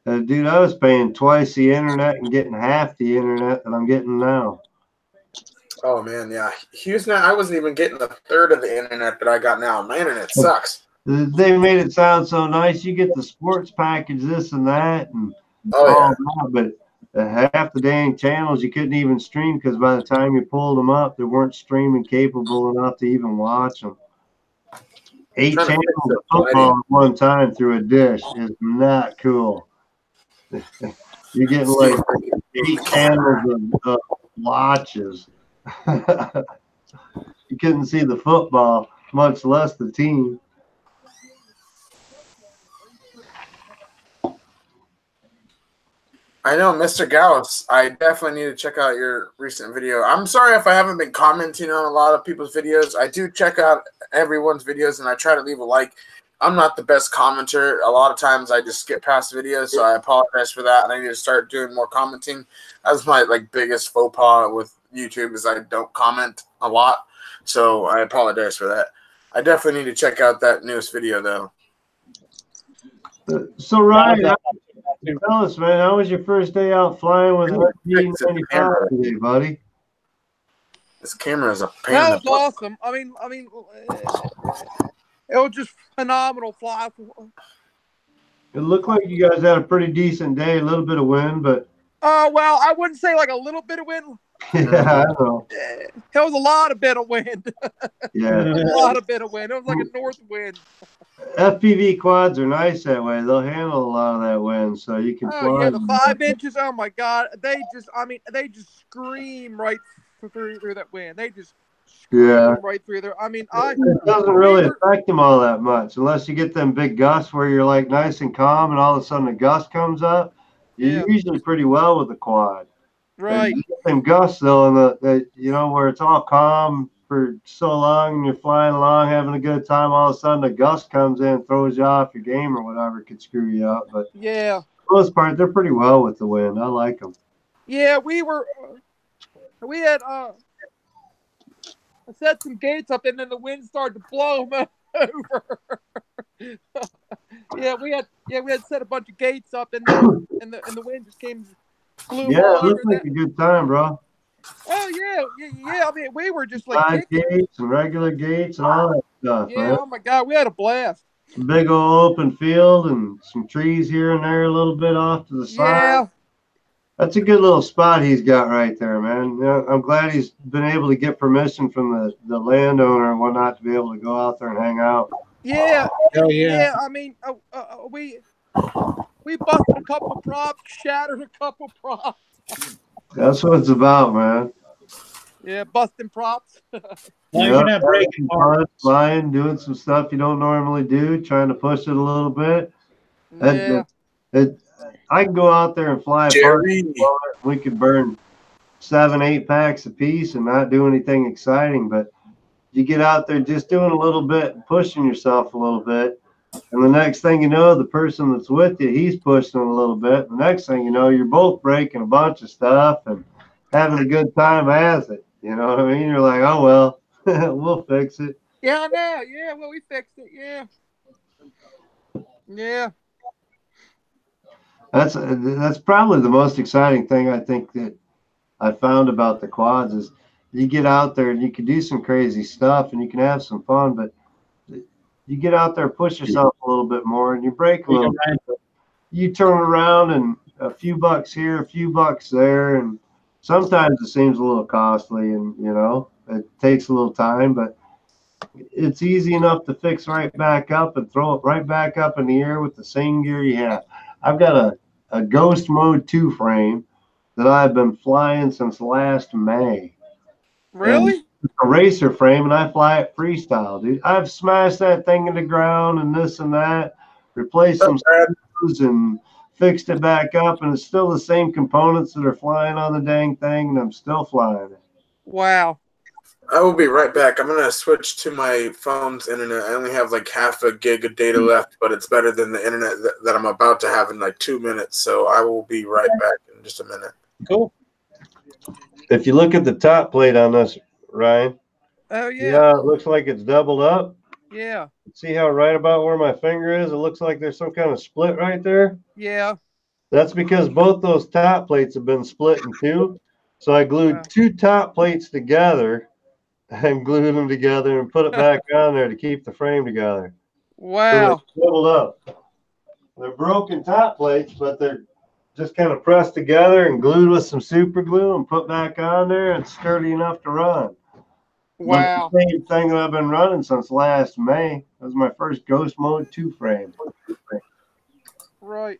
Dude, I was paying twice the internet and getting half the internet that I'm getting now. Oh man, yeah. HughesNet, I wasn't even getting a third of the internet that I got now. My internet sucks. They made it sound so nice. You get the sports package, this and that, and all that, but half the dang channels you couldn't even stream because by the time you pulled them up, they weren't streaming capable enough to even watch them. 8 channels of football at one time through a dish is not cool. You're getting like 8 channels of watches. You couldn't see the football, much less the team. I know, Mr. Gauss. I definitely need to check out your recent video. I'm sorry if I haven't been commenting on a lot of people's videos. I do check out everyone's videos, and I try to leave a like. I'm not the best commenter. A lot of times I just skip past videos, so I apologize for that. And I need to start doing more commenting. That's my biggest faux pas with YouTube is I don't comment a lot. So I apologize for that. I definitely need to check out that newest video, though. So, Ryan, tell us, man, how was your first day out flying with an FP95 today, buddy? This camera is a pain. That was awesome. I mean, it was just phenomenal fly. It looked like you guys had a pretty decent day, a little bit of wind, but. Well, I wouldn't say like a little bit of wind. Yeah, I know. It was a lot of bit of wind. Yeah. A lot of bit of wind. It was like a north wind. FPV quads are nice that way. They'll handle a lot of that wind, so you can fly. Oh yeah, the 5 inches. Oh my God, they just scream right through that wind. They just Yeah. right through there. I mean, It doesn't really affect them all that much unless you get them big gusts where you're like nice and calm and all of a sudden a gust comes up. You're Yeah. usually pretty well with the quad. Right. You get them gusts though, and the you know where it's all calm for so long and you're flying along having a good time. All of a sudden a gust comes in, throws you off your game or whatever, could screw you up. But Yeah. for the most part, they're pretty well with the wind. I like them. Yeah, we had set some gates up, and then the wind started to blow them over. we had set a bunch of gates up, and the wind just came, blew them Yeah, all it over. looked like a good time, bro. Oh yeah. I mean, we were just like Live kicking. gates and regular gates and all that stuff, Yeah. man. Oh my God, we had a blast. Big old open field and some trees here and there a little bit off to the side. Yeah. That's a good little spot he's got right there, man. Yeah, I'm glad he's been able to get permission from the landowner and whatnot to be able to go out there and hang out. Yeah. Hell yeah. Yeah. I mean, we busted a couple props, shattered a couple props. That's what it's about, man. Yeah, busting props. You're not breaking parts. Flying, doing some stuff you don't normally do, trying to push it a little bit. Yeah. I can go out there and fly a part. We could burn 7-8 packs a piece and not do anything exciting, but you get out there just doing a little bit, pushing yourself a little bit, and the next thing you know, the person that's with you, he's pushing a little bit. The next thing you know, you're both breaking a bunch of stuff and having a good time as it. You know what I mean? You're like, oh well, we'll fix it. Yeah, I know. Yeah, well, we fixed it. Yeah. Yeah. That's probably the most exciting thing I think that I found about the quads is you get out there and you can do some crazy stuff and you can have some fun, but you get out there, push yourself a little bit more, and you break a little bit. You turn around and a few bucks here, a few bucks there, and sometimes it seems a little costly, and you know it takes a little time, but it's easy enough to fix right back up and throw it right back up in the air with the same gear you have. I've got a Ghost Mode 2 frame that I've been flying since last May. Really? And it's a racer frame, and I fly it freestyle, dude. I've smashed that thing in the ground and this and that, replaced some screws and fixed it back up, and it's still the same components that are flying on the dang thing, and I'm still flying it. Wow. I will be right back. I'm going to switch to my phone's internet. I only have like half a gig of data left, but it's better than the internet that I'm about to have in like 2 minutes. So I will be right back in just a minute. Cool. If you look at the top plate on this, Ryan. Oh, yeah. Yeah, it looks like it's doubled up. Yeah. See how right about where my finger is? It looks like there's some kind of split right there. Yeah. That's because both those top plates have been split in two. So I glued two top plates together and glued them together and put it back on there to keep the frame together. Wow. So they're doubled up. They're broken top plates, but they're just kind of pressed together and glued with some super glue and put back on there and sturdy enough to run. Wow. The same thing that I've been running since last May. That was my first Ghost Mode 2 frame. Right.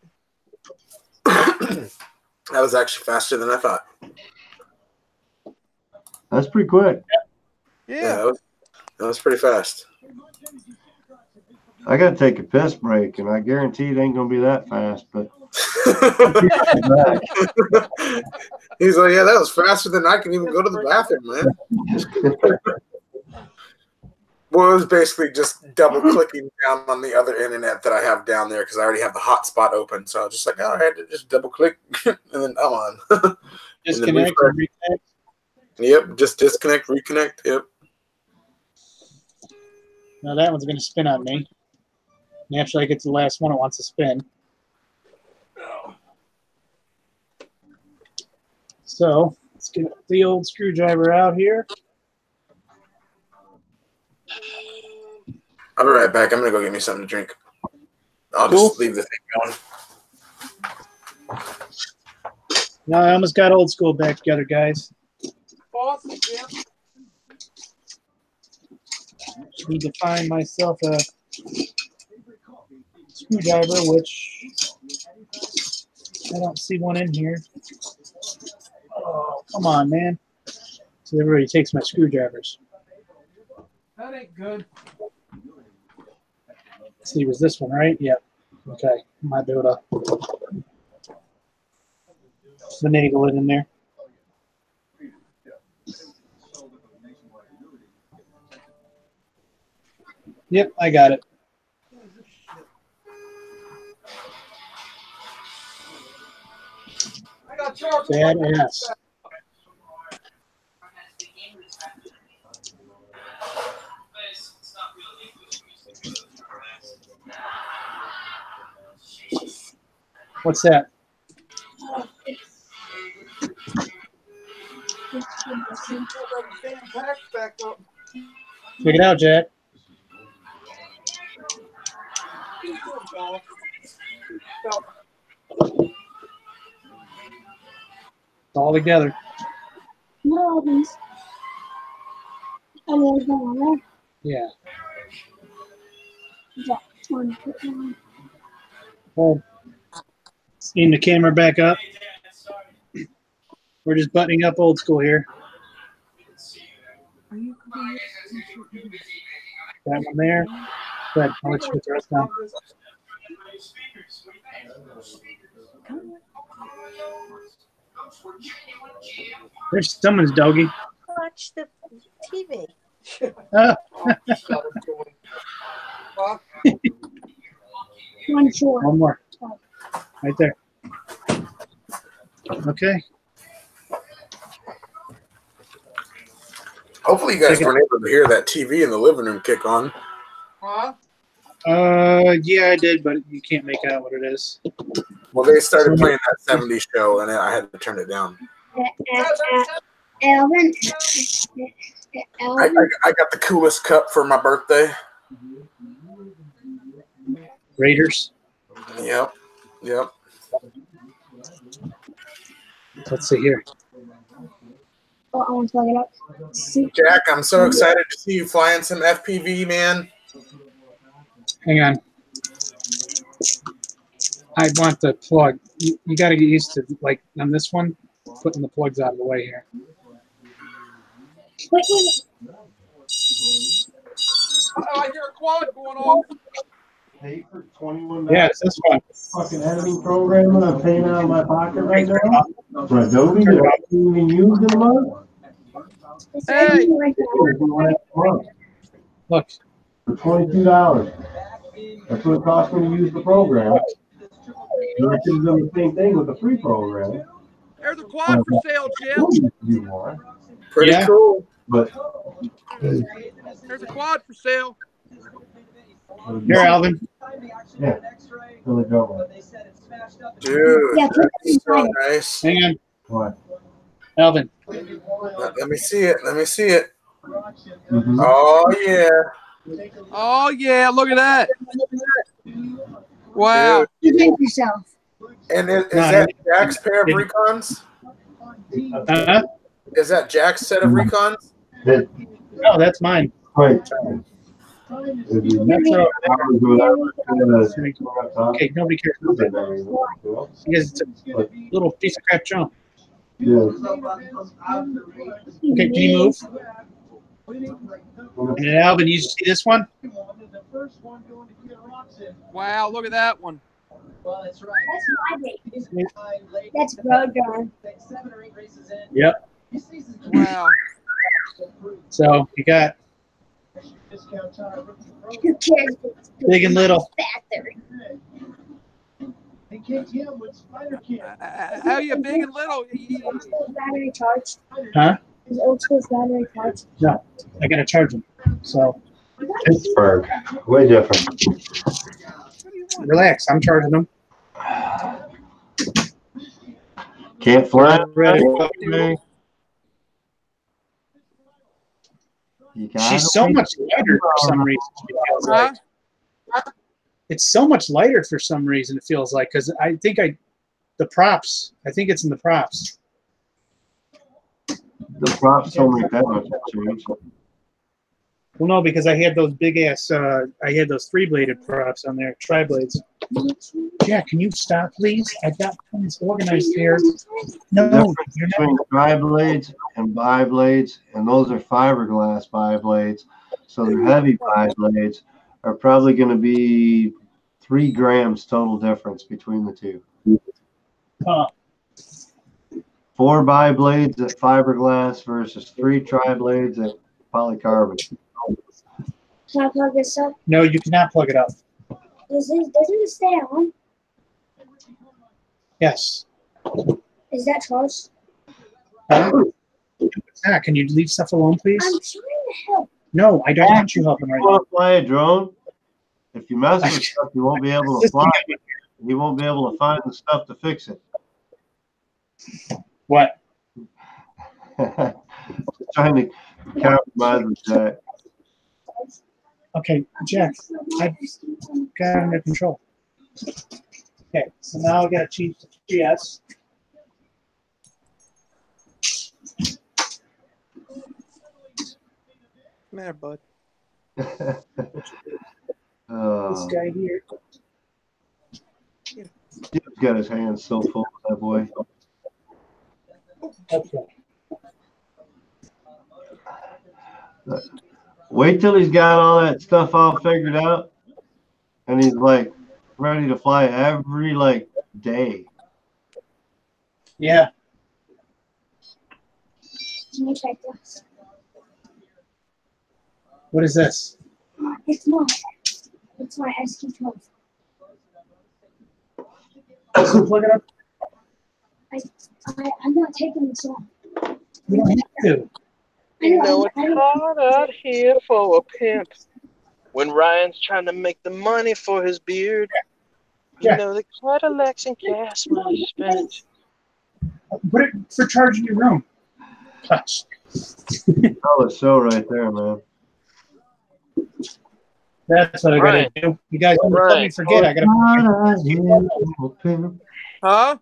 That was actually faster than I thought. That's pretty quick. Yeah. That was pretty fast. I got to take a piss break, and I guarantee it ain't going to be that fast, but he's like, yeah, that was faster than I can even go to the bathroom, man. Well, it was basically just double clicking down on the other internet that I have down there because I already have the hotspot open. So I was just like, oh, I had to just double click and then I'm on. Disconnect and reconnect. Yep, just disconnect, reconnect. Yep. Now that one's going to spin on me. Naturally, I get to the last one. It wants to spin. So let's get the old screwdriver out here. I'll be right back. I'm going to go get me something to drink. I'll just leave the thing going. Now I almost got old school back together, guys. Awesome, yeah. Need to find myself a screwdriver, which I don't see one in here. Oh, come on, man. So everybody takes my screwdrivers. That ain't good. Let's see, was this one right? Yeah. Okay. Might be able to finagle it in there. Yep, I got it. I got charged. Badass. What's that? Back up. Check it out, Jack. It's all together. No, these. And there's one on there. Yeah. That one put down. Well, aim the camera back up. We're just buttoning up old school here. That one there. Go ahead. I'll let you get the rest down. There's someone's doggy. Watch the TV. One short. One more. Right there. Okay. Hopefully, you guys weren't able to hear that TV in the living room kick on. Huh? Yeah, I did, but you can't make out what it is. Well, they started playing that 70s show, and I had to turn it down. Alvin. I got the coolest cup for my birthday. Raiders. Yep. Let's see here. Oh, I want to plug it up. Jack, I'm so excited to see you flying some FPV, man. Hang on. I want the plug. You got to get used to, like, on this one, putting the plugs out of the way here. Wait. I hear a quad going off. Pay for $21. Yeah, it's this one. Fucking editing program that I'm paying out of my pocket right now. For Adobe that I can't even use in a month. Hey. Look. For $22. That's what it cost me to use the program. And I could have done the same thing with the free program. There's a quad for sale, Jim. Pretty cool. But there's a quad for sale. Here, Alvin. Yeah. Really good one. Dude, Yeah, that's so nice. Hang on. What? Alvin. Let me see it. Mm-hmm. Oh, yeah. Oh, yeah. Look at that. Wow. You think yourself. And is that Jack's pair of Recons? Is that Jack's set of Recons? No, that's mine. Right. Okay, nobody cares about that. Because it's a little piece of crap junk. Yeah. Okay, can you move? And then Alvin, you see this one? Wow, look at that one. That's my baby. That's road gun. Yep. Wow. So you got Who cares? big and little. How you big and little? Battery charged. Huh? Is old school's battery charged? No, I gotta charge them. So Pittsburgh, way different. relax, I'm charging them. Can't fly. She's so much lighter for some reason. It feels like. It's so much lighter for some reason. It feels like because I think the props. I think it's in the props. The props don't make that much change. Well, no, because I had those big ass. I had those 3-bladed props on there, tri-blades. Jack, can you stop, please? I've got things organized here. No, Difference between tri-blades and bi-blades, and those are fiberglass bi-blades. So the heavy bi-blades are probably going to be 3 grams total difference between the two. Huh. 4 bi-blades at fiberglass versus 3 tri-blades at polycarbonate. Can I plug this up? No, you cannot plug it up. Doesn't it stay on? Yes. Is that charged? Can you leave stuff alone, please? I'm trying to help. No, I don't want you helping right You now. want to fly a drone? If you mess with stuff, you won't be able to fly. You won't be able to find the stuff to fix it. What? Trying to compromise with Jack. Okay, Jack, I got it under control. Okay, so now I got to change the GPS. Matter, bud. This guy here. He's got his hands so full, that boy. Okay. Wait till he's got all that stuff all figured out, and he's like ready to fly every day. Yeah. Can you check this? What is this? It's not. It's my SQ12. Plug it up. I'm not taking this off. You don't have to. You know it's hard out here for a pimp when Ryan's trying to make the money for his beard. You know the Cadillacs and gas money spent. Put it for charging your room. Touch. Oh, the show right there, man. That's what I gotta do. You guys don't let me forget. I gotta. Huh?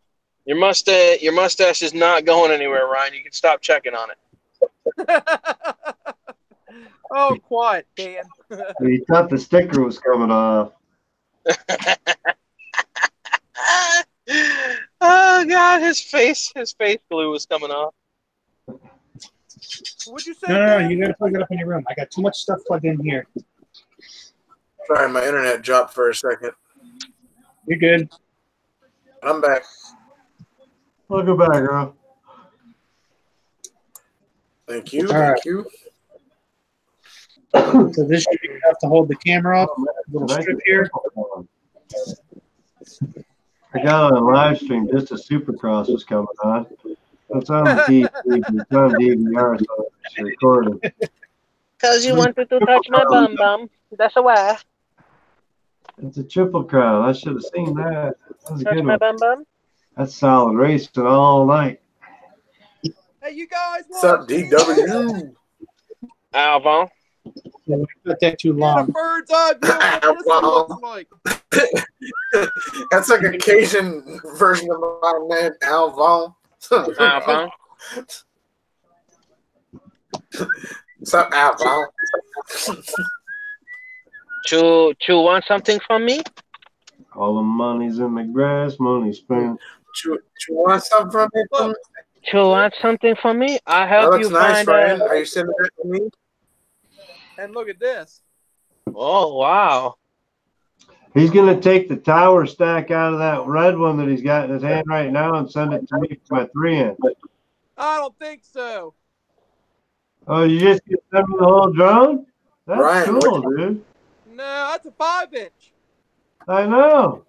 Your mustache is not going anywhere, Ryan. You can stop checking on it. Oh, quiet, Dan. He thought the sticker was coming off. Oh God, his face glue was coming off. What'd you say? No, you gotta plug it up in your room. I got too much stuff plugged in here. Sorry, my internet dropped for a second. You're good. I'm back. Welcome back, girl. Thank you. All right. Thank you. So this you have to hold the camera up. Little strip here. I got on a live stream just as Supercross was coming on. It's on the TV. It's on DVR, so it's recorded. Because you wanted to touch my bum bum. That's why. It's a triple crown. I should have seen that. That was a Touch good my one. bum bum. That's solid racing all night. Hey, you guys. What's up, DW? Alvin. Yeah, we got that too long. Bird's eye view of what this one looks like. That's like a Cajun version of my name, Alvin. Alvin. What's up, Alvin? To want something from me? All the money's in the grass, money spent. You want something from me? To want something from me? I That help looks you nice, find Ryan. Are you sending that to me? And look at this. Oh, wow. He's going to take the tower stack out of that red one that he's got in his hand right now and send it to me for my 3-inch. I don't think so. Oh, you just get send me the whole drone? That's Ryan, cool, dude. No, that's a 5-inch. I know.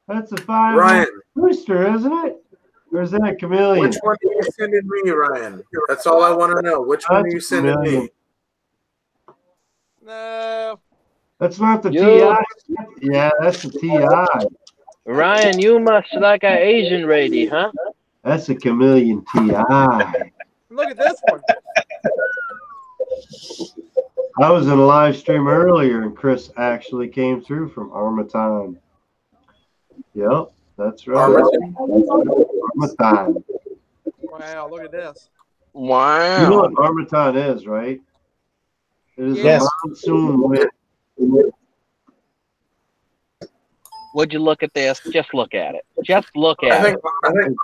That's a 5-inch Ryan. booster, isn't it? Or is that a chameleon? Which one are you sending me, Ryan? That's all I want to know. Which one are you sending me? No. That's not the You- TI. Yeah, that's the TI. Ryan, you must like an Asian lady, huh? That's a chameleon TI. Look at this one. I was in a live stream earlier, and Chris actually came through from Armaton. Yep, that's right. Armaton. Wow, look at this. Wow. You know what Armaton is, right? It is Yes. a monsoon wind. Would you look at this? Just look at it. Just look I at think it.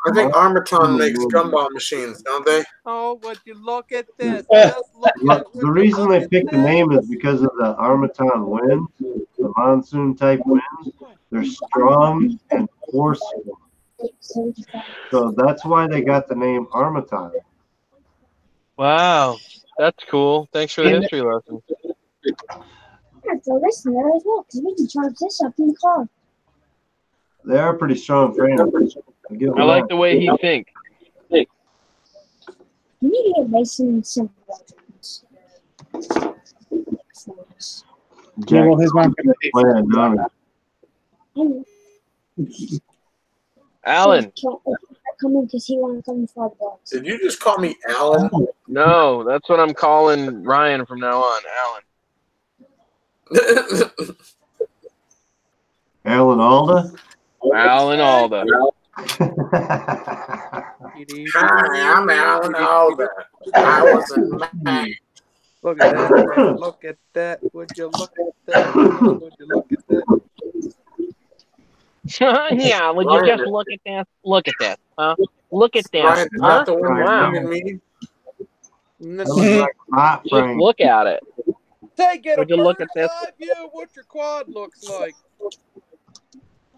I think Armaton makes gumball machines, don't they? Oh, would you look at this? Just look at it. The reason they picked the name is because of the Armaton winds, the monsoon type winds. They're strong and forceful. So that's why they got the name Armaton. Wow, that's cool. Thanks for the history lesson. I have to listen there as well because we can charge this up in the car. They are pretty strong frames. I like the way he thinks. You need to get Mason some. Yeah, well, his mom can pay for it. Alan. Coming because he want to come for the dogs. Did you just call me Alan? No, that's what I'm calling Ryan from now on, Alan. Alan Alda? Alan Alda. Hi, I'm Alan Alda. I was a man. Look at that. Look at that. Would you look at that? Would you look at that? Yeah, would you just look at this? Look at this, huh? Look at this, Ryan, is huh? that the one you're Wow. singing me? Just look at it. Take it. Would you look at this? View of what your quad looks like.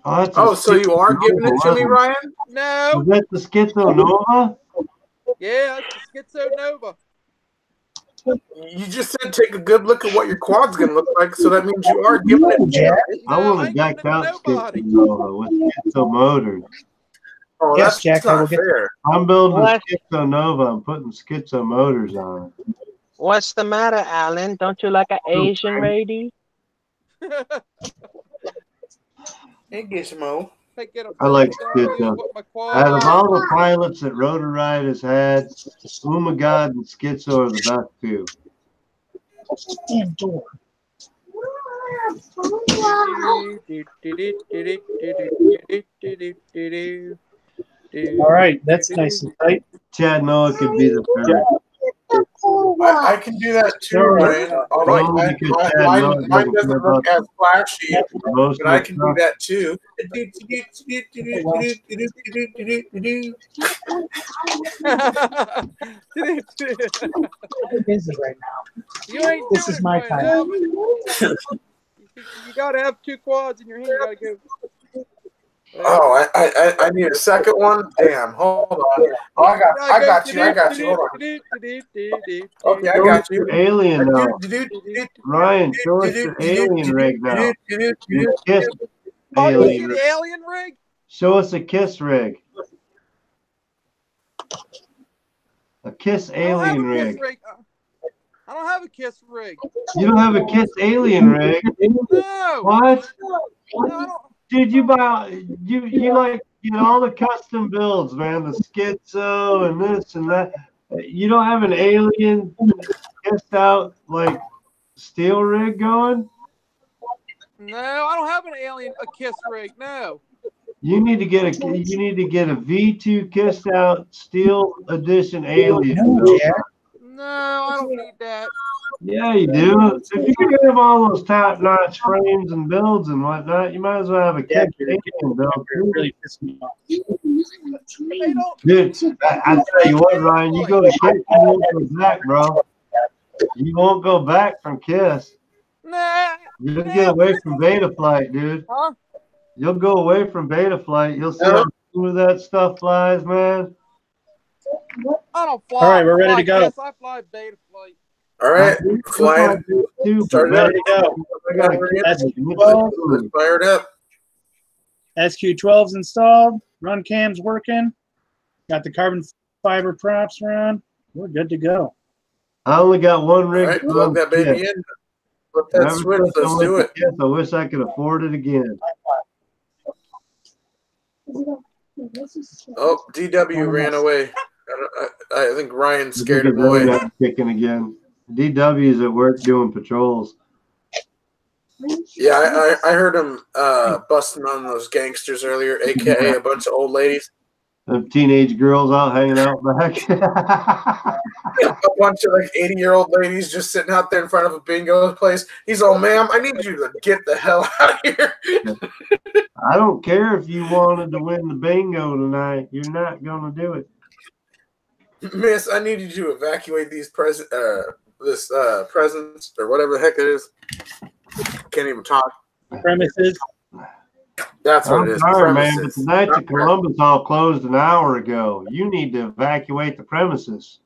Oh, so you are giving it to me, Ryan? No. Is that the Schizo Nova? Yeah, it's the Schizo Nova. You just said take a good look at what your quad's gonna look like, so that means you are giving it to me. I want a decked out Schizo Nova with Schizo motors. Oh, Yes, that's Jack, I will not get fair. I'm building What? a Schizo Nova. I'm putting Schizo motors on it. What's the matter, Alan? Don't you like an Asian lady? Hey, Gizmo. I like Schizo. Out of all the pilots that Rotor Ride has had, Umagod and Schizo are the best two. Damn door. All right, that's nice and tight. Chad Noah could be the third. I can do that too, Ryan. All right, Only because Chad Noah mine doesn't care doesn't look about as flashy, most but of I the can do stuff. that too. I'm busy right now. You ain't This doing is it my right, time. Alvin. You gotta have two quads in your hand. You gotta go. Oh, I need a second one. Damn, hold on. Oh, I got you. Hold on. Okay, I got you. Alien now. Ryan, show us your alien rig now. Your KISS Oh, you see alien rig. the alien rig? Show us a KISS rig. A KISS alien rig. I don't have a KISS rig. You don't have a KISS alien rig? No. What? No, I don't. Dude, you buy you like all the custom builds, man. The Schizo and this and that. You don't have an alien kissed out like steel rig going? No, I don't have a KISS rig. No. You need to get a V2 kissed out steel edition alien. build. No, I don't need that. Yeah, you do. If you're gonna have all those top-notch frames and builds and whatnot, you might as well have a KISS alien build. Really pissed me off. Dude, I tell you what, Ryan, you go to KISS, you won't go back, bro. You won't go back from KISS. Nah. You'll get away from Beta Flight, dude. Huh? You'll go away from Beta Flight. You'll see how smooth that stuff flies, man. I don't fly. All right, we're ready to go. Yes, I fly Beta Flight. All right, flying. Start it up. Ready to go. Let's fire it up. SQ12's installed. Run cam's working. Got the carbon fiber props around. We're good to go. I only got one rig. All right, plug that baby in. Flip that switch. Let's do it. I wish I could afford it again. Oh, DW ran away. I think Ryan scared him away. Kicking again. DW's at work doing patrols. Yeah, I heard him busting on those gangsters earlier, aka a bunch of old ladies. The teenage girls out hanging out back. A bunch of like 80-year-old ladies just sitting out there in front of a bingo place. He's all, ma'am, I need you to get the hell out of here. I don't care if you wanted to win the bingo tonight. You're not going to do it. Miss, I need you to evacuate these presents or whatever the heck it is. Can't even talk. Premises. That's what it is. Sorry, man, but Premises. the Knights of Columbus all closed an hour ago. You need to evacuate the premises.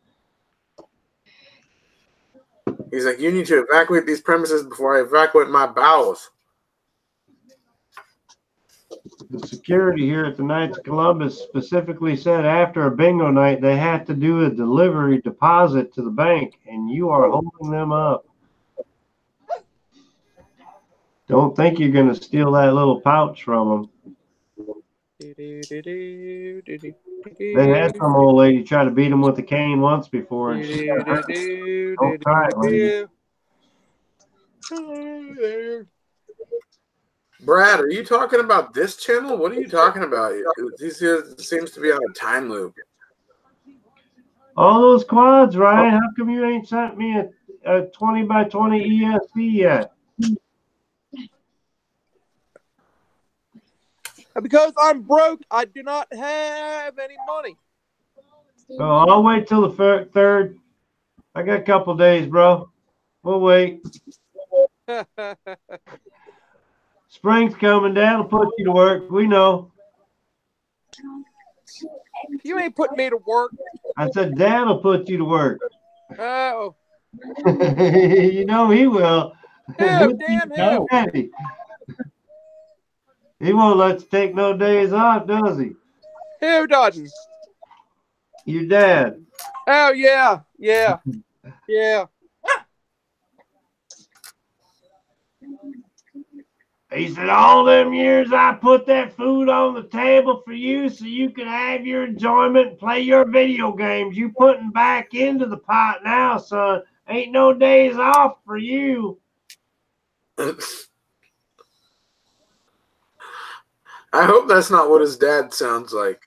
He's like, you need to evacuate these premises before I evacuate my bowels. The security here at the Knights of Columbus specifically said after a bingo night they had to do a delivery deposit to the bank, and you are holding them up. Don't think you're going to steal that little pouch from them. They had some old lady try to beat him with a cane once before, and she got hurt. Don't try it, lady. Brad, are you talking about this channel? What are you talking about? He seems to be on a time loop. All those quads, Ryan. How come you ain't sent me a 20x20 ESP yet? Because I'm broke, I do not have any money. So I'll wait till the 3rd. I got a couple days, bro. We'll wait. Spring's coming down. Will put you to work. We know. You ain't putting me to work. I said Dad will put you to work. Oh. You know he will. Oh, damn him. He won't let you take no days off, does he? Who doesn't? Your dad. Oh, yeah. Yeah. Yeah. He said, all them years I put that food on the table for you so you could have your enjoyment and play your video games. You putting back into the pot now, son. Ain't no days off for you. I hope that's not what his dad sounds like.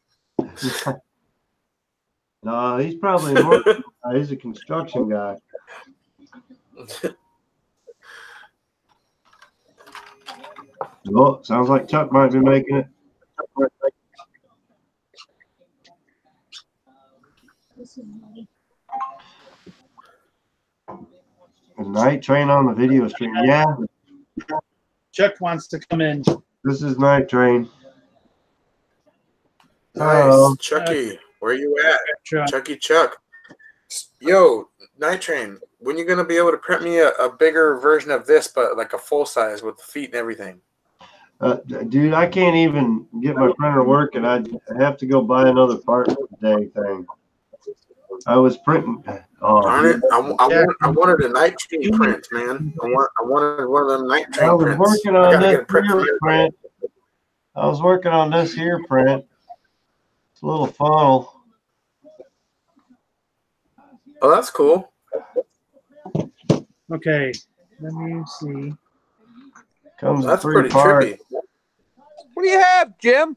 No, he's probably more. He's a construction guy. Oh, sounds like Chuck might be making it. The night train on the video stream. Yeah. Chuck wants to come in. This is Night Train. Nice. Chucky, where you at? Chucky Chuck. Yo, Night Train, when you going to be able to print me a bigger version of this, but like a full size with the feet and everything? Dude, I can't even get my printer working. I have to go buy another part for the dang thing. I was printing. Oh, darn it. I wanted a Night Train print, man. I wanted one of them Night Train prints. Working on this here print. I was working on this here print. It's a little funnel. Oh, that's cool. Okay, let me see. Comes that's free pretty part. trippy. What do you have, Jim?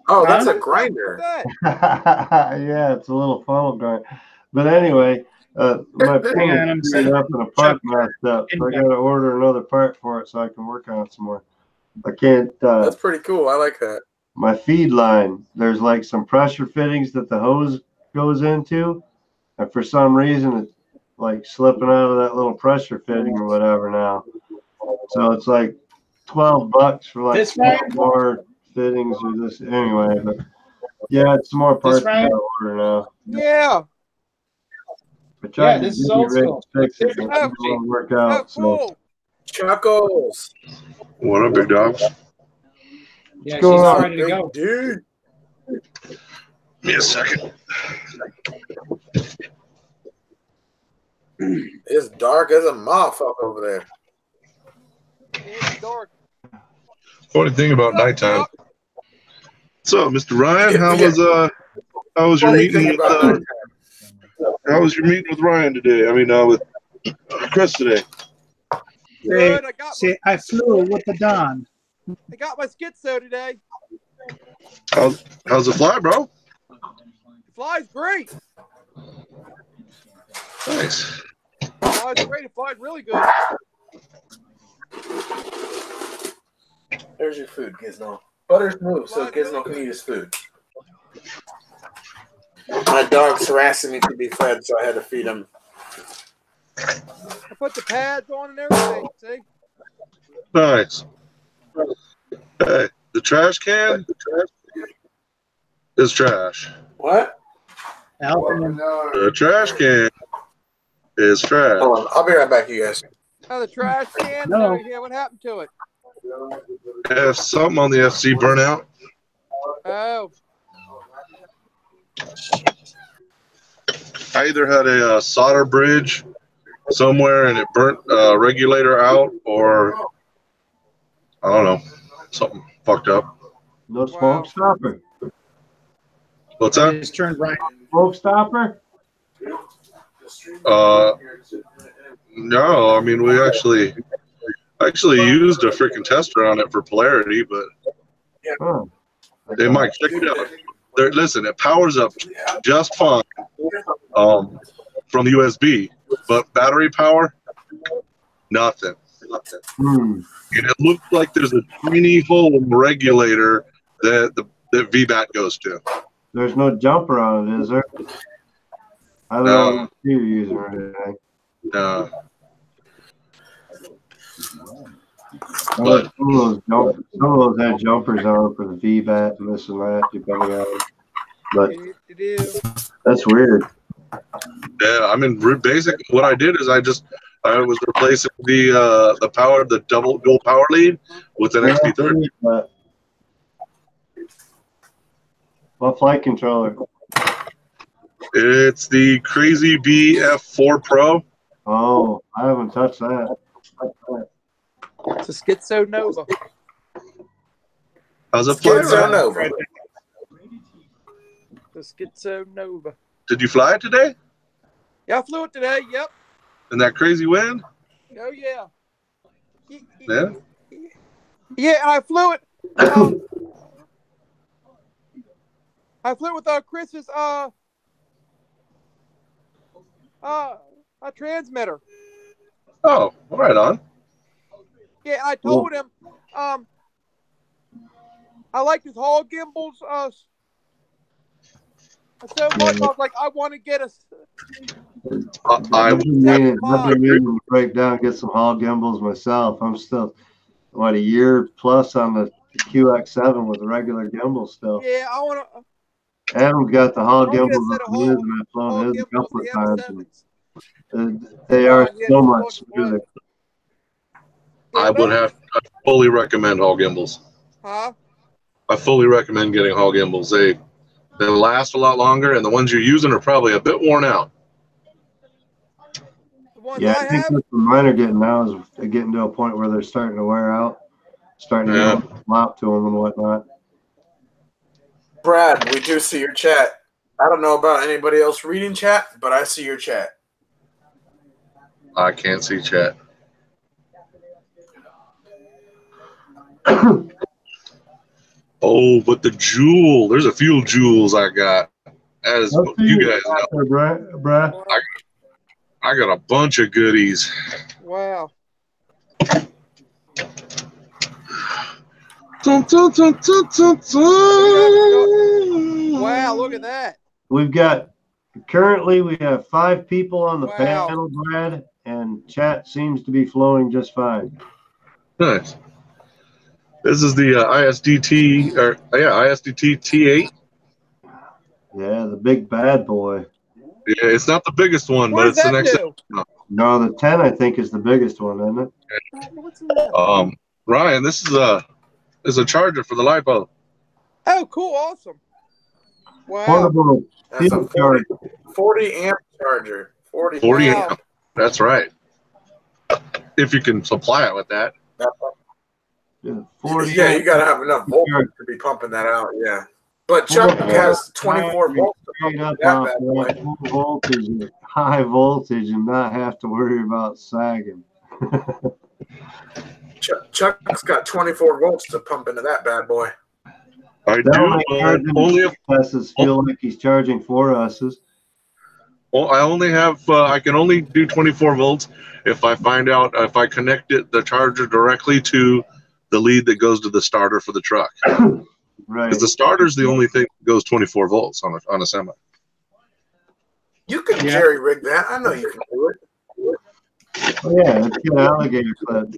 Oh, that's a grinder. Yeah, it's a little funnel grinder. But anyway, my pen I'm screwed up and a part messed up. So I got to order another part for it so I can work on it some more. I can't. That's pretty cool. I like that. My feed line, there's like some pressure fittings that the hose goes into. And for some reason, it's like slipping out of that little pressure fitting or whatever now. So it's like $12 for like more fittings or this anyway. But yeah, it's more parts I gotta order now. Yeah. But yeah, this is old school. Fix it. It doesn't work out. So. Chuckles. What up, big dogs? Yeah, she's all ready to go. Dude. Give me a second. It's dark as a motherfucker over there. It's dark. Funny thing about nighttime. What's up, Mr. Ryan? How was your meeting with how was your meeting with Ryan today? I mean, with Chris today. I flew with the Don. I got my schizo today. How's it fly, bro? It flies great. Nice. It flies great. It flies really good. There's your food, Gizmo. Butter's moved, so Gizmo can eat his food. My dog's harassing me to be fed, so I had to feed him. I put the pads on and everything. See? Nice. Hey, the trash can is trash. What? The trash can is trash. Hold on, I'll be right back, you guys. Oh, the trash can? No. Yeah, what happened to it? Have something on the FC burnout. Oh. I either had a solder bridge somewhere and it burnt a regulator out, or I don't know, something fucked up. No smoke stopper. What's that? Just turned right. Smoke stopper? No, I mean we actually used a freaking tester on it for polarity, but they might check it out. Listen, it powers up just fine from the USB, but battery power, nothing. And it looks like there's a tiny hole in the regulator that the VBAT goes to. There's no jumper on it, is there? I don't know what you're using or anything. No. Some of those had jumpers on for the VBAT and this and that, depending on it. But that's weird. Yeah, I mean, basically, what I did is I was replacing the power, the dual power lead with an XP30. What flight controller? It's the Crazy BF4 Pro. Oh, I haven't touched that. It's a Schizo Nova. How's it fly? Schizo Nova. The Schizo Nova. Did you fly it today? Yeah, I flew it today. Yep. In that crazy wind? Oh yeah. Yeah. Yeah, and I flew it. I flew with Chris's a transmitter. Oh, right on. Yeah, I told him I like his Hall gimbals so much. I was like, I want to get a. I've been meaning to break down, get some Hall gimbals myself. I'm still, a year plus on the QX7 with a regular gimbal still. Yeah, I want to. Adam's got the Hall gimbals up his, and I've flown his a couple of times. And they are so much smoother. I fully recommend Hall gimbals. Huh? I fully recommend getting Hall gimbals. They last a lot longer, and the ones you're using are probably a bit worn out. Yeah, I think what mine are getting now is they're getting to a point where they're starting to wear out, starting to get a flop to them and whatnot. Brad, we do see your chat. I don't know about anybody else reading chat, but I see your chat. I can't see chat. Oh, but the jewel. There's a few jewels I got. As you guys know. I got a bunch of goodies. Wow. Dun, dun, dun, dun, dun, dun. Wow, look at that. Currently we have 5 people on the panel, Brad, and chat seems to be flowing just fine. Nice. This is the ISDT T8. Yeah, the big bad boy. Yeah, it's not the biggest one, but it's the next. No, the 10 I think is the biggest one, isn't it? Ryan, this is a charger for the LiPo. Oh, cool, awesome. Wow. Portable. That's a 40 amp charger. 40 amp. That's right. If you can supply it with that. Yeah, you got to have enough voltage to be pumping that out. Yeah. But Chuck has 24 volts to pump that bad boy. Voltage, high voltage, and not have to worry about sagging. Chuck's got 24 volts to pump into that bad boy. I That'll do make charging only if us feel like he's charging for us. well, I only have I can only do 24 volts if I find out if I connect the charger directly to the lead that goes to the starter for the truck. Right. Because the starter's the only thing that goes 24 volts on a semi. You can jerry rig that. I know you can do it. Oh, yeah, let's get an alligator clip.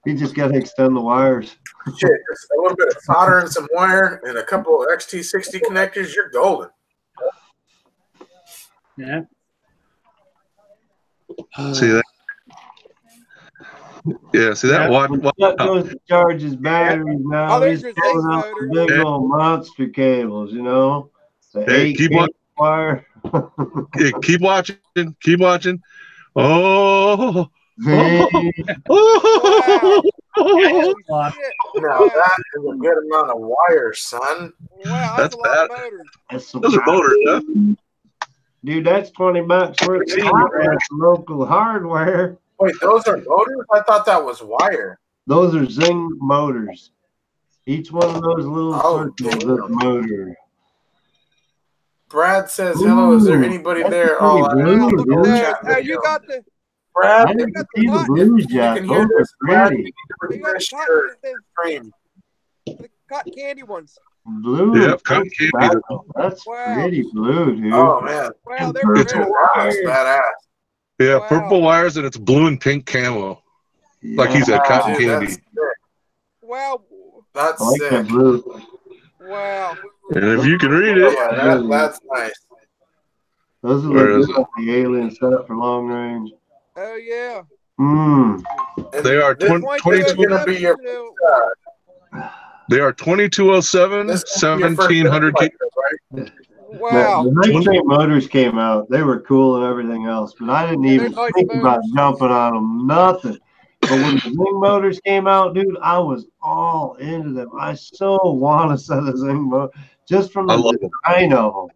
You just got to extend the wires. Shit, just a little bit of solder and some wire and a couple of XT60 connectors, you're golden. Yeah. See that? Yeah, see that? Chuck goes to charge his batteries now. Oh, there's He's your zinc pulling out motor. the big old monster cables, you know? The Hey, 8 keep wire. Hey, keep watching. Keep watching. Oh. Now that is a good amount of wire, son. Wow, that's a lot of bad. motors. Those are motors, huh? Dude, that's $20 worth of hardware, local hardware. Wait, those are motors? I thought that was wire. Those are Zing motors. Each one of those little circles is a motor. Brad says, hello, is there anybody there? Oh, blue, dude. Oh, you got the Brad, I didn't see the blues yet. can Those hear are this, Brad, pretty. you got the cotton candy ones. Blue. Yep, cotton candy. That's pretty blue, dude. Oh, man. Wow, they're Purple That's badass. Yeah, Wow. purple wires and it's blue and pink camo. Like he said, cotton Dude, candy. that's sick. Wow. That's I like sick. that blue. Wow. And if you can read it. Yeah, that's nice. Those are Where is the alien setup for long range. Oh, yeah. They are 22. Gonna be your They are 2207, 1700. Wow. The Night Train motors came out. They were cool and everything else, but I didn't even think about jumping on them. Nothing. But when the Zing motors came out, dude, I was all into them. I so want a set of Zing motors just from the design of them.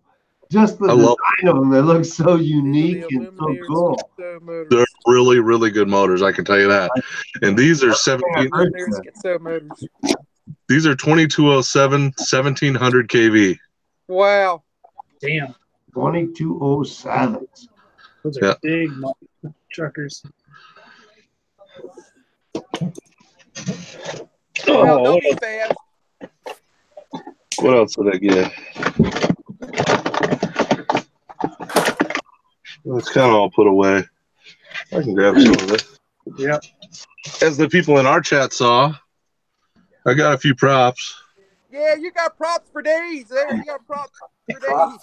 Just the design of them. They look so unique and so cool. They're really, really good motors. I can tell you that. And these are 17. These are 2207, 1700 kV. Wow. Damn. 2207s. Those are big truckers. Oh, what else did I get? It's kind of all put away. I can grab some of it. Yeah. As the people in our chat saw, I got a few props. Yeah, you got props for days there. You got props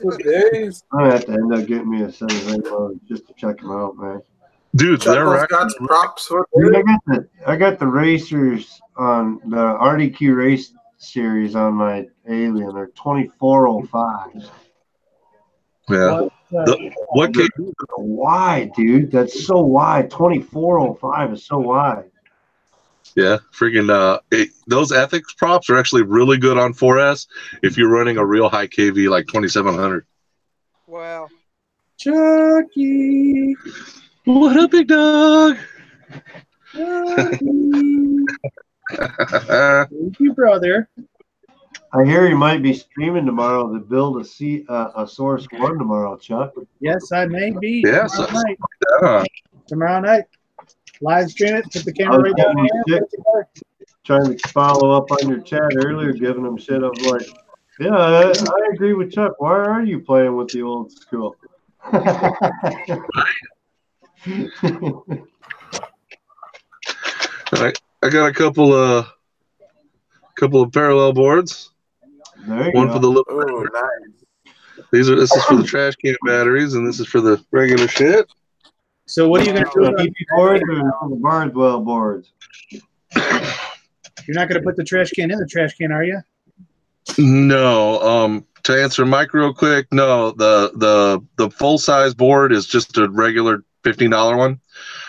for days. I'm gonna have to end up getting me a set of Zing motors just to check them out, man. Dude, they're got props for Dude, I got the racers on the RDQ race series on my Alien. They're 2405s. Yeah. What came wide, dude? That's so wide. 2405 is so wide. Yeah, freaking those ethics props are actually really good on 4S if you're running a real high KV like 2700. Wow. Chucky. What up, big dog? Thank you, brother. I hear you might be streaming tomorrow to build a Source One tomorrow, Chuck. Yes, I may be. Yes. Tomorrow night. Live stream it. Put the camera right down there. Trying to follow up on your chat earlier, giving them shit. I was like, yeah, I agree with Chuck. Why are you playing with the old school? I got a couple of parallel boards. One for the little. Oh, nice. This is for the trash can batteries, and this is for the regular shit. So what are you going to do with the boards or the Bardwell boards? You're not going to put the trash can in the trash can, are you? No. To answer Mike real quick, no. The full size board is just a regular $15 one,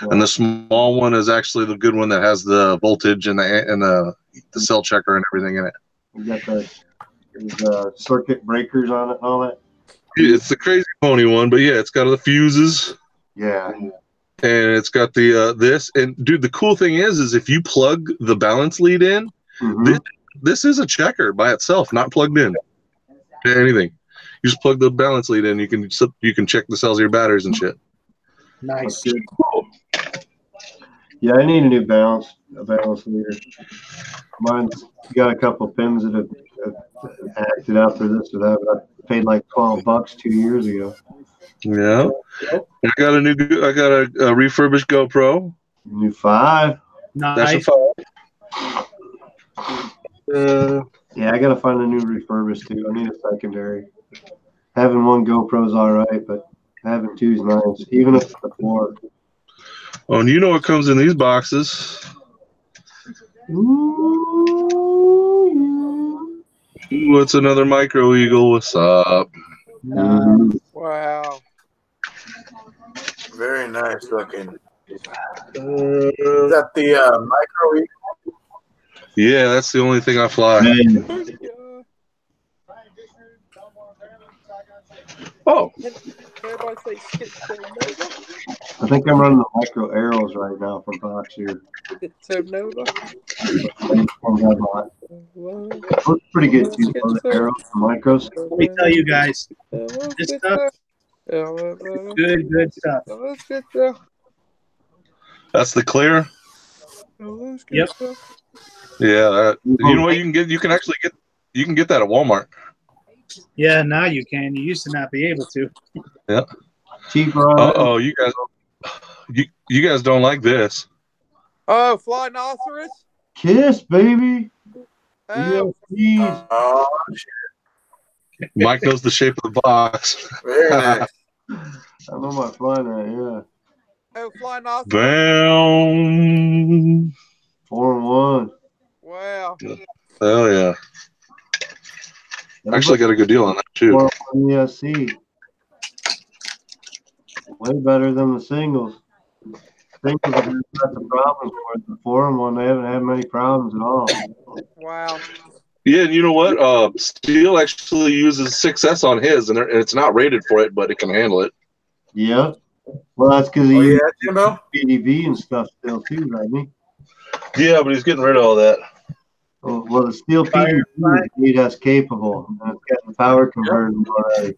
and the small one is actually the good one that has the voltage and the cell checker and everything in it. You got the circuit breakers on it and all that. It's the crazy pony one, but yeah, it's got the fuses. Yeah. and it's got the this. And dude, the cool thing is if you plug the balance lead in, this is a checker by itself, not plugged in to anything. You just plug the balance lead in. You can check the cells of your batteries and shit. Nice. Yeah, I need a new balance leader. Mine's got a couple pins that have acted out for this or that, but I paid like $12 2 years ago. Yeah. I got a refurbished GoPro. New 5. That's a 5. Yeah, I gotta find a new refurbished too. I need a secondary. Having one GoPro's all right, but having two's nice, even if it's a 4. Oh, and you know what comes in these boxes? Ooh, it's another Micro Eagle. What's up? Wow. Very nice looking. Is that the Micro Eagle? Yeah, that's the only thing I fly. Oh. I think I'm running the Micro Arrows right now from Fox here. Looks pretty good too. Those Arrows and Micros. Let me tell you guys, this stuff, good stuff. That's the clear. Yep. Yeah, you know what you can get? You can actually get that at Walmart. Yeah, now you can. You used to not be able to. Yeah. Cheaper. Oh, you guys don't like this. Oh, fly rhinoceros. Kiss, baby. Oh. Oh, Mike knows the shape of the box. very nice. I know my flying right, yeah. Oh, fly rhinoceros. Bam. 4-1. Wow. Hell yeah. Actually got a good deal on that too. 4-1 ESC. Way better than the singles. Singles have got the problems with the 4-1. They haven't had many problems at all. Wow. Yeah, and you know what? Steel actually uses 6S on his, and it's not rated for it, but it can handle it. Yeah. Well, that's because he uses PDB and stuff still too, right? Yeah, but he's getting rid of all that. Well, the steel PDB is WEDS capable, and it's got the power conversion already.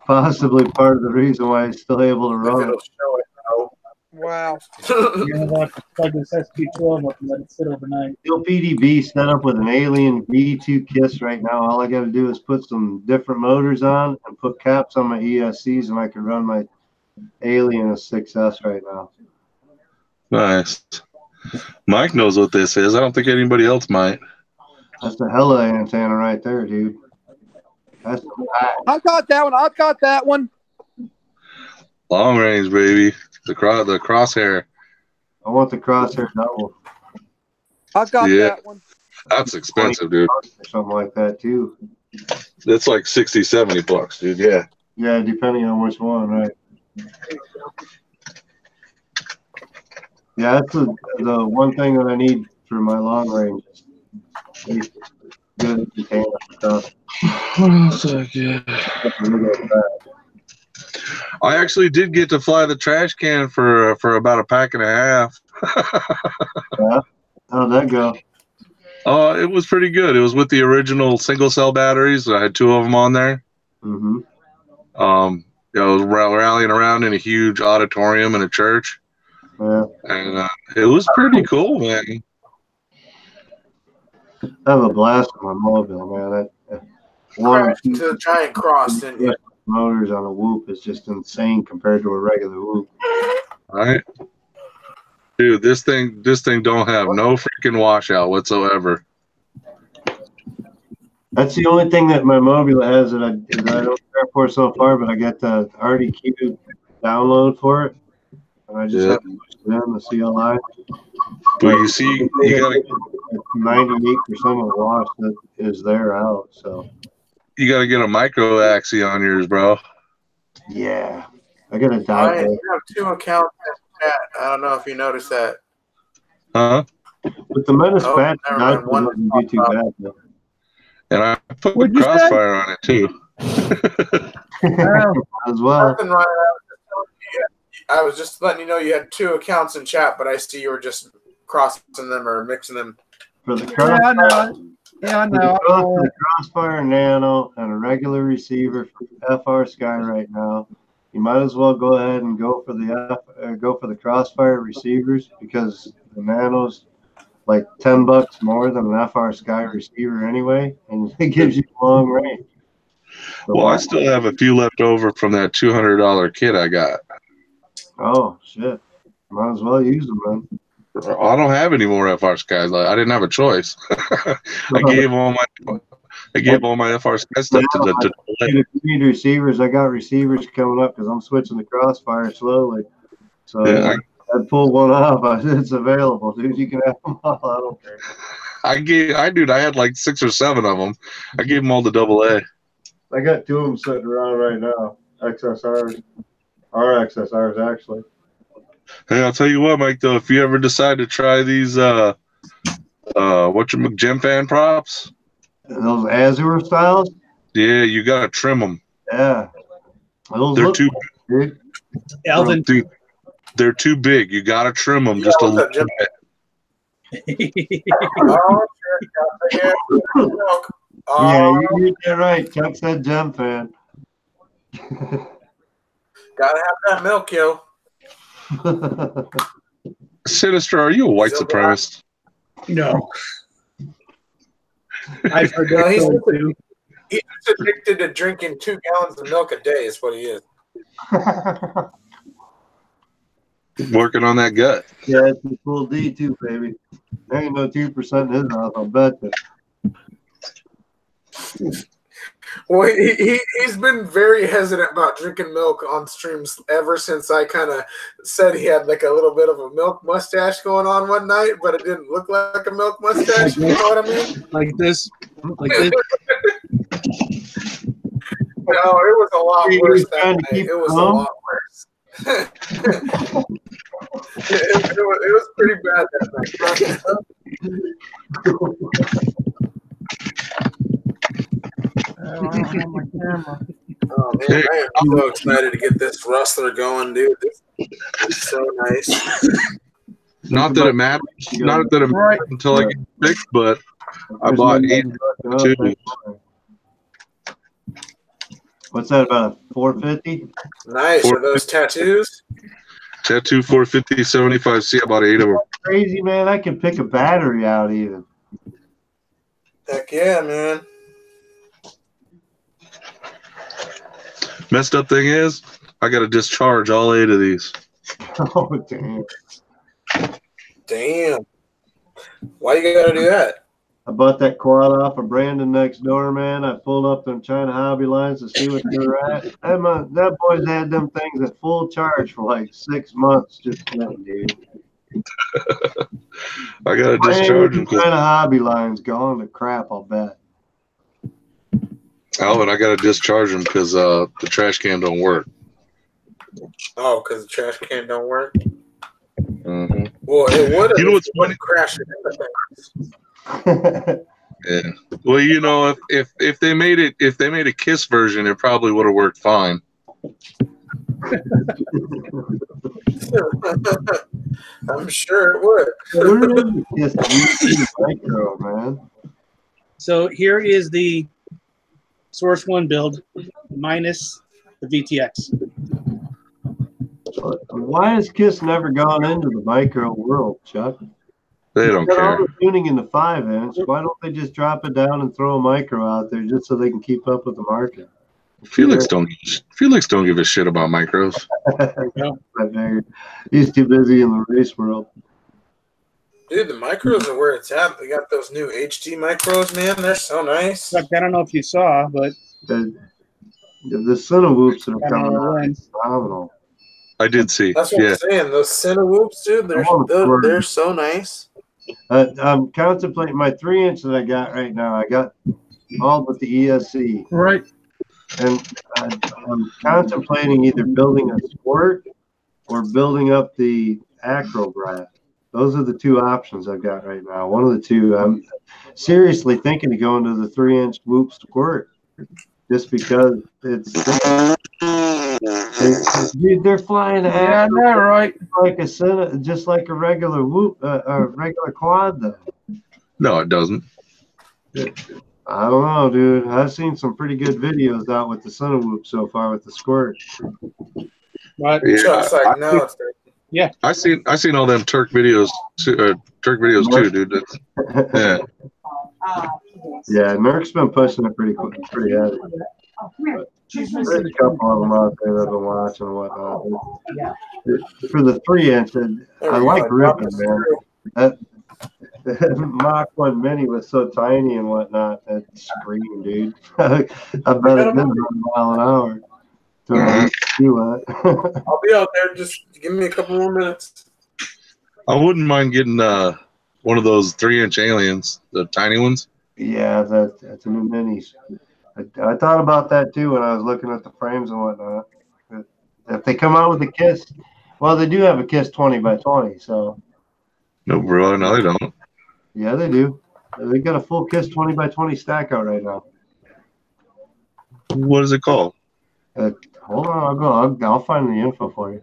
Possibly part of the reason why it's still able to run. Wow. You're gonna plug this SP12 up and let it sit overnight. Steel PDB set up with an Alien V2 KISS right now. All I got to do is put some different motors on and put caps on my ESCs, and I can run my Alien as 6S right now. Nice. Mike knows what this is. I don't think anybody else might. That's the hella antenna right there, dude. That's I got that one. I got that one. Long range, baby. The crosshair. I want the crosshair double. I got that one. That's expensive, dude. Or something like that too. That's like $60, $70, dude. Yeah. Yeah, depending on which one, right? Yeah, that's the one thing that I need for my long range. Good antenna stuff. I actually did get to fly the trash can for about a pack and a half. Yeah? How'd that go? It was pretty good. It was with the original single cell batteries. I had 2 of them on there. Mm-hmm. I was rallying around in a huge auditorium in a church. Yeah. And it was pretty cool, man. I have a blast with my mobile, man. Crashed into the giant cross, didn't you? Motors on a Whoop is just insane compared to a regular Whoop. All right. Dude, this thing don't have no freaking washout whatsoever. That's the only thing that my mobile has that I don't care for so far, but I got the RDQ download for it. And I just have to push it in the CLI. But you see, you gotta 98% of the wash that is there out, so you gotta get a micro axis on yours, bro. yeah. I got a I die. have 2 accounts in chat. I don't know if you noticed that. Huh? With the Menace patch, never die mind. One doesn't do too bad though. And I put Crossfire on it too. As well. Nothing, Ryan. I was just letting you know you had 2 accounts in chat, but I see you were just crossing them or mixing them. For the Yeah, I know. Yeah, I know. For the Crossfire Nano and a regular receiver for FR Sky right now, you might as well go ahead and go for the Crossfire receivers, because the Nano's like $10 more than an FR Sky receiver anyway, and it gives you long range. So Well, I still have a few left over from that $200 kit I got. Oh shit! Might as well use them, man. I don't have any more FR Skies. I didn't have a choice. I gave all my FR Sky stuff to If you need receivers, I got receivers coming up because I'm switching to Crossfire slowly. So Yeah, I pulled one off. It's available, dude. You can have them all. I don't care. I had like 6 or 7 of them. I gave them all to AA. I got 2 of them sitting around right now. XSRs. Our XSRs, actually. Hey, I'll tell you what, Mike, though, if you ever decide to try these gem fan props, those Azure styles, yeah, you gotta trim them. Yeah, they're too big. Alvin, dude, they're too big. You gotta trim them just a little bit. Yeah, you did that right. Chuck said gem fan. Gotta have that milk, yo. Sinister, are you a white supremacist? No. I've heard that too. He's addicted to drinking 2 gallons of milk a day is what he is. Working on that gut. Yeah, it's a full D too, baby. There ain't no 2% in his house, I'll bet you. Well, he's been very hesitant about drinking milk on streams ever since I kind of said he had like a little bit of a milk mustache going on one night, but it didn't look like a milk mustache. You know what I mean? Like this. Like this. No, it was a lot worse that night. It was a lot worse. it was pretty bad that night. I don't have my camera. Oh man, I am so excited to get this rustler going, dude. This is so nice. Not that it matters. Not that it matters until I get fixed, but I bought 8 too. What's that, about $450? Nice. Are those tattoos? Tattoo 450, 75. See, I bought 8 of them. Crazy, man. I can pick a battery out even. Heck yeah, man. Messed up thing is, I got to discharge all 8 of these. Oh, damn. Damn. Why you got to do that? I bought that quad off of Brandon next door, man. I pulled up them China hobby lines to see what they were at. That boy's had them things at full charge for like 6 months. Just kidding, dude. I got to discharge them. China hobby lines going to crap, I'll bet. Alvin, I got to discharge them because the trash can don't work. Oh, because the trash can don't work? Mm-hmm. Well, it would have. You know what's funny? Crashing into things. Yeah. Well, you know, if they made a KISS version, it probably would have worked fine. I'm sure it would. Just micro, man. So here is the Source 1 build minus the VTX. Why has KISS never gone into the micro world, Chuck? They don't Got care. all the tuning in the 5-inch. Why don't they just drop it down and throw a micro out there just so they can keep up with the market? Felix don't give a shit about micros. I figured. He's too busy in the race world. Dude, the micros are where it's at. They got those new HD micros, man. They're so nice. I don't know if you saw, but The Cinewhoops that are coming out are phenomenal. I did see. That's what I'm saying. Those Cinewhoops, dude, they're so nice. I'm contemplating my 3-inch that I got right now. I got all but the ESC. Right. And I'm contemplating either building a squirt or building up the Acrobrass. Those are the 2 options I've got right now. One of the 2. I'm seriously thinking of going to the 3-inch Whoop squirt. just because it's dude, they're flying Yeah, at no, right. like just like a regular a regular quad though. No, it doesn't. I don't know, dude. I've seen some pretty good videos out with the Cinewhoop so far with the squirt. But Chuck's like, no, it's yeah, I seen all them Turk videos too, too, dude. Yeah. Yeah, Merck's been pushing it pretty heavy. But there's a couple of them out there that I've been watching and whatnot. For the 3-inch, I like ripping, man. That Mach 1 Mini was so tiny and whatnot. That scream, dude. I bet it did 1 mile an hour. I'll be out there. Just give me a couple more minutes. I wouldn't mind getting one of those 3-inch aliens, the tiny ones. Yeah, that's a new minis. I thought about that too when I was looking at the frames and whatnot. If they come out with a KISS, well, they do have a KISS 20 by 20, so. No, bro, no, they don't. Yeah, they do. They got a full KISS 20 by 20 stack out right now. What is it called? Hold on, I'll find the info for you.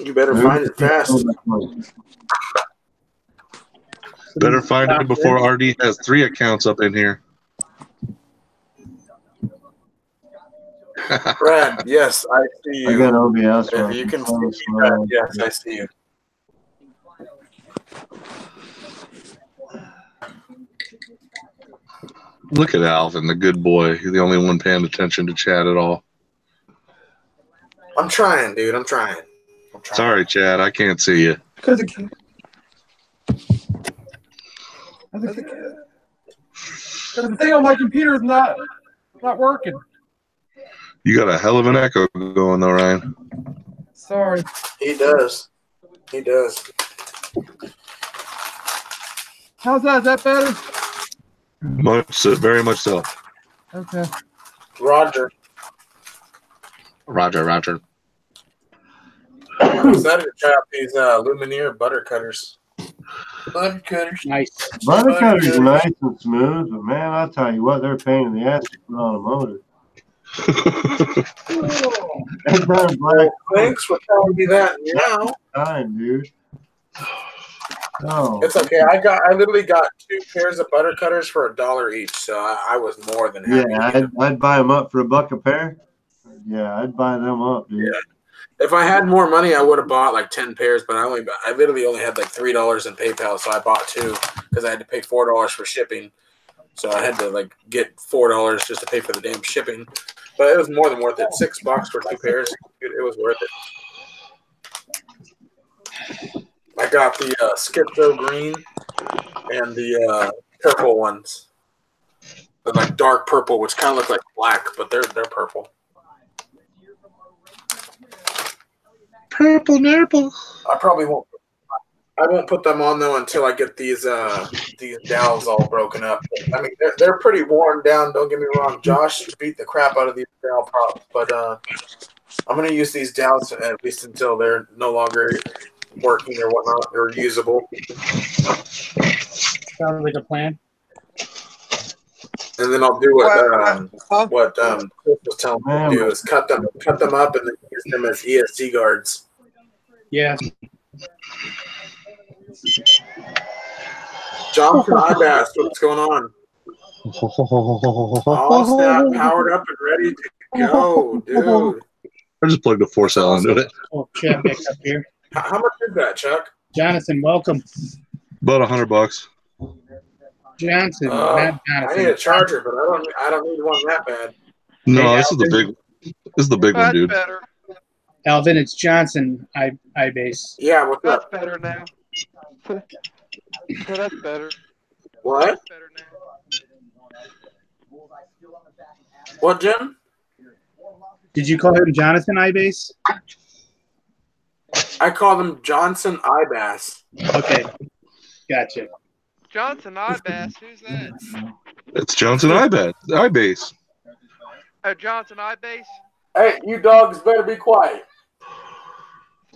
You better find it fast. Better find it before RD has 3 accounts up in here. Brad, yes, I see you. I got OBS. If you can see me, Brad, yes, I see you. Look at Alvin, the good boy. He's the only one paying attention to chat at all. I'm trying, dude. I'm trying. Sorry, Chad. I can't see you. Because the thing on my computer is not working. You got a hell of an echo going, though, Ryan. Sorry. He does. He does. How's that? Is that better? Very much so. Okay. Roger. Roger. I'm excited to try out these Lumineer butter cutters. Butter cutters. Nice. Butter cutters are nice and smooth, but man, I'll tell you what, they're a pain in the ass to put on a motor. Thanks for telling me that now. Time, dude. Oh. It's okay. I literally got 2 pairs of butter cutters for $1 each, so I was more than happy. Yeah, I'd buy them up for $1 a pair. Yeah, I'd buy them up, dude. Yeah. If I had more money, I would have bought like 10 pairs, but I literally only had like $3 in PayPal, so I bought 2 because I had to pay $4 for shipping. So I had to like get $4 just to pay for the damn shipping. But it was more than worth it. $6 for 2 pairs. Dude, it was worth it. I got the Schizo green and the purple ones. They're like dark purple, which kind of look like black, but they're purple. Purple nurple. I probably won't. I won't put them on though until I get these dowels all broken up. I mean, they're pretty worn down. Don't get me wrong. Josh beat the crap out of these dowel props, but I'm gonna use these dowels at least until they're no longer working or whatnot or usable. Sounds like a plan. And then I'll do what Chris was telling me to do is cut them up and then use them as ESC guards. Yeah. Jonathan Ibass, what's going on? All snap, powered up and ready to go, dude. I just plugged a 4-cell into it. Oh, Chad, back up here. How much is that, Chuck? Jonathan, welcome. About $100. Johnson, not Jonathan. I need a charger, but I don't need one that bad. No, this is the big one, dude. Better. Alvin, it's Johnson iBase. Yeah, what's That's up? better now. That's better. What? That's better now. What, Jim? Did you call him Jonathan iBase? I call them Johnson Ibass. Okay, gotcha. Johnson Ibass, who's that? It's Johnson iBase. Oh, Johnson iBase? Hey, you dogs better be quiet.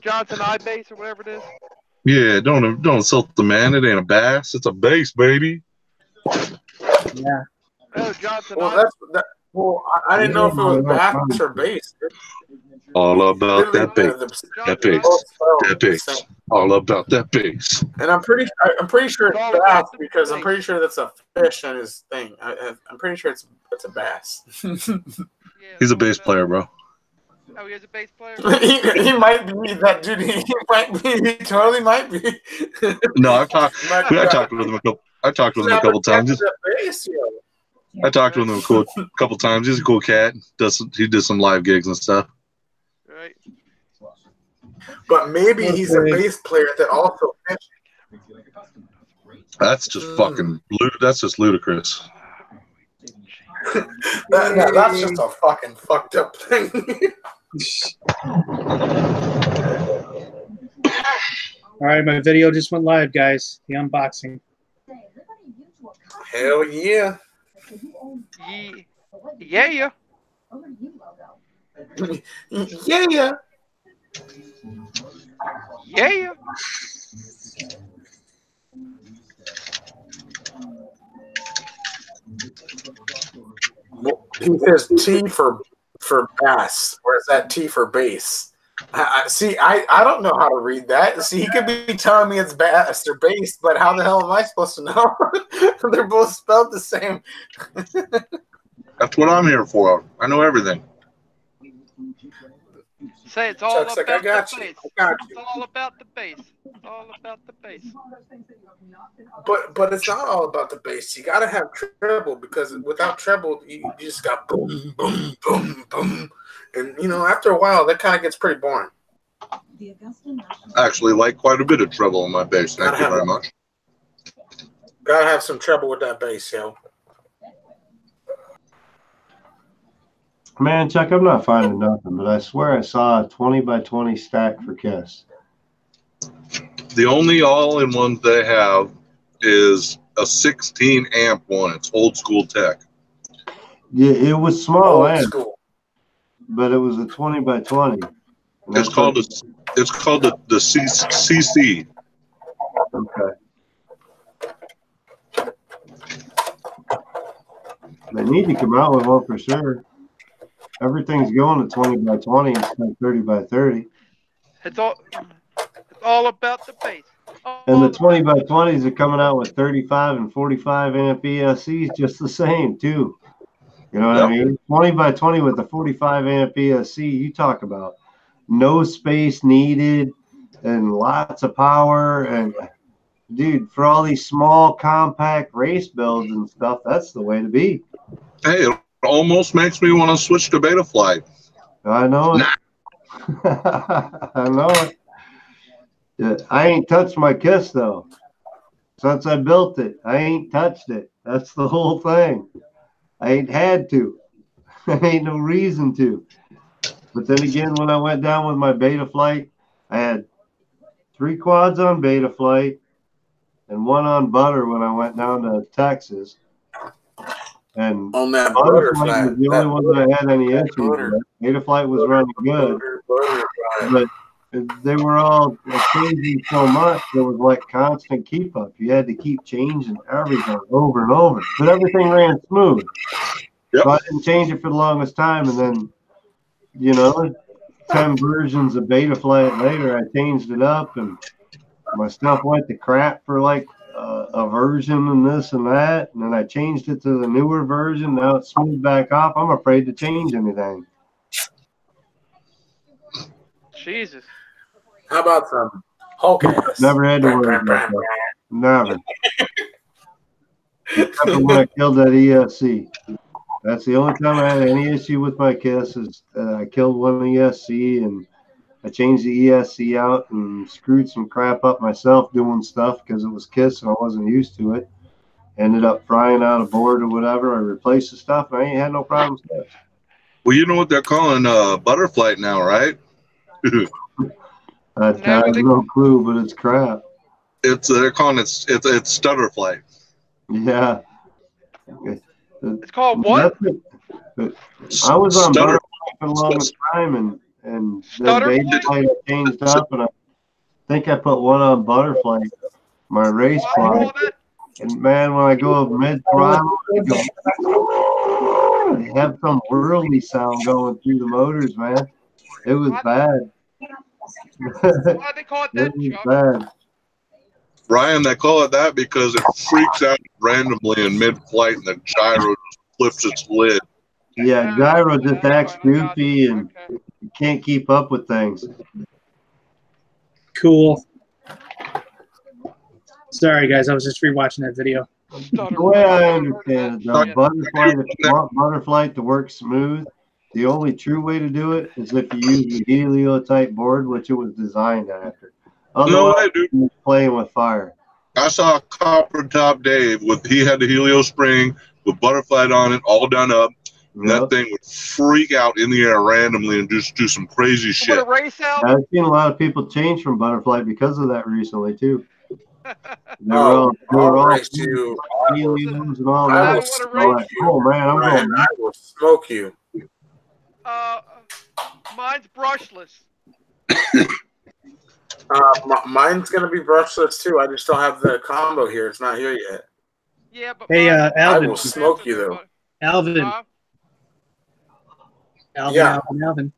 Johnson iBase or whatever it is? Yeah, don't insult the man. It ain't a bass. It's a bass, baby. Yeah. Oh, Johnson. Well, I didn't know if it was bass or bass. All about that bass. That bass. That bass. All about that bass. And I'm pretty sure it's bass because I'm pretty sure that's a fish on his thing. I'm pretty sure it's a bass. He's a bass player, bro. Oh, he is a bass player? he might be that dude. He might be. He totally might be. No, I talked with him a couple. I talked with him a couple times. I talked with him a couple times. He's a cool cat. He does some live gigs and stuff. Right. But maybe he's a bass player that also fishes. That's just fucking. That's just ludicrous. That's just a fucking fucked up thing. All right, my video just went live, guys. The unboxing. Hell yeah. Yeah. Yeah. Yeah. He says T for bass. Where's that T for bass? I don't know how to read that. See, he could be telling me it's bass or bass, but how the hell am I supposed to know? They're both spelled the same. That's what I'm here for. I know everything. Say it's all Chuck's about like, I got the you. bass. I got It's all about the bass. It's all about the bass. But it's not all about the bass. You gotta have treble because without treble, you just got boom, boom, boom, boom, and after a while that kind of gets pretty boring. I actually like quite a bit of treble on my bass. Thank you very much. Gotta have some treble with that bass, yo. Man, Chuck, I'm not finding nothing, but I swear I saw a 20x20 stack for Kiss. The only all-in-one they have is a 16 amp one. It's old school tech. Yeah, it was small Old amp, school. but it was a 20x20. It's called the CC. Okay. They need to come out with one for sure. Everything's going to 20x20 instead of 30x30. It's all about the bass. And the 20x20s are coming out with 35 and 45 amp ESCs just the same too. You know what I mean? 20x20 with the 45 amp ESC, you talk about no space needed and lots of power. And dude, for all these small compact race builds and stuff, that's the way to be. Hey, it almost makes me want to switch to Betafly. I know it. I know it. Yeah, I ain't touched my Kiss though. Since I built it, I ain't touched it. That's the whole thing. I ain't had to. I ain't no reason to. But then again, when I went down with my Betaflight, I had 3 quads on Betaflight and 1 on butter when I went down to Texas. And on that Butterfly was the only one that I had any issues with. Betaflight was running good, but they were all changing so much. There was like constant keep up. You had to keep changing everything over and over, but everything ran smooth. Yep. So I didn't change it for the longest time, and then 10 versions of Betaflight later, I changed it up, and my stuff went to crap for like a version and this and that, and then I changed it to the newer version. Now it's smooth back off. I'm afraid to change anything. Jesus. How about some Hulk ass? Never had to worry about that. Never. Except for when I killed that ESC. That's the only time I had any issue with my Kiss is I killed one ESC and I changed the ESC out and screwed some crap up myself doing stuff because it was Kiss and I wasn't used to it. Ended up frying out a board or whatever. I replaced the stuff and I ain't had no problems with it. Well, you know what they're calling Butterflight now, right? I have no clue, but it's crap. They're calling it's Stutterflight. Yeah. It's called what? I was on Butterfly for the longest time, and then Betaflight changed up, and I think I put one on Butterfly, my race quad, And man, when I go mid throttle, they have some whirly sound going through the motors, man. It was bad. Why they call it that, It was Chuck? bad. Ryan, they call it that because it freaks out randomly in mid-flight and the gyro just flips its lid. Yeah, gyro just acts goofy and you can't keep up with things. Cool. Sorry, guys. I was just rewatching that video. The way I understand it, though, butterfly, if you want butterfly to work smooth, the only true way to do it is if you use the helio type board, which it was designed after. No way, Otherwise, dude. you're playing with fire. I saw Copper Top Dave he had the helio spring with butterfly on it, all done up. And that thing would freak out in the air randomly and just do some crazy shit. I've seen a lot of people change from butterfly because of that recently too. They were all race you. heliums and all I will that. smoke Like, you. oh man, I'm Ryan, going. I will smoke you. Mine's brushless. Mine's gonna be brushless too. I just don't have the combo here. It's not here yet. Yeah, but Hey, I Alvin. will smoke you though. Alvin. Yeah. Alvin.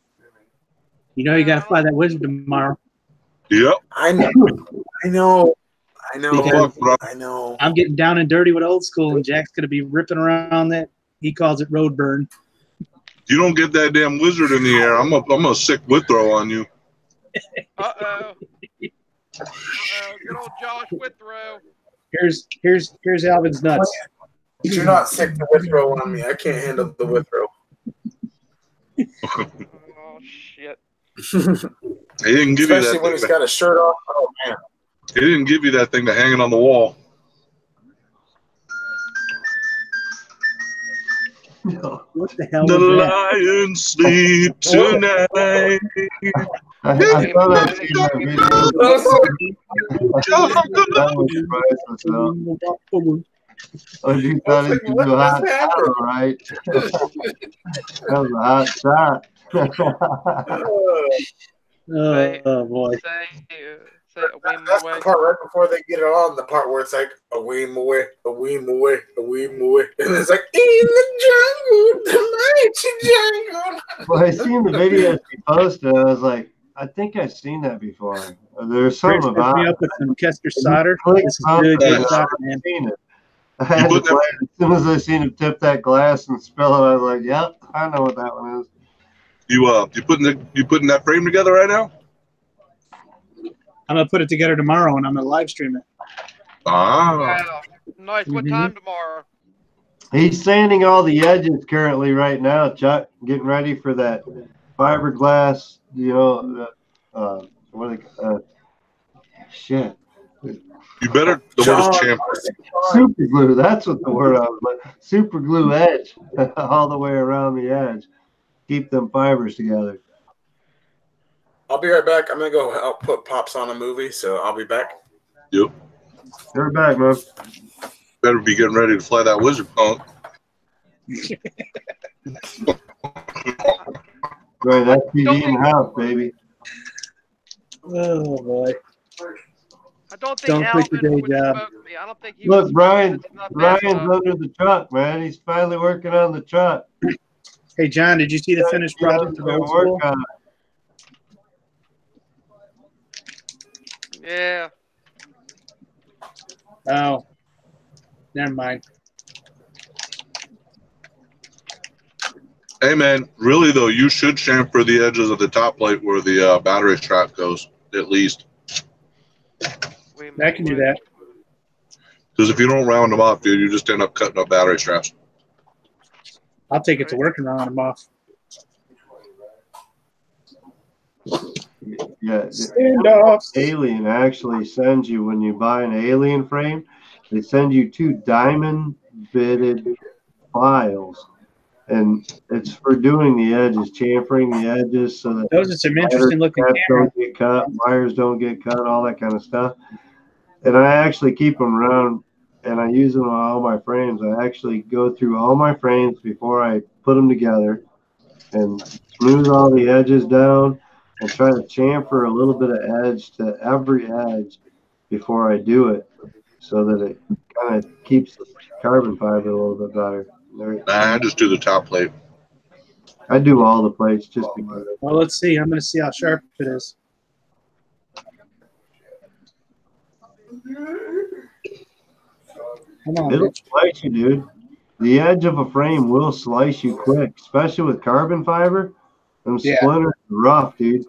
You know you got to fly that wizard tomorrow. Yep. I know. Because I know. I'm getting down and dirty with old school, and Jack's going to be ripping around that. He calls it road burn. You don't get that damn wizard in the air, I'm a sick Withrow on you. Uh-oh. Good old Josh Withrow. Here's Alvin's nuts. Do not sick the Withrow on me. I can't handle the Withrow. Oh shit. He didn't give Especially you that when he's got a shirt off. Oh man. He didn't give you that thing to hang it on the wall. What the hell The was that? lions sleep tonight. I thought I'd seen that video. That was priceless, though. Oh, you thought it was a hot shot, all right? That was a hot shot. Oh boy. That's the part right before they get it on, the part where it's like a weem away, a weem away, a weem away. And it's like, in the jungle, the mighty jungle. Well, I seen the videos he posted. I was like, I think I've seen that before. There's something about me up with some Kester solder. Click This is something, good I've solder, man. seen it. I had to play it. As soon as I seen him tip that glass and spill it, I was like, yep, I know what that one is. You putting that frame together right now? I'm gonna put it together tomorrow, and I'm gonna live stream it. Wow. Nice. What time tomorrow? He's sanding all the edges currently right now, Chuck, getting ready for that fiberglass, shit. You better, the word is champ. Super glue, that's what the word I was like. Super glue edge all the way around the edge. Keep them fibers together. I'll be right back. I'm going to go help put Pops on a movie, so I'll be back. Yep. You're back, man. Better be getting ready to fly that wizard punk. Right, that's TV in the house, baby. Oh boy. I don't think quit your day job. me. I don't think he Look, was Ryan's bad under the truck, man. He's finally working on the truck. Hey, John, did you see the finished project of old school? Yeah. Oh, never mind. Hey man, really though, you should chamfer the edges of the top plate where the battery strap goes, at least. I can do that. Because if you don't round them off, dude, you just end up cutting up battery straps. I'll take it to work and round them off. Yeah, Standoffs. Alien actually sends you, when you buy an Alien frame, they send you 2 diamond bitted files, and it's for doing the edges, chamfering the edges so that those are some interesting looking cameras. Don't get cut, wires don't get cut, all that kind of stuff. And I actually keep them around, and I use them on all my frames. I actually go through all my frames before I put them together and smooth all the edges down and try to chamfer a little bit of edge to every edge before I do it, so that it kind of keeps the carbon fiber a little bit better. Nah, I just do the top plate. I do all the plates just because. Well, let's see. I'm going to see how sharp it is. Come on, It'll bitch. slice you, dude. The edge of a frame will slice you quick, especially with carbon fiber. Them Yeah. splinters are rough, dude.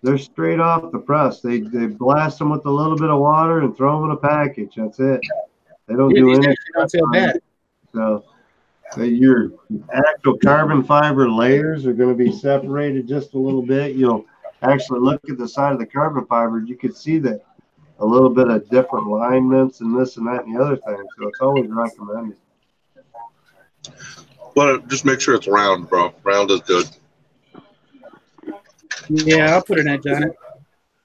They're straight off the press. They blast them with a little bit of water and throw them in a package. That's it. They don't do These anything. actually don't feel bad. So your actual carbon fiber layers are going to be separated just a little bit. You'll actually look at the side of the carbon fiber. You can see that a little bit of different alignments and this and that and the other thing. So it's always recommended. Well, just make sure it's round, bro. Round is good. Yeah, I'll put an edge on it.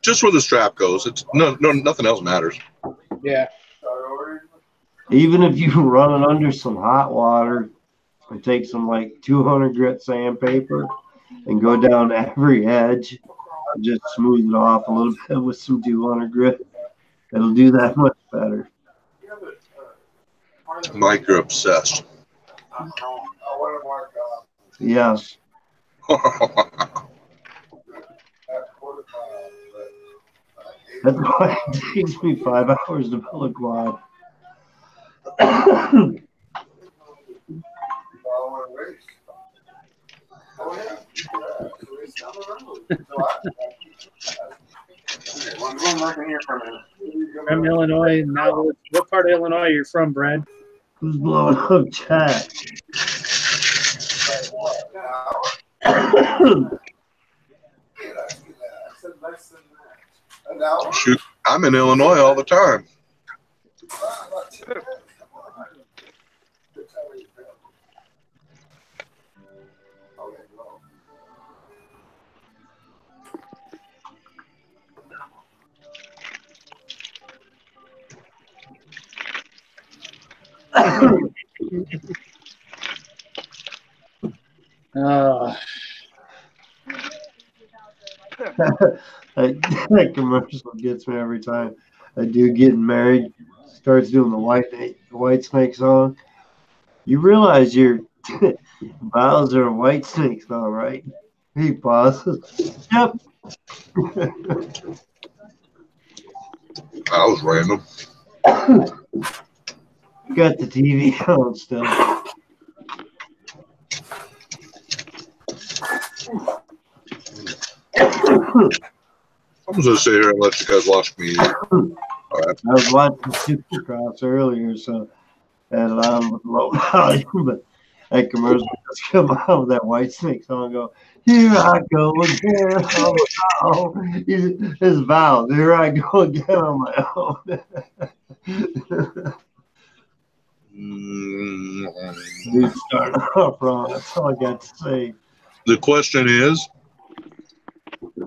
Just where the strap goes. It's nothing else matters. Yeah. Even if you run it under some hot water and take some like 200 grit sandpaper and go down every edge and just smooth it off a little bit with some 200 grit, it'll do that much better. Mike, you're obsessed. Yes. That's why it takes me 5 hours to build a quad. From Illinois. Now, what part of Illinois you're from, Brad? Who's blowing up chat? Shoot, I'm in Illinois all the time. That commercial gets me every time. A dude getting married starts doing the white snake song. You realize your vows are a white snake song, right? He pauses. Yep. That was random. Got the TV on still. I'm just gonna sit here and let you guys watch me. All right. I was watching Supercross earlier, so I had it on with low volume, but that commercial just come out with that white snake song. Go, here I go again. Oh, his vows. Here I go again on my own. Dude, starting off wrong. That's all I got to say. The question is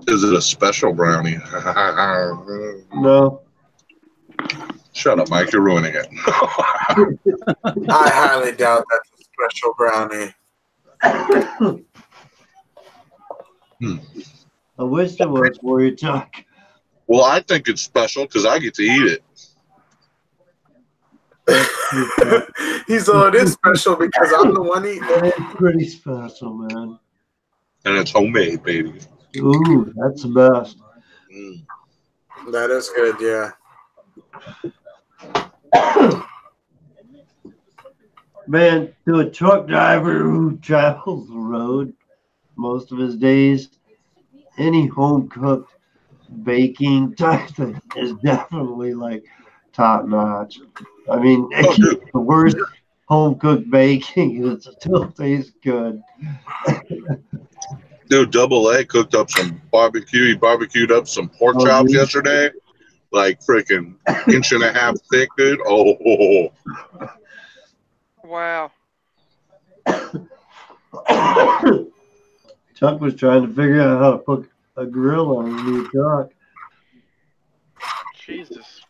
it a special brownie? No. Shut up, Mike. You're ruining it. I highly doubt that's a special brownie. I wish it was for you, Chuck. Well, I think it's special because I get to eat it. It is special because I'm the one eating it. It's pretty special, man. And it's homemade, baby. Ooh, that's the best. That is good, yeah. Man, to a truck driver who travels the road most of his days, any home cooked baking type thing is definitely like top notch. I mean, the worst home cooked baking, it still tastes good. Dude, Double A cooked up some barbecue. He barbecued up some pork chops yesterday, like freaking inch and a half thick, dude. Oh. Wow. Chuck was trying to figure out how to put a grill on his new truck. Jesus.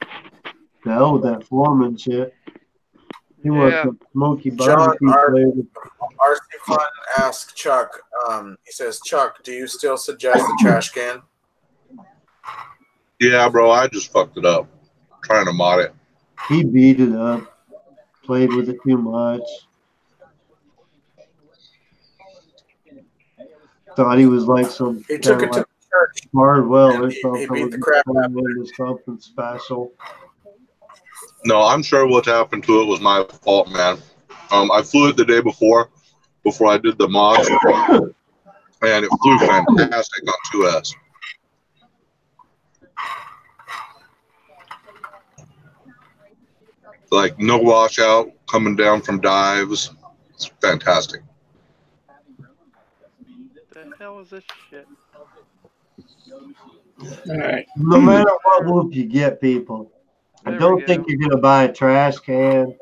The hell with that Foreman shit. He wants some smoky John, barbecue flavor. RC Fun asked Chuck, he says, Chuck, do you still suggest the trash can? Yeah, bro, I just fucked it up trying to mod it. He beat it up. played with it too much. Thought he was like some He took it to church. Hardwell or He something. beat the crap out of into something special. No, I'm sure what happened to it was my fault, man. I flew it the day before I did the mods, and it flew fantastic on 2S. Like no washout coming down from dives. It's fantastic. The hell is this shit? All right. No matter what whoop you get, people, I There don't we think go. you're gonna buy a trash can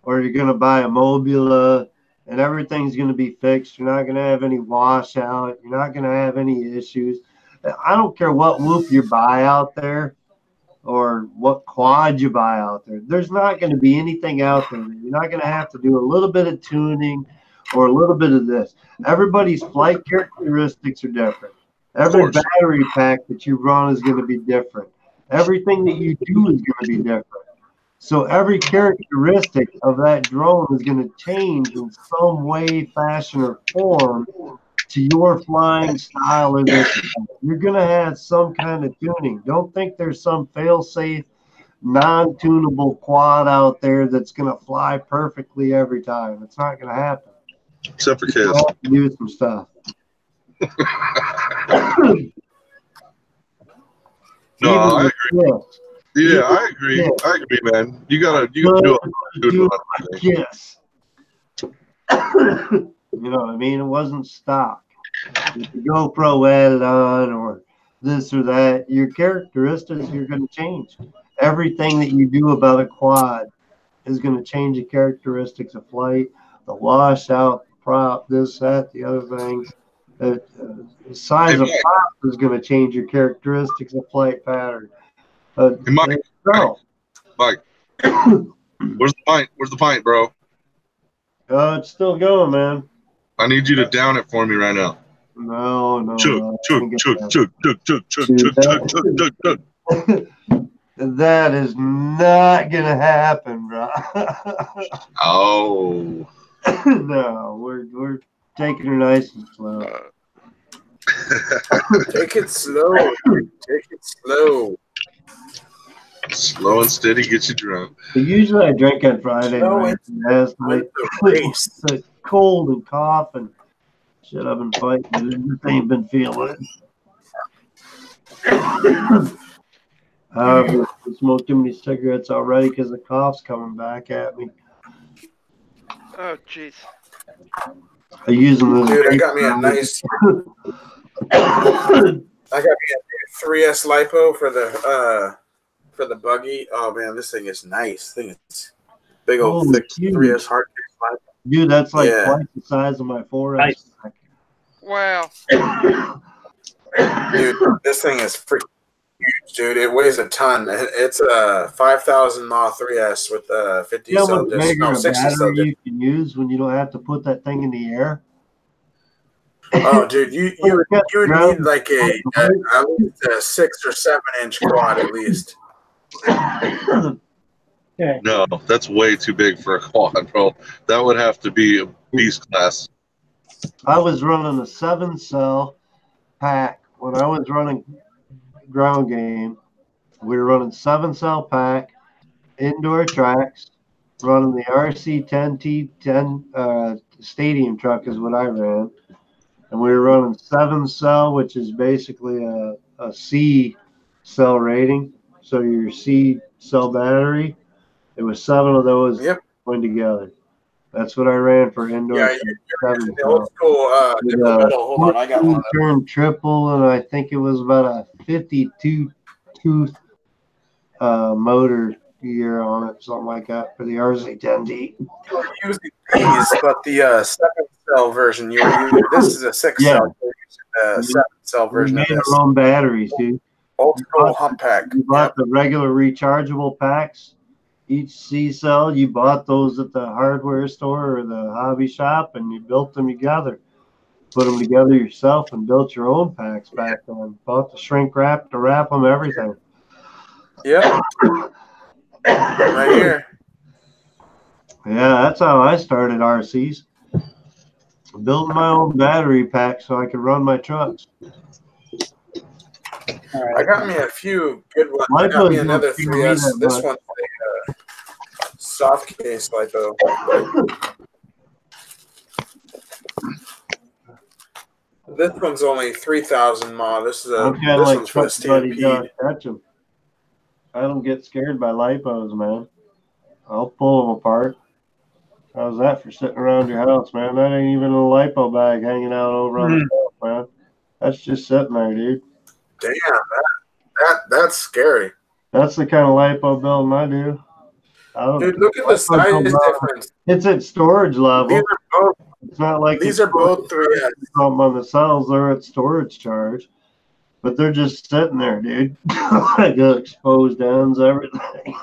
or you're gonna buy a Mobula and everything's gonna be fixed. You're not gonna have any washout. You're not gonna have any issues. I don't care what whoop you buy out there or what quad you buy out there. There's not going to be anything out there. You're not going to have to do a little bit of tuning or a little bit of this. Everybody's flight characteristics are different. Every battery pack that you run is going to be different. Everything that you do is going to be different. So every characteristic of that drone is going to change in some way, fashion, or form to your flying style or this. You're going to have some kind of tuning. Don't think there's some fail-safe, non-tunable quad out there that's going to fly perfectly every time. It's not going to happen. Except for You kids. have to do some stuff. No, I agree. Yeah, I agree. Yeah. I agree, man. You gotta do a good one. Yes. You know what I mean? It wasn't stock. If the GoPro added on or this or that, your characteristics are going to change. Everything that you do about a quad is going to change the characteristics of flight, the washout, the prop, this, that, the other thing. The size of prop is going to change your characteristics of flight pattern. Mike, where's the pint? Where's the pint, bro? It's still going, man. I need you to down it for me right now. No. Chug. That is not gonna happen, bro. Oh. No, we're taking her nice and slow. Take it slow. Take it slow. Slow and steady gets you drunk. Usually I drink on Friday night. Last night, it's cold and cough and shit. I've been fighting. I just ain't been feeling it. I've smoked too many cigarettes already because the cough's coming back at me. Oh, jeez. I use them as Dude, I got me a nice. I got me a 3S lipo for the buggy. Oh man, this thing is nice. Thing is big old thick 3S hard case lipo. Dude, that's like twice the size of my 4S. Wow. Dude, this thing is freaking huge, dude. It weighs a ton. It's a 5,000 mAh 3S with 50 cell disc. No, 60 cell disc. You can use when you don't have to put that thing in the air. Oh, dude, you would need like at least a 6 or 7 inch quad at least. No, that's way too big for a quad, bro. That would have to be a beast class. I was running a 7-cell pack when I was running ground game. We were running 7-cell pack, indoor tracks, running the RC10T10 stadium truck is what I ran. And we were running 7-cell, which is basically a C cell rating. So your C cell battery, it was 7 of those going together. That's what I ran for indoor. Yeah, the old school nickel metal. Hold on, I got one. Turn triple, and I think it was about a 52 tooth motor gear on it, something like that, for the RC10D. You were using these, but the 7-cell version, you were using. This is a 6-cell. Yeah. 7-cell version. We of made this. our own batteries, dude. Old school hump pack. You bought the regular rechargeable packs. Each C cell, you bought those at the hardware store or the hobby shop, and you built them together. Put them together yourself and built your own packs back then. Bought the shrink wrap to wrap them, everything. Yep. Right here. Yeah, that's how I started RCs. Building my own battery pack so I could run my trucks. I got me a few good ones. I got me another 3S. This one's a soft case lipo. This one's only 3,000 mod. This is I'm kind of this like one's for the Stampede. touch them. I don't get scared by lipos, man. I'll pull them apart. How's that for sitting around your house, man? That ain't even a lipo bag hanging out over on the shelf, man. That's just sitting there, dude. Damn, that's scary. That's the kind of lipo building I do. Dude, look at the size difference. It's at storage level. These are both, it's not like these are both 3S. Something on the cells, they're at storage charge. But they're just sitting there, dude. I got exposed ends, everything.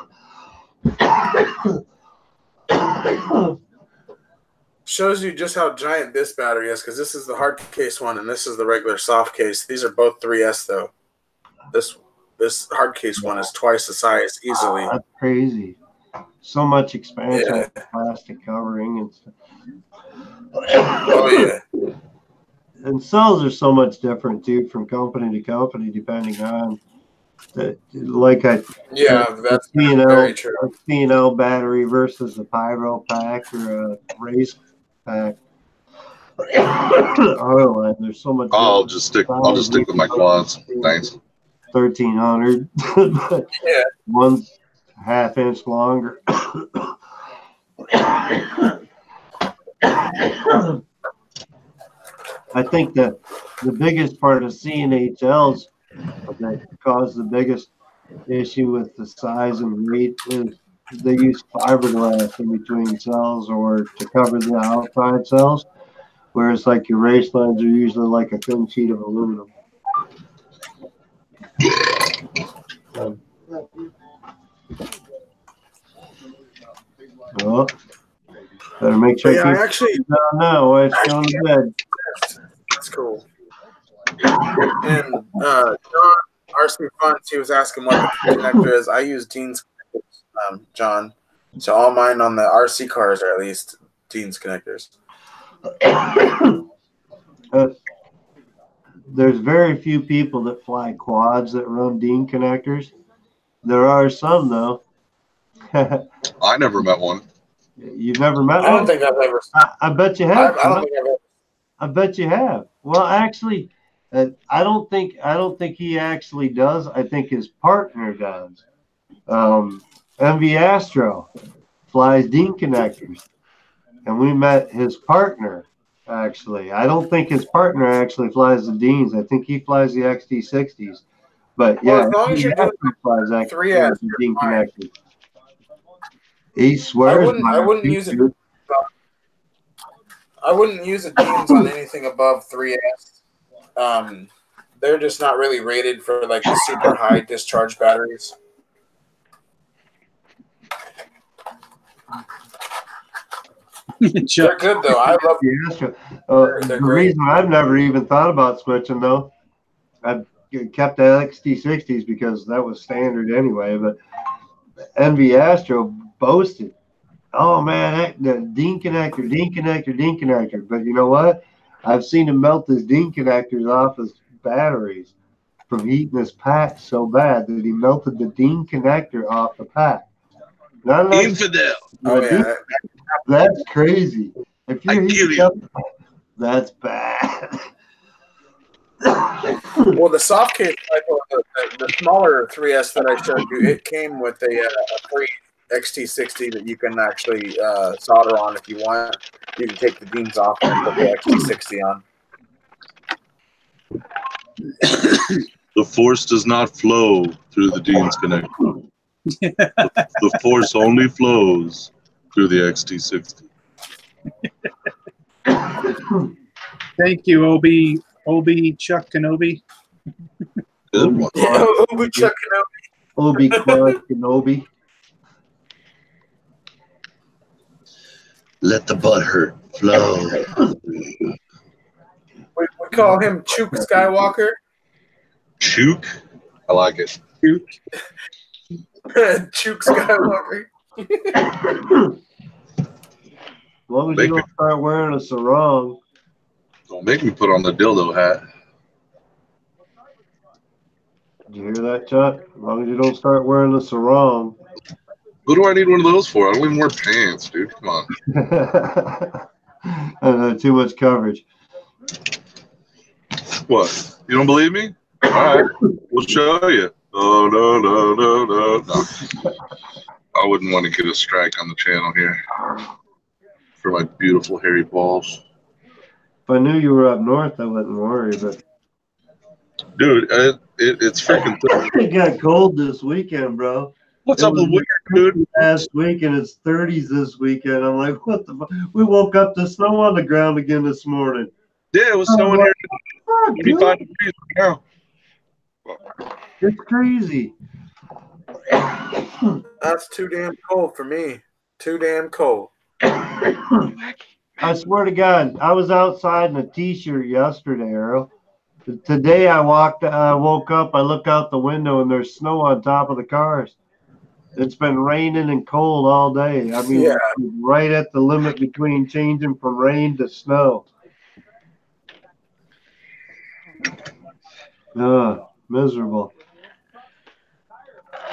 Shows you just how giant this battery is, because this is the hard case one and this is the regular soft case. These are both 3S though. This hard case one is twice the size easily. That's crazy. So much expansion of plastic covering and stuff. Oh yeah. And cells are so much different, dude, from company to company, depending on that's very true. A C&L battery versus a pyro pack or a race pack. Oh, there's so much. I'll just stick with my quads. Thanks. 1300, but one's half-inch longer. I think that the biggest part of CNHLs that caused the biggest issue with the size and weight is they use fiberglass in between cells or to cover the outside cells, whereas like your race lines are usually like a thin sheet of aluminum. Well, better make sure. Yeah, I actually don't know. Wife's going to bed. That's cool. And John RC Funds, he was asking what the connector is. I use Dean's connectors, John. So all mine on the RC cars are at least Dean's connectors. There's very few people that fly quads that run Dean connectors. There are some though. I never met one. You've never met one? I don't think I've ever. I bet you have. I don't think I've ever. I bet you have. Well, actually, I don't think he actually does. I think his partner does. MV Astro flies Dean connectors, and we met his partner. Actually, I don't think his partner actually flies the Deans. I think he flies the XT60s. But yeah, as long as you're doing flies 3S, Dean connectors. He swears. I wouldn't use it. I wouldn't use the Deans on anything above 3S. They're just not really rated for like the super high discharge batteries. They're good though. I love the reason I've never even thought about switching though, I've kept the XT60s because that was standard anyway. But MV Astro boasted, "Oh man, the Dean connector." But you know what? I've seen him melt his Dean connectors off his batteries from heating his pack so bad that he melted the Dean connector off the pack. Infidel. Oh yeah. That's crazy. If you're heating up, that's bad. Well, the soft case, the smaller 3S that I showed you, it came with a free XT60 that you can actually solder on if you want. You can take the Deans off and put the XT60 on. The force does not flow through the Dean's connector. The force only flows through the XT60. Thank you, Obi Chuck Kenobi. Good one. Yeah, Obi Chuck Kenobi. Obi Quad Kenobi. Let the butt hurt flow. We call him Chook Skywalker. Chook? I like it. Chook. Chook Skywalker. long as you don't start wearing a sarong. Don't make me put on the dildo hat. Did you hear that, Chuck? As long as you don't start wearing the sarong. What do I need one of those for? I don't even wear pants, dude. Come on. Too much coverage. What? You don't believe me? All right, we'll show you. Oh, no. I wouldn't want to get a strike on the channel here for my beautiful hairy balls. If I knew you were up north, I wouldn't worry, but... Dude, it's freaking... It got cold this weekend, bro. What's up with winter, dude? Last week, and it's 30s this weekend. I'm like, what the fuck? We woke up to snow on the ground again this morning. Yeah, it was snowing here. 85 degrees now. It's crazy. That's too damn cold for me. Too damn cold. I swear to God, I was outside in a t-shirt yesterday, Earl. Today I woke up, I look out the window, and there's snow on top of the cars. It's been raining and cold all day. I mean, Yeah. right at the limit between changing from rain to snow. Miserable.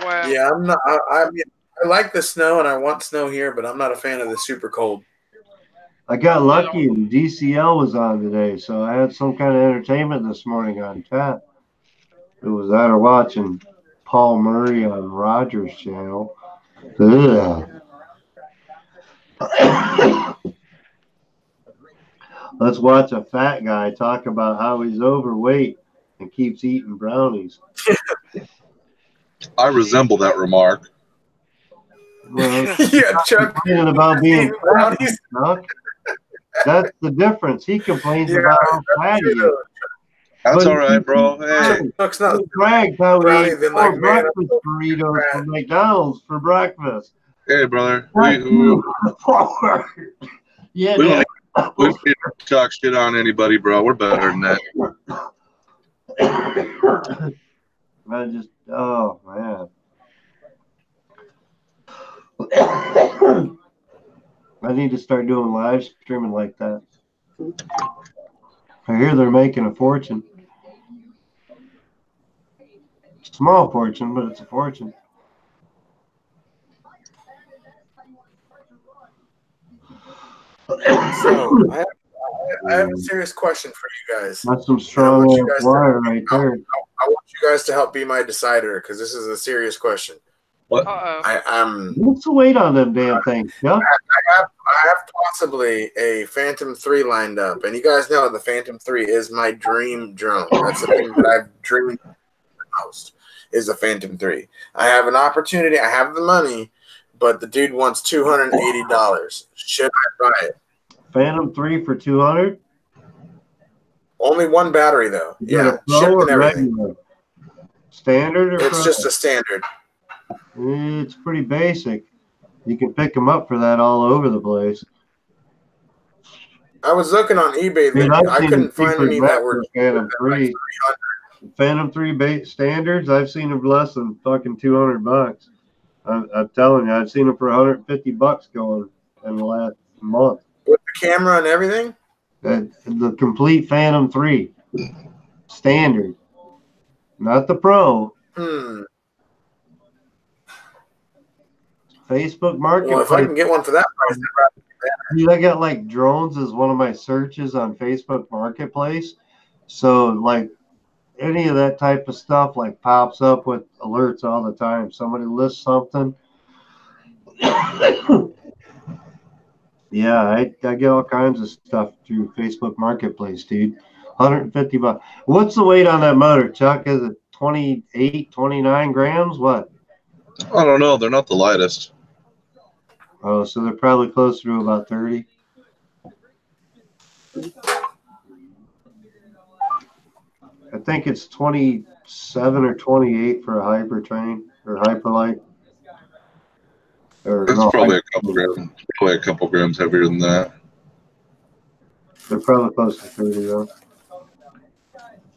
Wow. Yeah, I'm not. I mean, I like the snow and I want snow here, but I'm not a fan of the super cold. I got lucky and DCL was on today, so I had some kind of entertainment this morning on chat. It was that or watching Paul Murray on Rogers' channel. Ugh. Let's watch a fat guy talk about how he's overweight and keeps eating brownies. I resemble that remark. Well, Yeah, Chuck. complaining about being eating fat, brownies. Chuck. That's the difference. He complains Yeah, about how fat he is. That's But all right, bro. Hey, Chuck's not he bragged how he brownie ate than 4 like man. breakfast burritos from McDonald's for breakfast. hey, brother. Yeah, We don't need to talk shit on anybody, bro. We're better than that. I just, oh man. I need to start doing live streaming like that. I hear they're making a fortune. Small fortune, but it's a fortune. So I have a serious question for you guys. That's some strong wire right there. I want you guys to help be my decider because this is a serious question. What? What's the weight on them damn things? Yeah. I have possibly a Phantom 3 lined up, and you guys know the Phantom 3 is my dream drone. That's the thing that I've dreamed the most is a Phantom 3. I have an opportunity. I have the money, but the dude wants $280. Should I buy it? Phantom 3 for 200. Only one battery though. Is it a pro shipped or and everything. regular? Standard or It's pro? just a standard. It's pretty basic. You can pick them up for that all over the place. I was looking on eBay. Dude, I couldn't find any that were Phantom 3. Phantom 3 standards, I've seen them less than fucking $200. I'm telling you, I've seen them for $150 going in the last month. With the camera and everything? The complete Phantom 3 standard, not the Pro. Facebook Marketplace. Well, if I can get one for that price, Dude, I got like drones as one of my searches on Facebook Marketplace. So like any of that type of stuff like pops up with alerts all the time. Somebody lists something. Yeah, I get all kinds of stuff through Facebook Marketplace, dude. $150. What's the weight on that motor, Chuck? Is it 28, 29 grams? What? I don't know. They're not the lightest. Oh, so they're probably closer to about 30. I think it's 27 or 28 for a Hypertrain or Hyperlight. Or It's no, probably a couple grams heavier than that. They're probably close to 30 though.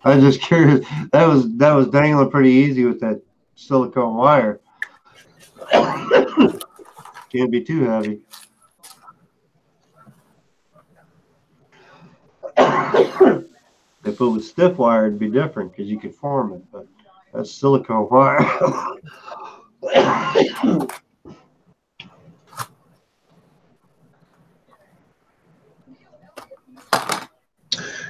I was just curious. That was dangling pretty easy with that silicone wire. Can't be too heavy. If it was stiff wire, it'd be different because you could form it, but that's silicone wire.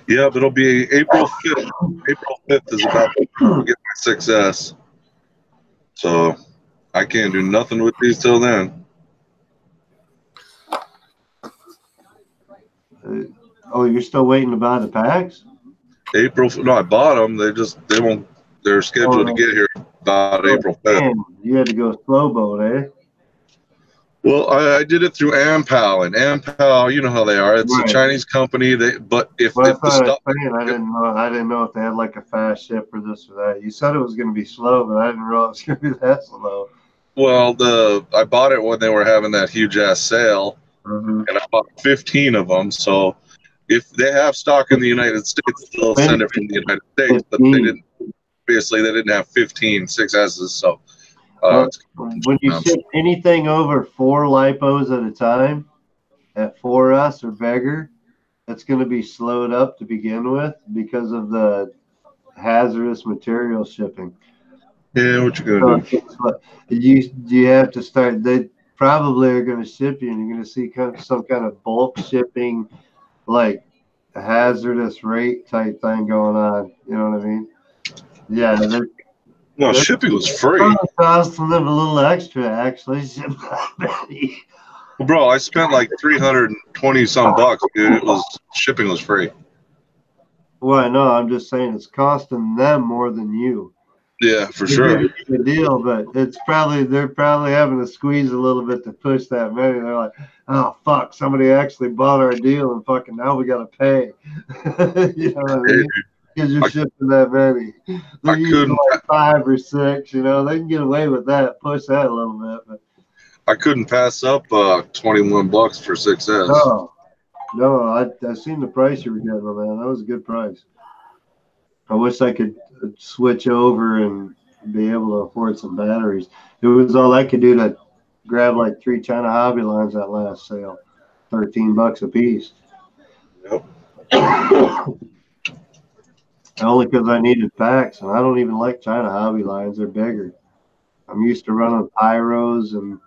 Yeah, but it'll be April 5th. April 5th is about to get my 6S. So I can't do nothing with these till then. Oh, you're still waiting to buy the packs? No, I bought them. They won't. They're scheduled to get here about April 5th. Man, you had to go slow boat, eh? Well, I did it through Ampal, and Ampal, you know how they are. It's Right. a Chinese company. But if Well, the stuff, I didn't know if they had like a fast ship or this or that. You said it was going to be slow, but I didn't realize it was going to be that slow. well, I bought it when they were having that huge ass sale, and I bought 15 of them. So if they have stock in the United States, they'll send it from the United States. But they didn't. Obviously, they didn't have 15 6S's. So When you ship anything over 4 lipos at a time at 4S or bigger, it's going to be slowed up to begin with because of the hazardous material shipping. Yeah, what you gonna do? You have to start. They probably are going to ship you, and you're going to see some kind of bulk shipping, like a hazardous rate type thing going on. You know what I mean? Yeah. No, shipping was free. Cost them a little extra, actually. Well, bro, I spent like 320 some bucks, dude. Shipping was free. Well, I know. I'm just saying it's costing them more than you. Yeah, for sure. The deal, but they're probably having to squeeze a little bit to push that many. They're like, oh fuck, somebody actually bought our deal, and fucking now we gotta pay. You know what I mean? Because you're shipping that many. They're using like 5 or 6. You know, they can get away with that, push that a little bit. But I couldn't pass up 21 bucks for 6S. No, I seen the price you were getting on that. That was a good price. I wish I could switch over and be able to afford some batteries. It was all I could do to grab like 3 China Hobby lines that last sale, $13 a piece. Yep. Only because I needed packs, and I don't even like China Hobby lines. They're bigger. I'm used to running pyros and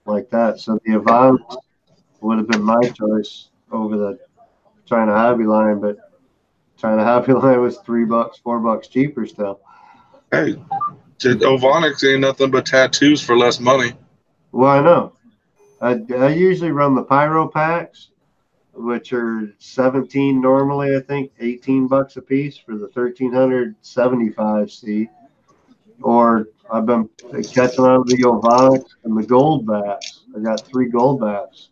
like that. So the Avant would have been my choice over the China Hobby line, but China Hobby line was $3, $4 cheaper still. Hey, Ovonics ain't nothing but tattoos for less money. Well, I know. I usually run the pyro packs, which are 17 normally, I think, $18 a piece for the 1375C. Or I've been catching on to the Ovonics and the gold bats. I got 3 gold bats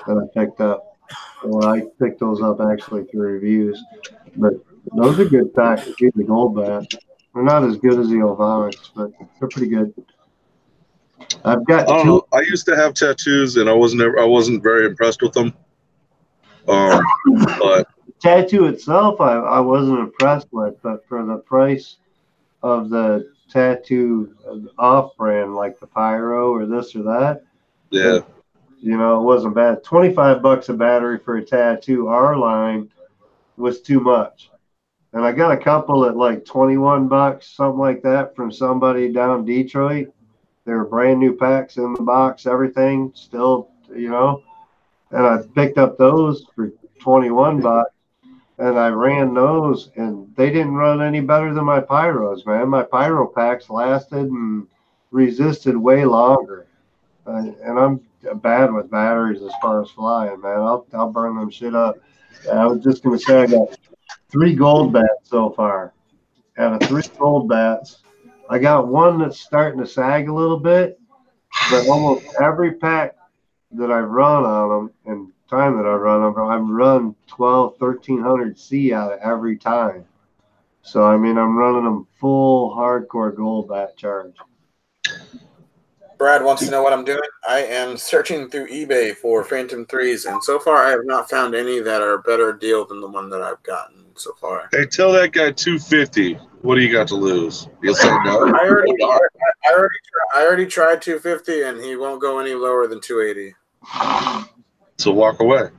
that I picked up. Well, I picked those up actually through reviews. But those are good packs to keep the gold bats. They're not as good as the Ovonics, but they're pretty good. I've got I don't know. I used to have tattoos, and I wasn't very impressed with them. But tattoo itself, I wasn't impressed with, but for the price of the tattoo off-brand, like the Pyro or this or that, yeah, you know, it wasn't bad. $25 a battery for a tattoo. Our line was too much, and I got a couple at like $21, something like that, from somebody down Detroit. They were brand new packs in the box, everything still, you know. And I picked up those for $21, and I ran those, and they didn't run any better than my pyros, man. My pyro packs lasted and resisted way longer. And I'm bad with batteries as far as flying, man. I'll burn them shit up. I was just gonna say I got 3 gold bats so far. Out of 3 gold bats, I got one that's starting to sag a little bit, but almost every pack that I've run on them and time that I run them, I've run 1300 C out of every time. So I mean, I'm running them full hardcore gold bat charge. Brad wants to know what I'm doing. I am searching through eBay for Phantom 3s, and so far I have not found any that are a better deal than the one that I've gotten so far. Hey, tell that guy 250. What do you got to lose? You'll say no. I already tried 250, and he won't go any lower than 280. So walk away.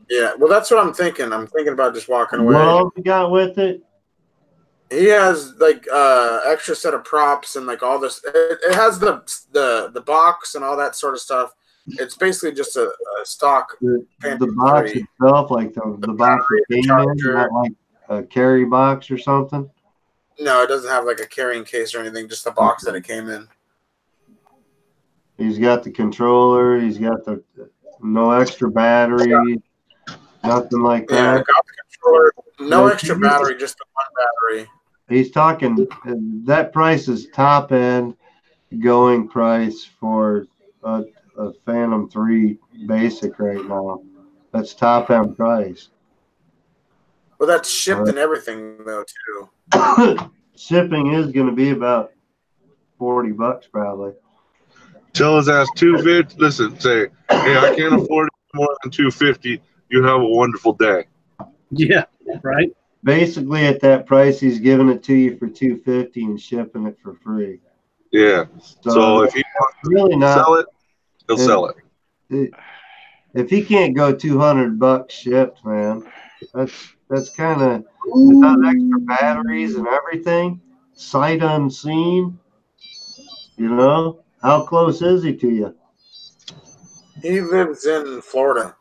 Yeah, well, that's what I'm thinking. I'm thinking about just walking away. What else you got with it? He has like extra set of props and like all this. It has the box and all that sort of stuff. It's basically just a stock The box 3. itself, like the box that came in, not like a carry box or something. No, it doesn't have like a carrying case or anything. Just the box that it came in. He's got the controller. He's got the no extra battery, nothing like Yeah, I that. got the controller. No Like, extra battery, just the one battery. He's talking that price is top end going price for a Phantom 3 basic right now. That's top end price. Well, that's shipped and everything though too. Shipping is going to be about $40 probably. Tell his ass 250. Listen, say, hey, I can't afford more than 250. You have a wonderful day. Yeah, right. Basically, at that price, he's giving it to you for $250 and shipping it for free. Yeah. So if he wants to really not sell it, he'll sell it. If he can't go $200 shipped, man, that's kind of without extra batteries and everything, sight unseen. You know, how close is he to you? He lives in Florida.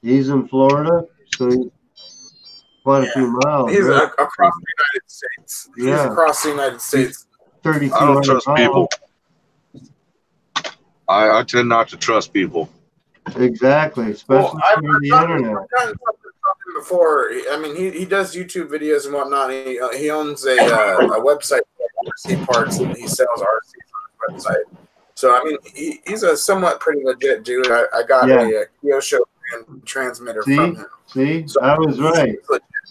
He's in Florida, so he's quite a few miles. He's right? across the United States. He's across the United States. 3,200 I don't trust miles. people. I tend not to trust people. Exactly, especially through the internet. I've gotten something before. I mean, he does YouTube videos and whatnot. He owns a website for RC parts, and he sells RCs on his website. So I mean, he's a somewhat pretty legit dude. I got a Kyosho transmitter from him. See, So I was right.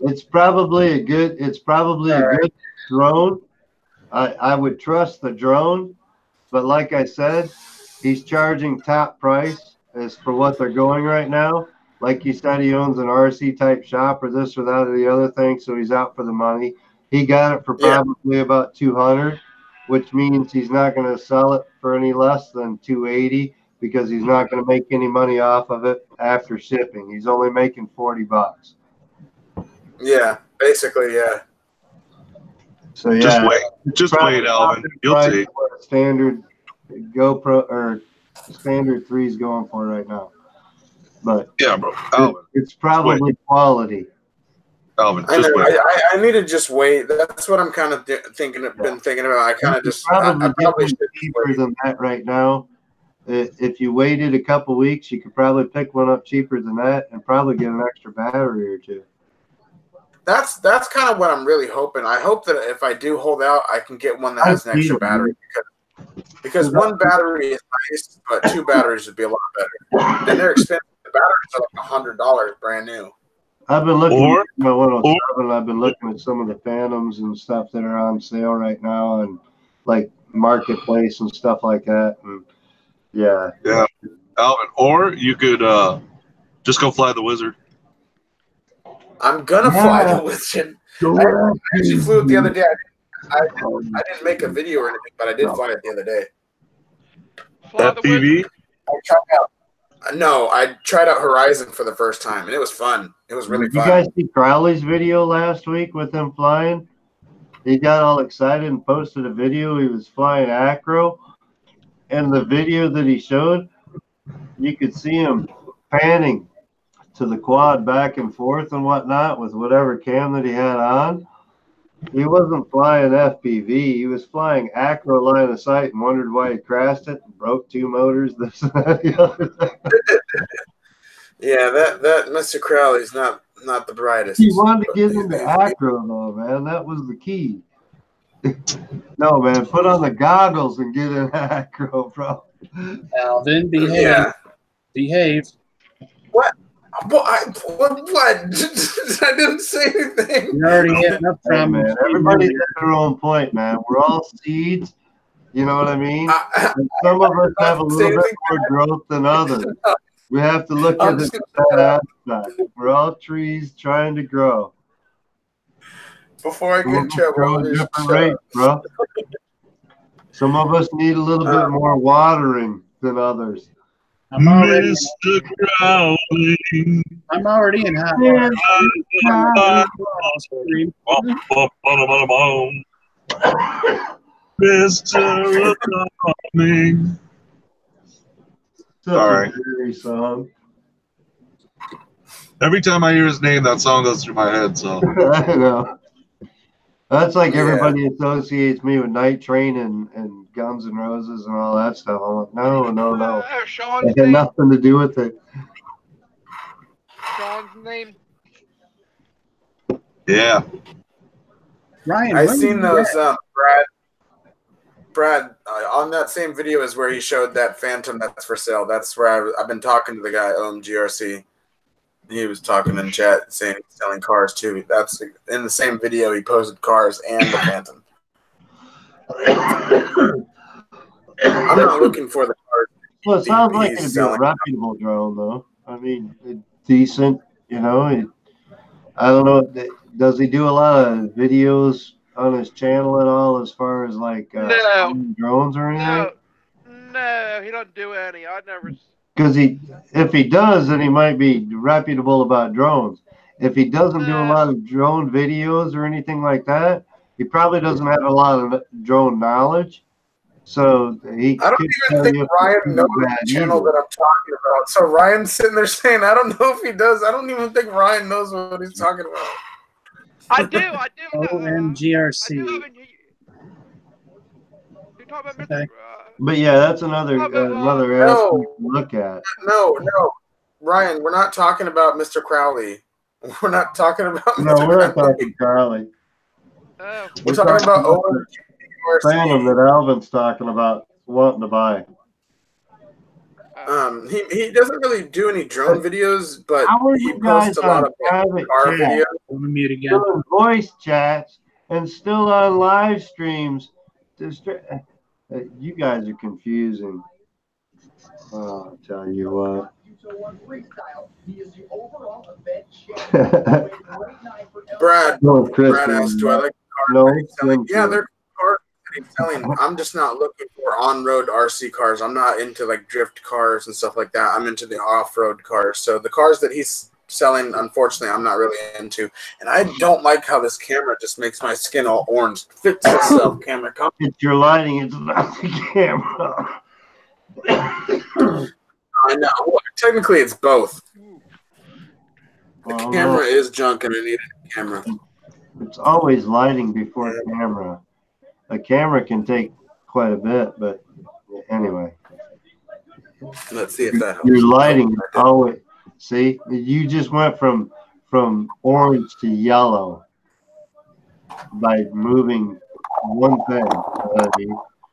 It's probably a good. It's probably a good drone. I would trust the drone, but like I said, he's charging top price as for what they're going right now. Like you said, he owns an RC type shop or this or that or the other thing, so he's out for the money. He got it for probably about 200, which means he's not going to sell it for any less than 280 because he's not going to make any money off of it after shipping. He's only making $40. Yeah, basically, yeah. So yeah, Just wait, Alvin. You'll see. Standard GoPro or standard 3 is going for right now, but yeah, bro, Alvin, it's probably quality. Alvin, I need to just wait. That's what I'm kind of been thinking about. I kind of just probably should cheaper than that right now. If you waited a couple weeks, you could probably pick one up cheaper than that and probably get an extra battery or two. That's kind of what I'm really hoping. I hope that if I do hold out, I can get one that has an extra battery because one battery is nice, but 2 batteries would be a lot better. And they're expensive. The batteries are like $100 brand new. I've been looking at my 107. I've been looking at some of the Phantoms and stuff that are on sale right now, and like Marketplace and stuff like that. And yeah, Alvin. Or you could just go fly the Wizard. I'm gonna fly the Wizard. I actually flew it the other day. I didn't make a video or anything, but I did fly it the other day. FPV? I tried out Horizon for the first time, and it was fun. It was really fun. Did you guys see Crowley's video last week with him flying? He got all excited and posted a video. He was flying acro, and the video that he showed, you could see him panning to the quad back and forth and whatnot with whatever cam that he had on. He wasn't flying FPV. He was flying acro line of sight and wondered why he crashed it and broke 2 motors. This and that, the other thing. Yeah, that Mr. Crowley's not the brightest. He wanted to get into acro though, man. That was the key. No, man, put on the goggles and get in acro, bro. Alvin, behave. Yeah. Behave. What? What? I didn't say anything. You're already hitting up from man. Everybody's at their own point, man. We're all seeds. You know what I mean? And some of us have a little bit more growth than others. We have to look at it that aspect. We're all trees trying to grow. Before I get in trouble, at a different rate, bro. Some of us need a little bit more watering than others. I'm already Mr. Crowley. I'm already in hot Mr. Coming. Such Sorry. a very song. Every time I hear his name, that song goes through my head. So I know. That's like Yeah. everybody associates me with Night Train and Guns N' Roses and all that stuff. I'm like, no. Sean's It had name. nothing to do with it. Sean's name. yeah. Ryan, I when seen did you those, get- Brad, on that same video is where he showed that Phantom that's for sale. That's where I've been talking to the guy, GRC. He was talking in chat saying he's selling cars too. That's in the same video he posted cars and the Phantom. I'm not looking for the cars. Well, it sounds like he's it'd be a selling. reputable drone, though. I mean, decent, you know. I don't know. Does he do a lot of videos on his channel at all as far as like No. drones or anything? No, he don't do any. I never. Because if he does, then he might be reputable about drones. If he doesn't do a lot of drone videos or anything like that, he probably doesn't have a lot of drone knowledge. So he I don't could even tell think you Ryan if knows it's bad the channel either. that I'm talking about. So Ryan's sitting there saying, I don't know if he does. I don't even think Ryan knows what he's talking about. I do. OMGRC. You're talking about Mr. But yeah, that's another aspect to look at. No, Ryan, we're not talking about Mr. Crowley. We're not talking about No, Mr. we're not Crowley. talking Charlie. We're talking about Phantom that Alvin's talking about wanting to buy. He doesn't really do any drone videos, but How are he you guys posts a lot on of private car chat, videos. Mute again. still in voice chats, and still on live streams? You guys are confusing. Oh, I'll tell you what. Brad Chris asked, do I like the cars that he's selling? Yeah, they're cars that he's selling. I'm just not looking for on-road RC cars. I'm not into like drift cars and stuff like that. I'm into the off-road cars. So the cars that he's selling, unfortunately, I'm not really into. And I don't like how this camera just makes my skin all orange. Fix itself, camera. Come. It's your lighting. It's not the camera. I know. Well, technically, it's both. The Well, camera no. is junk, and I need a camera. It's always lighting before camera. A camera can take quite a bit, but anyway. Let's see if that helps. Your lighting is always. See, you just went from orange to yellow by moving one thing.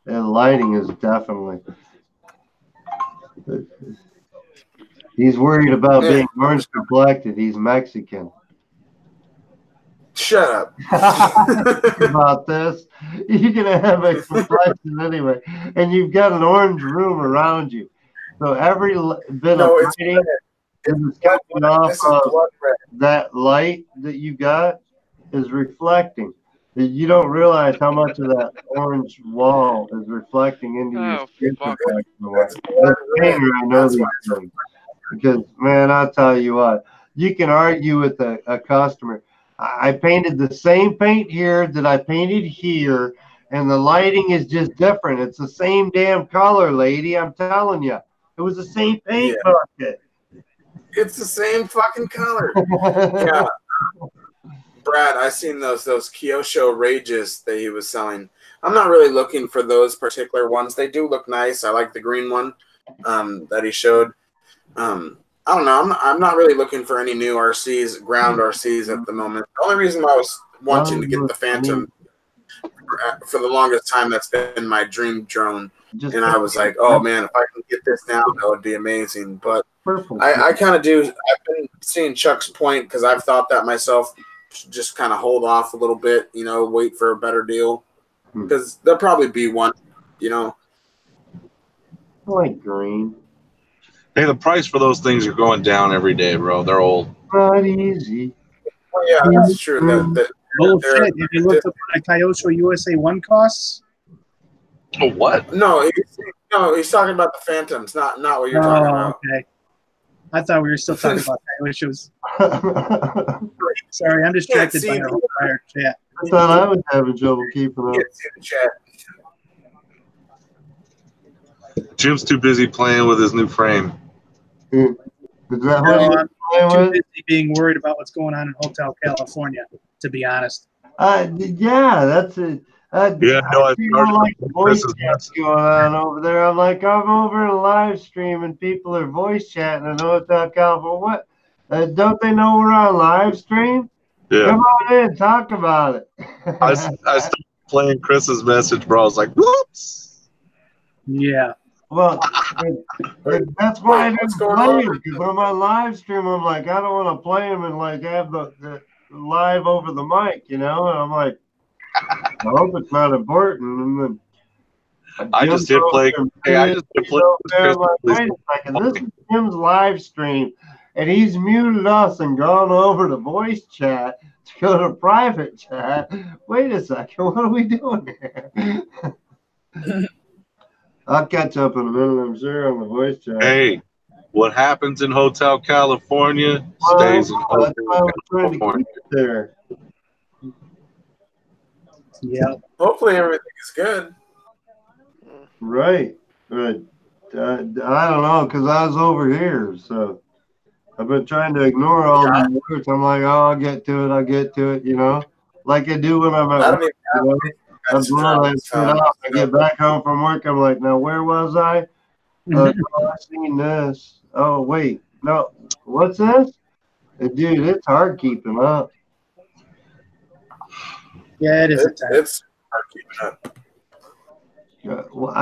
And lighting is definitely. He's worried about being orange complected. He's Mexican. Shut up. About this, you're gonna have a complexion anyway, and you've got an orange room around you. So every bit of lighting is coming off of that light that you got is reflecting. You don't realize how much of that orange wall is reflecting into your skin protection. As a painter, I know these things. Because, man, I'll tell you what, you can argue with a customer. I painted the same paint here that I painted here, and the lighting is just different. It's the same damn color, lady. I'm telling you. It was the same paint bucket. It's the same fucking color. Yeah. Brad, I seen those Kyosho Rages that he was selling. I'm not really looking for those particular ones. They do look nice. I like the green one that he showed. I don't know. I'm not really looking for any new RCs, ground RCs at the moment. The only reason why I was wanting to get the Phantom for the longest time, that's been my dream drone. And I was like, oh man, if I can get this now, that would be amazing. But I kind of do. I've been seeing Chuck's point because I've thought that myself. Just kind of hold off a little bit, you know, wait for a better deal because there'll probably be one, you know. I like green. Hey, the price for those things are going down every day, bro. They're old. Not easy. Well, yeah, that's true. Bullshit. Have you looked up what a Kyosho USA 1 costs? Oh, what? No, he's talking about the Phantoms, not what you're talking about. Okay. I thought we were still talking about sandwiches. Sorry, I'm distracted by our chat. I thought I was having trouble keeping up. Can't see the chat. Jim's too busy playing with his new frame. Is that No, what I'm too busy being worried about what's going on in Hotel California, to be honest. Yeah, that's it. Yeah, no, I see more like the voice chat's going on over there. I'm like, I'm over in a live stream and people are voice chatting in Hotel California. What? Don't they know we're on live stream? Yeah. Come on in, talk about it. I started playing Chris's message, bro. I was like, whoops. Yeah. Well, that's why I didn't play him, because on my live stream, I'm like, I don't want to play him and like have the live over the mic, you know? And I'm like, I hope it's not important. And then I just hit play. Hey, I just hit play. I'm like, wait a second, this is Jim's live stream, and he's muted us and gone over to voice chat to go to private chat. Wait a second, what are we doing here? I'll catch up in a minute, I'm sure, on the voice chat. Hey, what happens in Hotel California stays in Hotel California. There. Yeah. Hopefully everything is good. Right. But I don't know, because I was over here, so I've been trying to ignore all the words. I'm like, oh, I'll get to it, you know, like I do when I'm at work, you know. I'm blowing that shit off. I get back home from work. I'm like, now where was I? Oh, I've seen this. Oh, wait. No. What's this? Dude, it's hard keeping up. Yeah, it is. It's hard keeping up. Well,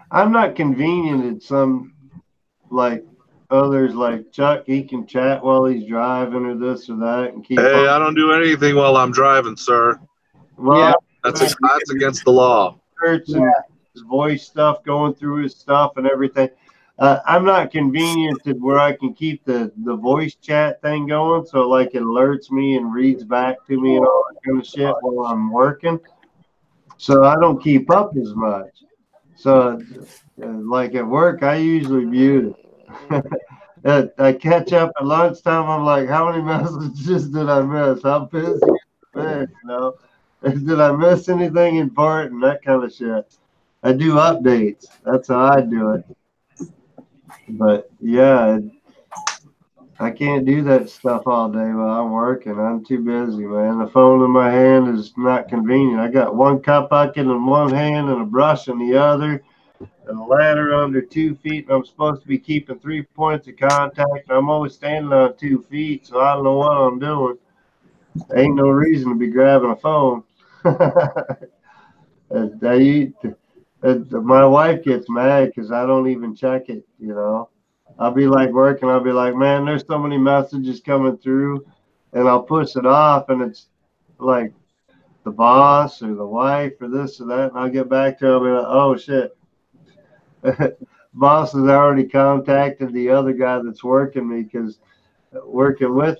I'm not convenient at some, like, others like Chuck. He can chat while he's driving or this or that and keep Hey, on. I don't do anything while I'm driving, sir. Well, That's against the law. And his voice stuff going through his stuff and everything. I'm not convenient to where I can keep the voice chat thing going, so like it alerts me and reads back to me and all that kind of shit while I'm working. So I don't keep up as much. So like at work, I usually mute it. I catch up at lunchtime. I'm like, how many messages did I miss? How busy? You know. Did I miss anything important? That kind of shit. I do updates. That's how I do it. But yeah, I can't do that stuff all day while I'm working. I'm too busy, man. The phone in my hand is not convenient. I got one cup bucket in one hand and a brush in the other, and a ladder under 2 feet. And I'm supposed to be keeping 3 points of contact. I'm always standing on 2 feet, so I don't know what I'm doing. There ain't no reason to be grabbing a phone. My wife gets mad because I don't even check it, you know. I'll be like working, I'll be like, man, there's so many messages coming through, and I'll push it off, and it's like the boss or the wife or this or that, and I'll get back to her, I'll be like, oh shit. Boss has already contacted the other guy that's working with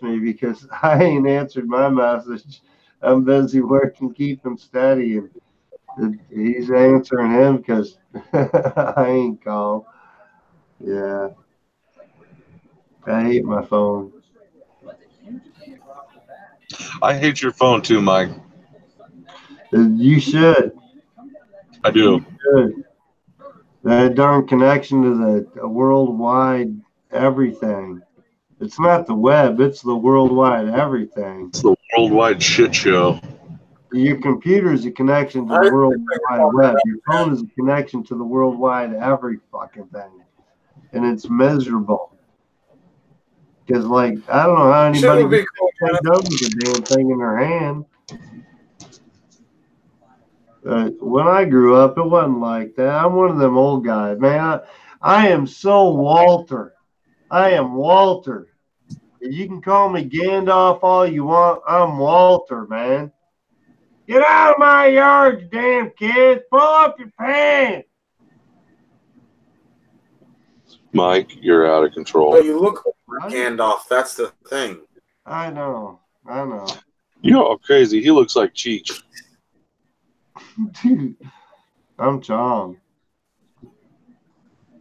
me because I ain't answered my message. I'm busy working, keeping steady, and he's answering him because I ain't called. Yeah. I hate my phone. I hate your phone too, Mike. You should. I do. You should. That darn connection to the worldwide everything. It's not the web, it's the worldwide everything. It's the worldwide shit show. Your computer is a connection to the World Wide Web. Your phone is a connection to the worldwide every fucking thing. And it's miserable. Because, like, I don't know how anybody does the damn thing in their hand. When I grew up, it wasn't like that. I'm one of them old guys, man. I am so Walter. I am Walter. You can call me Gandalf all you want. I'm Walter, man. Get out of my yard, you damn kids. Pull up your pants. Mike, you're out of control. But you look like Gandalf. That's the thing. I know. You're all crazy. He looks like Cheech. Dude, I'm Chom.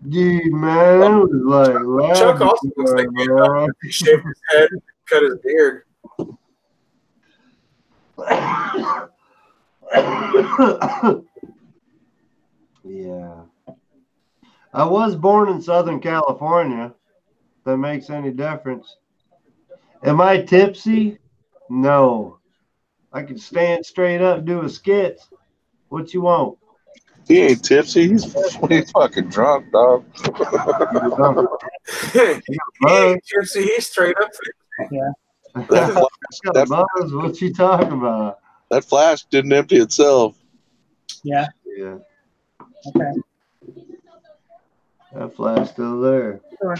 Dude, man, it was like Chuck also looks like laboratory, he shaved his head, cut his beard. Yeah. I was born in Southern California. If that makes any difference. Am I tipsy? No. I can stand straight up and do a skit. What you want? He ain't tipsy. He's fucking drunk, dog. He ain't tipsy, he's straight up. Yeah. That buzz. What you talking about? That flash didn't empty itself. Yeah. Yeah. Okay. That flash still there. Sure.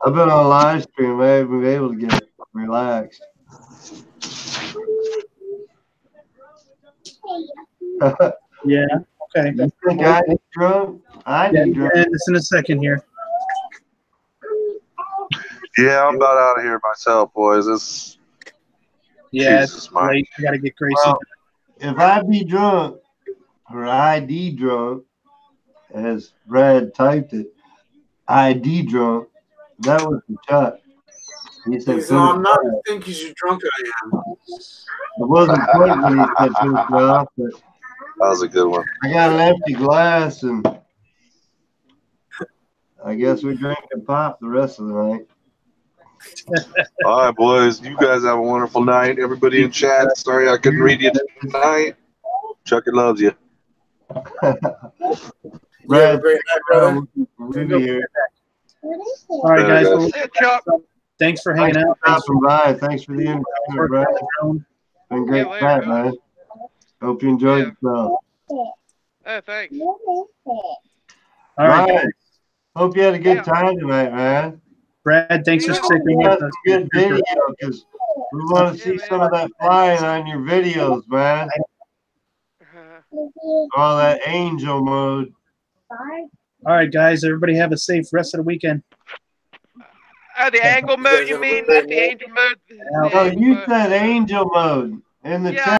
I've been on a live stream. I haven't been able to get relaxed. Yeah. Okay. You think I need drunk? I need drunk. Yeah, just in a second here. Yeah, I'm about out of here myself, boys. It's Yeah, Jesus, it's late. I gotta get Gracie. Well, if I be drunk or ID drunk, as Brad typed it, ID drunk, that was the Chuck. He said, So I'm not as think as you drunk I am. It wasn't funny when he said finish it off, but that was a good one. I got an empty glass, and I guess we drink and pop the rest of the night. All right, boys. You guys have a wonderful night. Everybody in chat, sorry I couldn't read you tonight. Chucky loves you. Brad, great night, brother. We'll be here. All right, guys. Well, thanks for hanging out. Thanks for by. Thanks for the entertainment, Brad. Been great chat, man. Hope you enjoyed yourself. Thanks. All right, guys. Hope you had a good time tonight, man. Brad, thanks for sticking with That's us. a good video because we want to see some of that flying on your videos, man. All that angel mode. All right, guys. Everybody have a safe rest of the weekend. The angle mode, you mean? Not the angel mode? Oh, you said angel mode in the chat.